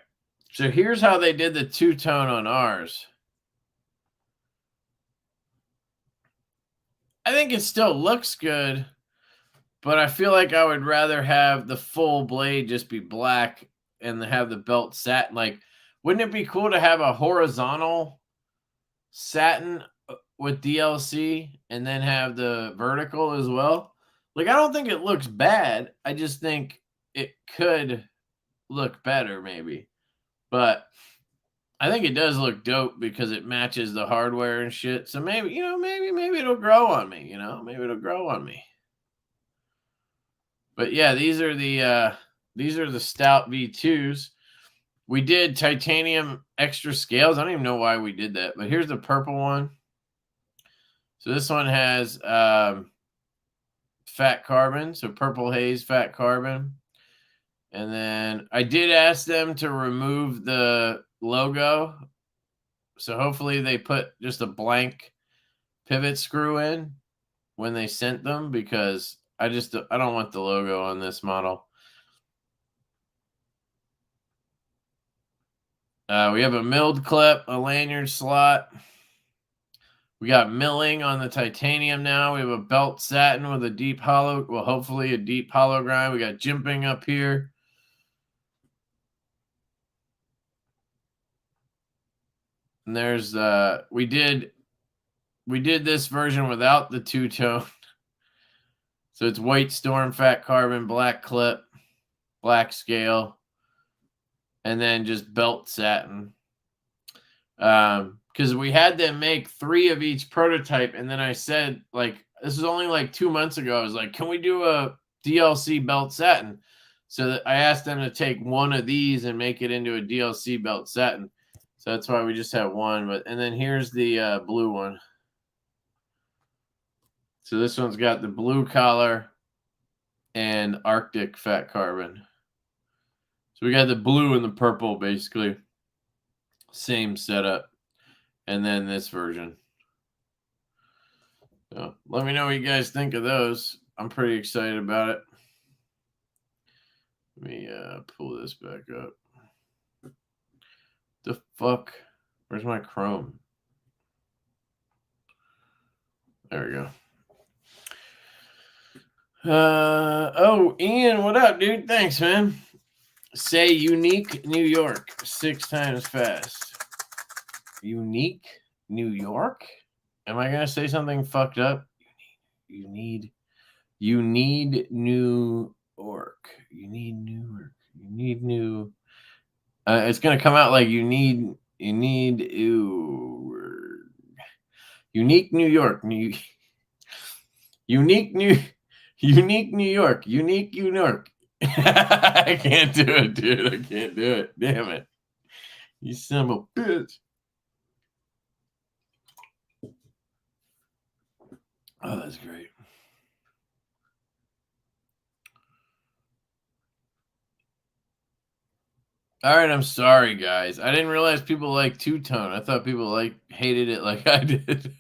So here's how they did the two-tone on ours. I think it still looks good, but I feel like I would rather have the full blade just be black and have the belt satin. Like, wouldn't it be cool to have a horizontal satin with DLC and then have the vertical as well? Like, I don't think it looks bad. I just think it could look better maybe. But I think it does look dope because it matches the hardware and shit. So maybe, maybe it'll grow on me, maybe it'll grow on me. But yeah, these are the Stout V2s. We did titanium extra scales. I don't even know why we did that, but here's the purple one. So this one has fat carbon, so purple haze fat carbon. And then I did ask them to remove the logo. So hopefully they put just a blank pivot screw in when they sent them, because I don't want the logo on this model. We have a milled clip, a lanyard slot. We got milling on the titanium now. We have a belt satin with a deep hollow, well, hopefully a deep hollow grind. We got jimping up here. And there's we did this version without the two-tone. So it's white storm, fat carbon, black clip, black scale, and then just belt satin. Because we had them make 3 of each prototype, and then I said, like, this was only like 2 months ago. I was like, can we do a DLC belt satin? So that I asked them to take one of these and make it into a DLC belt satin. So that's why we just have one. And then here's the blue one. So this one's got the blue collar and Arctic fat carbon. So we got the blue and the purple, basically. Same setup. and then this version. So let me know what you guys think of those. I'm pretty excited about it. Let me pull this back up. The fuck? Where's my Chrome? There we go. Oh, Ian, what up, dude? Thanks, man. Say unique New York 6 times fast. Unique New York? Am I gonna say something fucked up? You need New York. You need New York. You need new. It's gonna come out like unique New York. Unique New York. Unique New York. I can't do it, dude. I can't do it. Damn it. You son of a bitch. Oh, that's great. All right, I'm sorry, guys. I didn't realize people like two-tone. I thought people hated it like I did.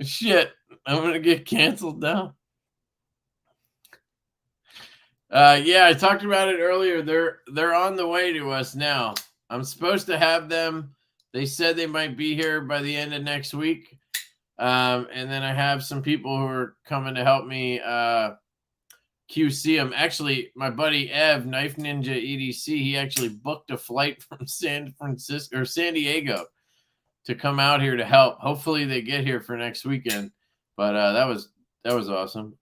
Shit, I'm gonna get canceled now. Yeah, I talked about it earlier. They're on the way to us now. I'm supposed to have them. They said they might be here by the end of next week. And then I have some people who are coming to help me QC them. Actually, my buddy Ev, Knife Ninja EDC, he actually booked a flight from San Diego to come out here to help. Hopefully they get here for next weekend. But that was awesome.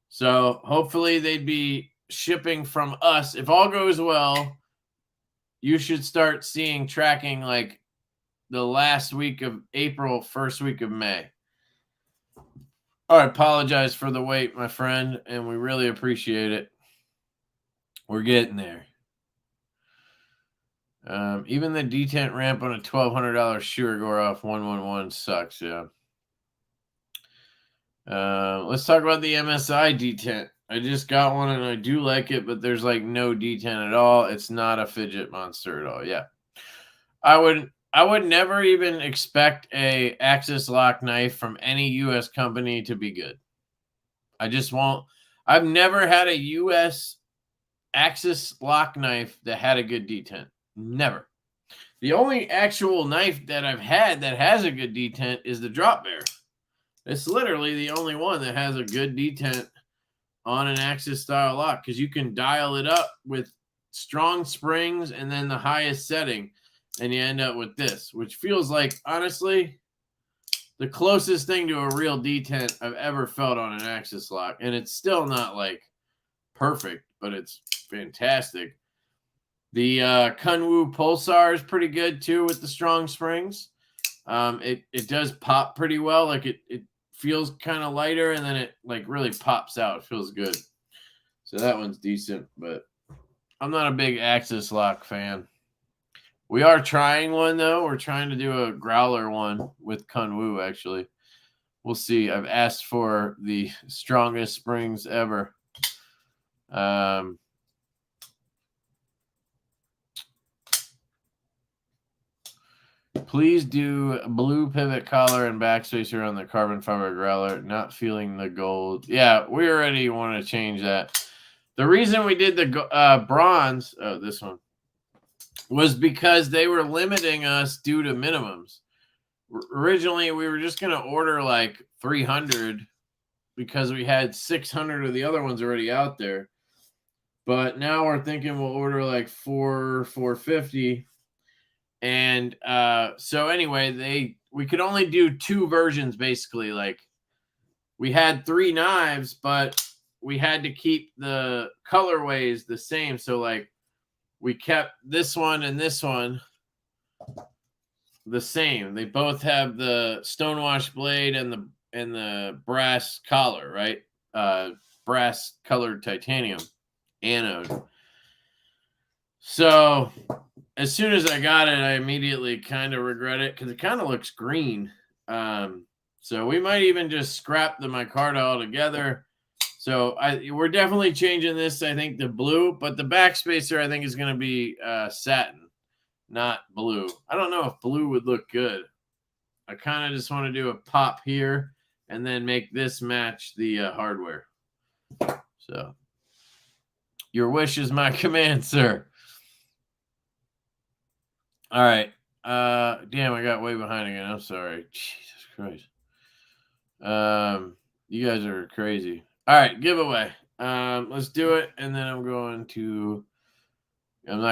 So hopefully they'd be shipping from us. If all goes well, you should start seeing tracking like the last week of April, first week of May. I apologize for the wait, my friend, and we really appreciate it. We're getting there. Even the detent ramp on a $1,200 Shurigor 111 sucks, yeah. Let's talk about the MSI detent. I just got one and I do like it, but there's like no detent at all. It's not a fidget monster at all. Yeah. I would never even expect a Axis lock knife from any U.S. company to be good. I just won't. I've never had a U.S. Axis lock knife that had a good detent. Never. The only actual knife that I've had that has a good detent is the Drop Bear. It's literally the only one that has a good detent on an Axis style lock because you can dial it up with strong springs and then the highest setting, and you end up with this, which feels like, honestly, the closest thing to a real detent I've ever felt on an Axis lock. And it's still not like perfect, but it's fantastic. The Kunwu Pulsar is pretty good too with the strong springs. It does pop pretty well. Like it feels kind of lighter and then it like really pops out. It feels good. So that one's decent, but I'm not a big Axis lock fan. We are trying one though. We're trying to do a growler one with Kunwu actually. We'll see. I've asked for the strongest springs ever. Please do blue pivot collar and backspacer on the carbon fiber growler. Not feeling the gold. Yeah, we already want to change that. The reason we did the bronze, this one, was because they were limiting us due to minimums. Originally, we were just going to order like 300 because we had 600 of the other ones already out there. But now we're thinking we'll order like 450. And so anyway, we could only do 2 versions basically. Like we had 3 knives, but we had to keep the colorways the same. So like we kept this one and this one the same. They both have the stonewash blade and the brass collar, right? Brass colored titanium anode. So as soon as I got it, I immediately kind of regret it because it kind of looks green. So we might even just scrap the micarta altogether. So we're definitely changing this, I think, to blue. But the backspacer, I think, is going to be satin. not blue. I don't know if blue would look good. I kind of just want to do a pop here and then make this match the hardware. So your wish is my command, sir. All right. Damn, I got way behind again. I'm sorry. Jesus Christ. You guys are crazy. All right, giveaway. Let's do it, and then I'm not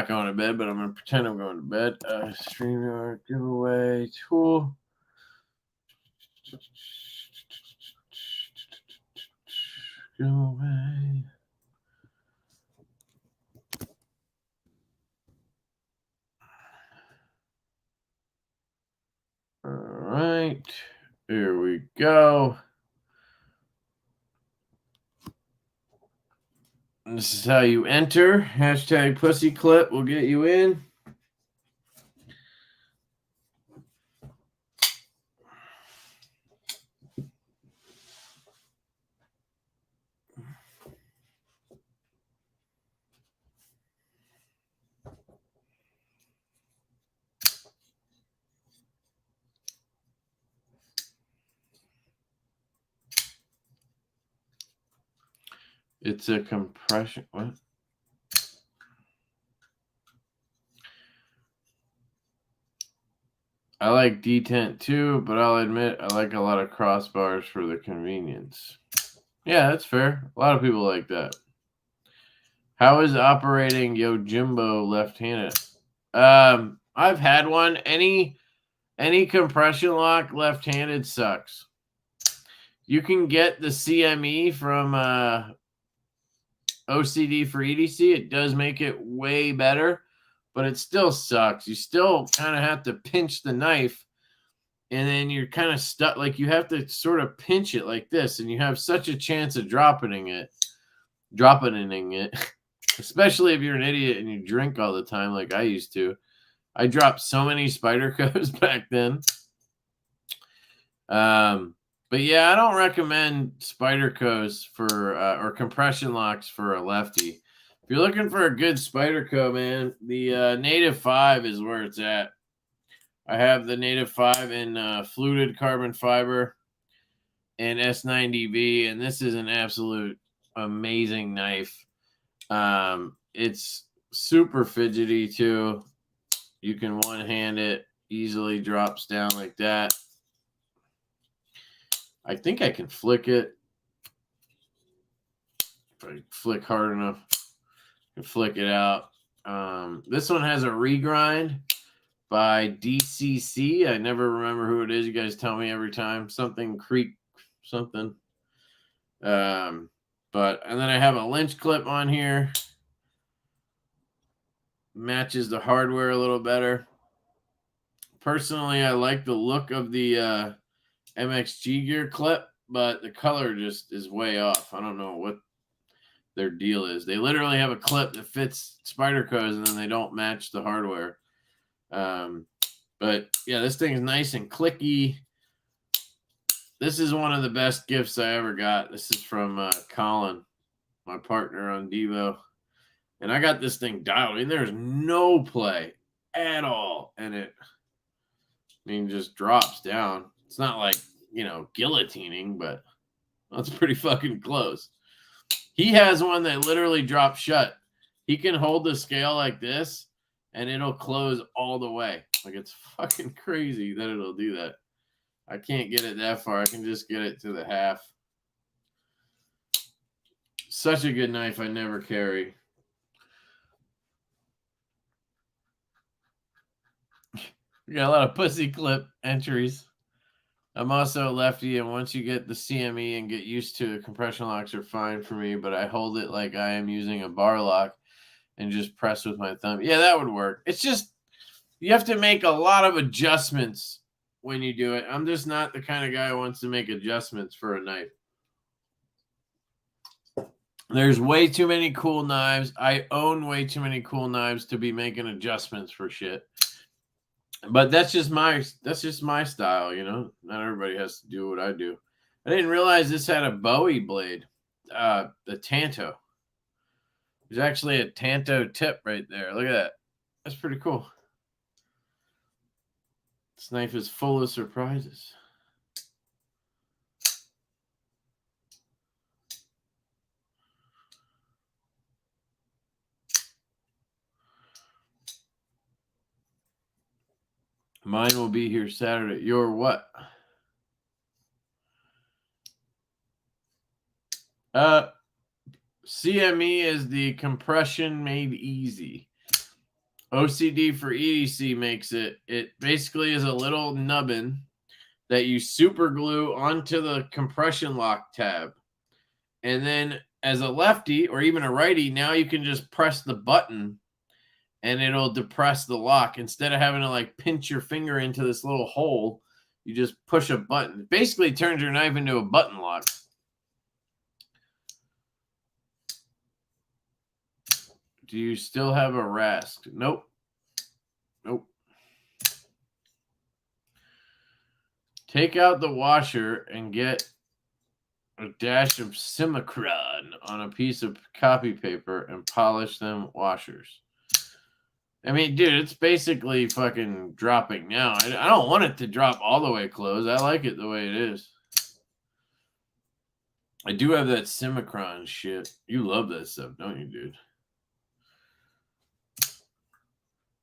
going to bed, but I'm going to pretend I'm going to bed. StreamYard giveaway tool. Giveaway. All right, here we go. This is how you enter. Hashtag pussy clip will get you in. It's a compression. What? I like detent too, but I'll admit I like a lot of crossbars for the convenience. Yeah, that's fair. A lot of people like that. How is operating Yojimbo left-handed? I've had one. Any compression lock left-handed sucks. You can get the CME from OCD for EDC. It does make it way better, but it still sucks. You still kind of have to pinch the knife, and then you're kind of stuck. Like, you have to sort of pinch it like this, and you have such a chance of dropping it, especially if you're an idiot and you drink all the time like I used to. I dropped so many Spydercos back then. But yeah, I don't recommend Spydercos for or compression locks for a lefty. If you're looking for a good Spyderco, man, the Native 5 is where it's at. I have the Native 5 in fluted carbon fiber and S90V, and this is an absolute amazing knife. It's super fidgety too. You can one-hand it, easily drops down like that. I think I can flick it. If I flick hard enough, I can flick it out. This one has a regrind by DCC. I never remember who it is. You guys tell me every time. Something Creek, something. And then I have a lynch clip on here. Matches the hardware a little better. Personally, I like the look of the MXG gear clip, but the color just is way off. I don't know what their deal is. They literally have a clip that fits Spydercos, and then they don't match the hardware. But yeah, this thing is nice and clicky. This is one of the best gifts I ever got. This is from Colin, my partner on Divo. And I got this thing dialed in. There's no play at all. And it, just drops down. It's not like, guillotining, but that's pretty fucking close. He has one that literally drops shut. He can hold the scale like this, and it'll close all the way. Like, it's fucking crazy that it'll do that. I can't get it that far. I can just get it to the half. Such a good knife. I never carry. We got a lot of pussy clip entries. I'm also a lefty, and once you get the CME and get used to it, compression locks are fine for me, but I hold it like I am using a bar lock and just press with my thumb. Yeah, that would work. It's just, you have to make a lot of adjustments when you do it. I'm just not the kind of guy who wants to make adjustments for a knife. There's way too many cool knives. I own way too many cool knives to be making adjustments for shit. But that's just my style, Not everybody has to do what I do. I didn't realize this had a Bowie blade, the Tanto. There's actually a Tanto tip right there. Look at that. That's pretty cool. This knife is full of surprises. Mine will be here Saturday. Your what? CME is the compression made easy. OCD for EDC makes it. It basically is a little nubbin that you super glue onto the compression lock tab. And then as a lefty or even a righty, now you can just press the button and it'll depress the lock. Instead of having to like pinch your finger into this little hole, you just push a button. It basically turns your knife into a button lock. Do you still have a rasp? Nope. Nope. Take out the washer and get a dash of Simicron on a piece of copy paper and polish them washers. I mean, dude, it's basically fucking dropping now. I don't want it to drop all the way closed. I like it the way it is. I do have that Simicron shit. You love that stuff, don't you, dude?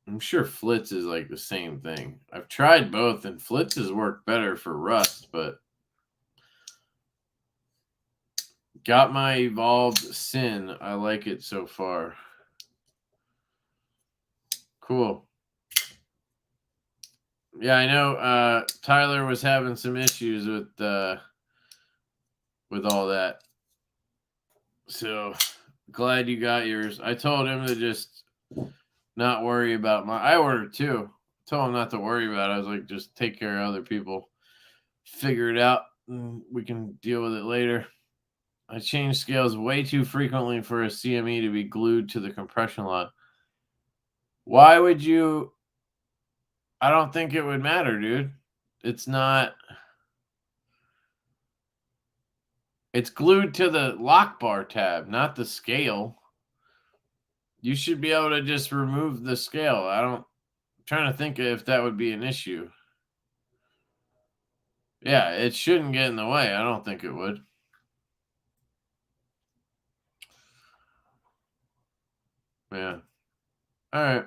I'm sure Flitz is like the same thing. I've tried both, and Flitz has worked better for rust, but got my evolved Sin. I like it so far. Cool. Yeah, I know Tyler was having some issues with all that. So glad you got yours. I told him to just not worry about my. I ordered too. Told him not to worry about it. I was like, just take care of other people. Figure it out. And we can deal with it later. I change scales way too frequently for a CME to be glued to the compression lock. Why would you? I don't think it would matter, dude. It's not. It's glued to the lock bar tab, not the scale. You should be able to just remove the scale. I'm trying to think if that would be an issue. Yeah, it shouldn't get in the way. I don't think it would. Yeah. All right.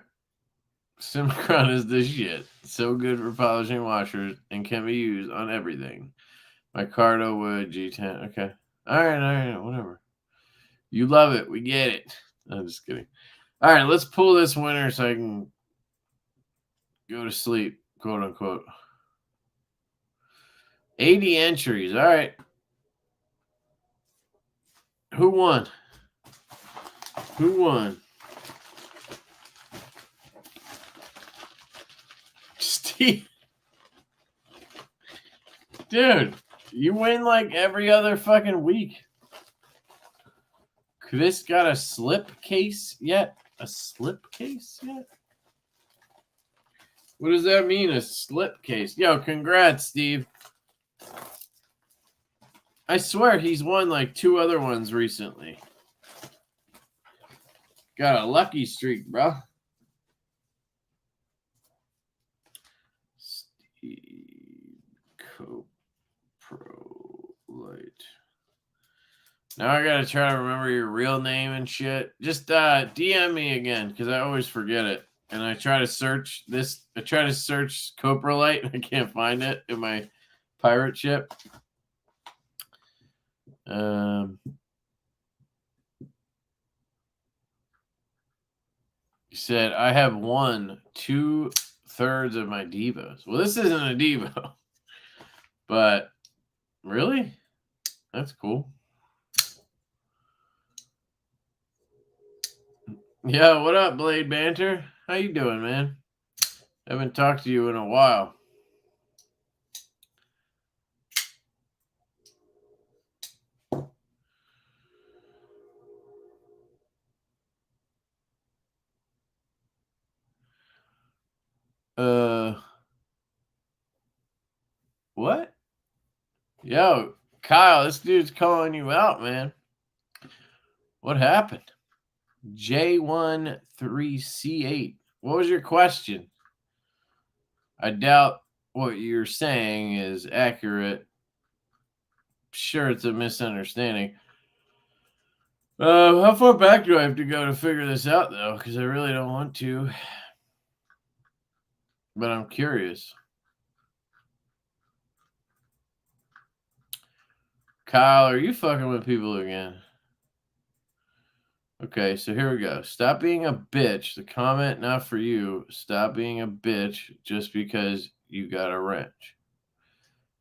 Simicron is the shit. So good for polishing washers and can be used on everything. Micarta wood, G10. Okay. All right. Whatever. You love it. We get it. I'm just kidding. All right. Let's pull this winner so I can go to sleep, quote unquote. 80 entries. All right. Who won? Who won? Steve. Dude, you win like every other fucking week. Chris got a slip case yet? A slip case yet? What does that mean, a slip case? Yo, congrats, Steve. I swear he's won like 2 other ones recently. Got a lucky streak, bro. Steve Pro Light. Now I gotta try to remember your real name and shit. Just DM me again because I always forget it. And I try to search this. I try to search Coprolite. I can't find it in my pirate ship. He said, I have won 2/3 of my Divos. Well, this isn't a Divo. But really? That's cool. Yeah, what up, Blade Banter? How you doing, man? Haven't talked to you in a while. What? Yo, Kyle, this dude's calling you out, man. What happened? J13C8. What was your question? I doubt what you're saying is accurate. Sure, it's a misunderstanding. How far back do I have to go to figure this out, though? Because I really don't want to. But I'm curious. Kyle, are you fucking with people again? Okay, so here we go. Stop being a bitch. The comment not for you. Stop being a bitch just because you got a wrench.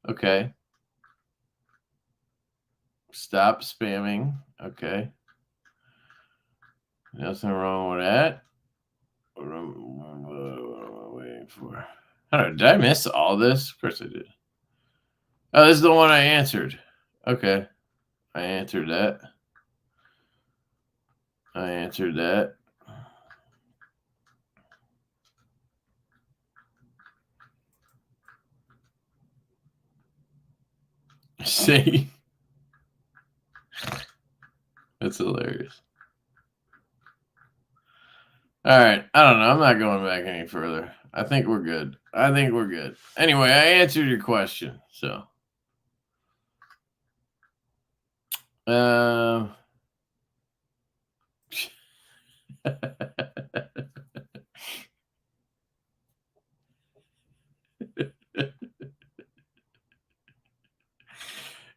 Okay. Stop spamming. Okay. Nothing wrong with that. What am I waiting for? I don't know, did I miss all this? Of course I did. Oh, this is the one I answered. Okay. I answered that. I answered that. See? That's hilarious. All right. I don't know. I'm not going back any further. I think we're good. Anyway, I answered your question. So, yeah,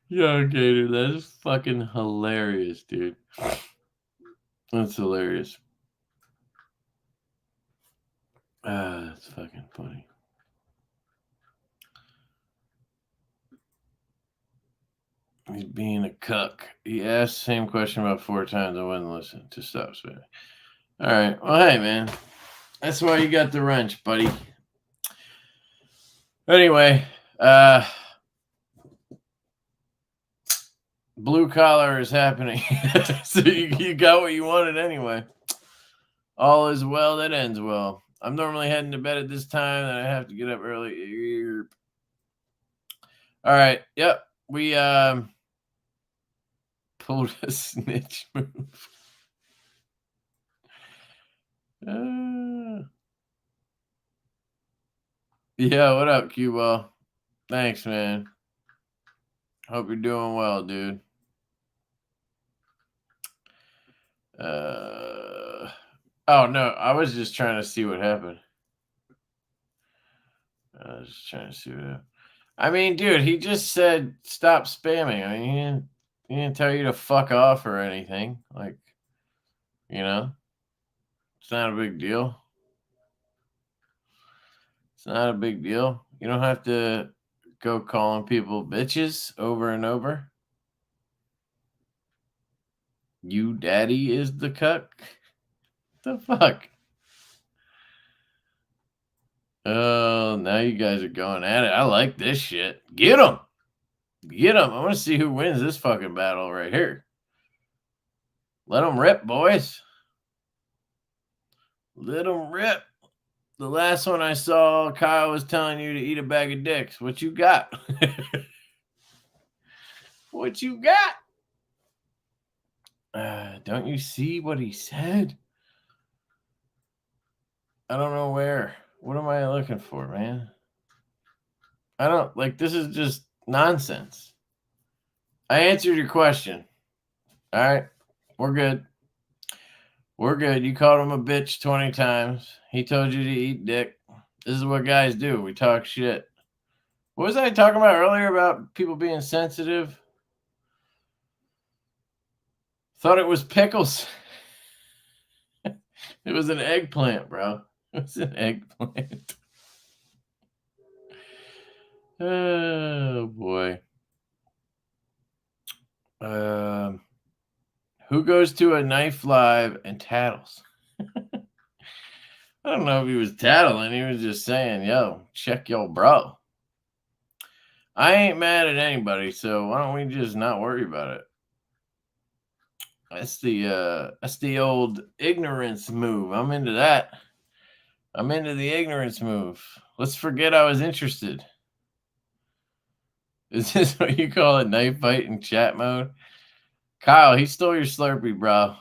okay, dude. That is fucking hilarious, dude. That's hilarious. That's fucking funny. He's being a cuck. He asked the same question about 4 times. I wouldn't listen to stop spamming. All right. Well, hey, man. That's why you got the wrench, buddy. Anyway, blue collar is happening. So you got what you wanted anyway. All is well that ends well. I'm normally heading to bed at this time, and I have to get up early. All right. Yep. We pulled a snitch move. Yeah, what up, Q-Ball? Thanks, man. Hope you're doing well, dude. Oh, no, I was just trying to see what happened. I mean, dude, he just said stop spamming. I mean, he didn't tell you to fuck off or anything. Like, you know, it's not a big deal. It's not a big deal. You don't have to go calling people bitches over and over. You daddy is the cuck? The fuck? Oh, now you guys are going at it. I like this shit. Get him. Get him. I want to see who wins this fucking battle right here. Let them rip, boys. Let them rip. The last one I saw, Kyle was telling you to eat a bag of dicks. What you got? What you got? Don't you see what he said? I don't know where. What am I looking for, man? I don't like this is just nonsense. I answered your question. All right. We're good. We're good. You called him a bitch 20 times. He told you to eat dick. This is what guys do. We talk shit. What was I talking about earlier about people being sensitive? Thought it was pickles. It was an eggplant, bro. It was an eggplant. Oh, boy. Who goes to a knife live and tattles? I don't know if he was tattling. He was just saying, yo, check your bro. I ain't mad at anybody, so why don't we just not worry about it? That's the old ignorance move. I'm into that. I'm into the ignorance move. Let's forget I was interested. Is this what you call a knife fight in chat mode? Kyle, he stole your Slurpee, bro.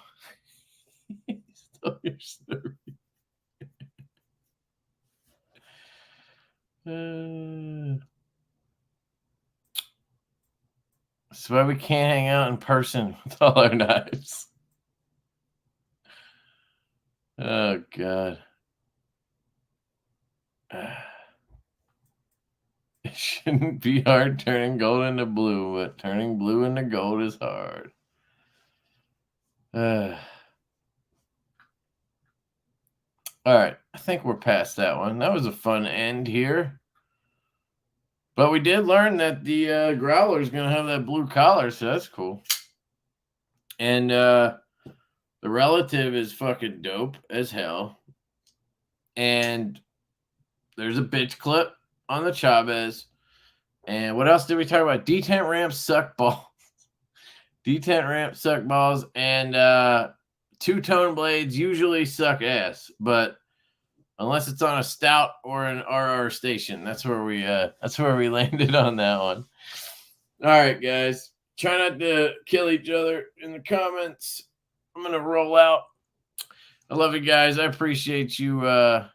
He stole your Slurpee. That's why we can't hang out in person with all our knives. Oh, God. It shouldn't be hard turning gold into blue, but turning blue into gold is hard. All right. I think we're past that one. That was a fun end here. But we did learn that the growler is going to have that blue collar, so that's cool. And the relative is fucking dope as hell. And there's a bitch clip on the Chavez. And what else did we talk about? Detent ramps suck balls. Detent ramps suck balls. And two-tone blades usually suck ass. But unless it's on a stout or an RR station, that's where we landed on that one. All right, guys. Try not to kill each other in the comments. I'm going to roll out. I love you guys. I appreciate you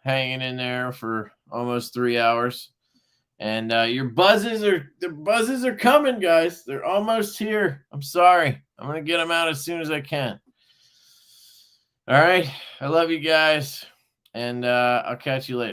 hanging in there for almost 3 hours. And your buzzes are coming, guys. They're almost here. I'm sorry. I'm going to get them out as soon as I can. All right. I love you guys. And I'll catch you later.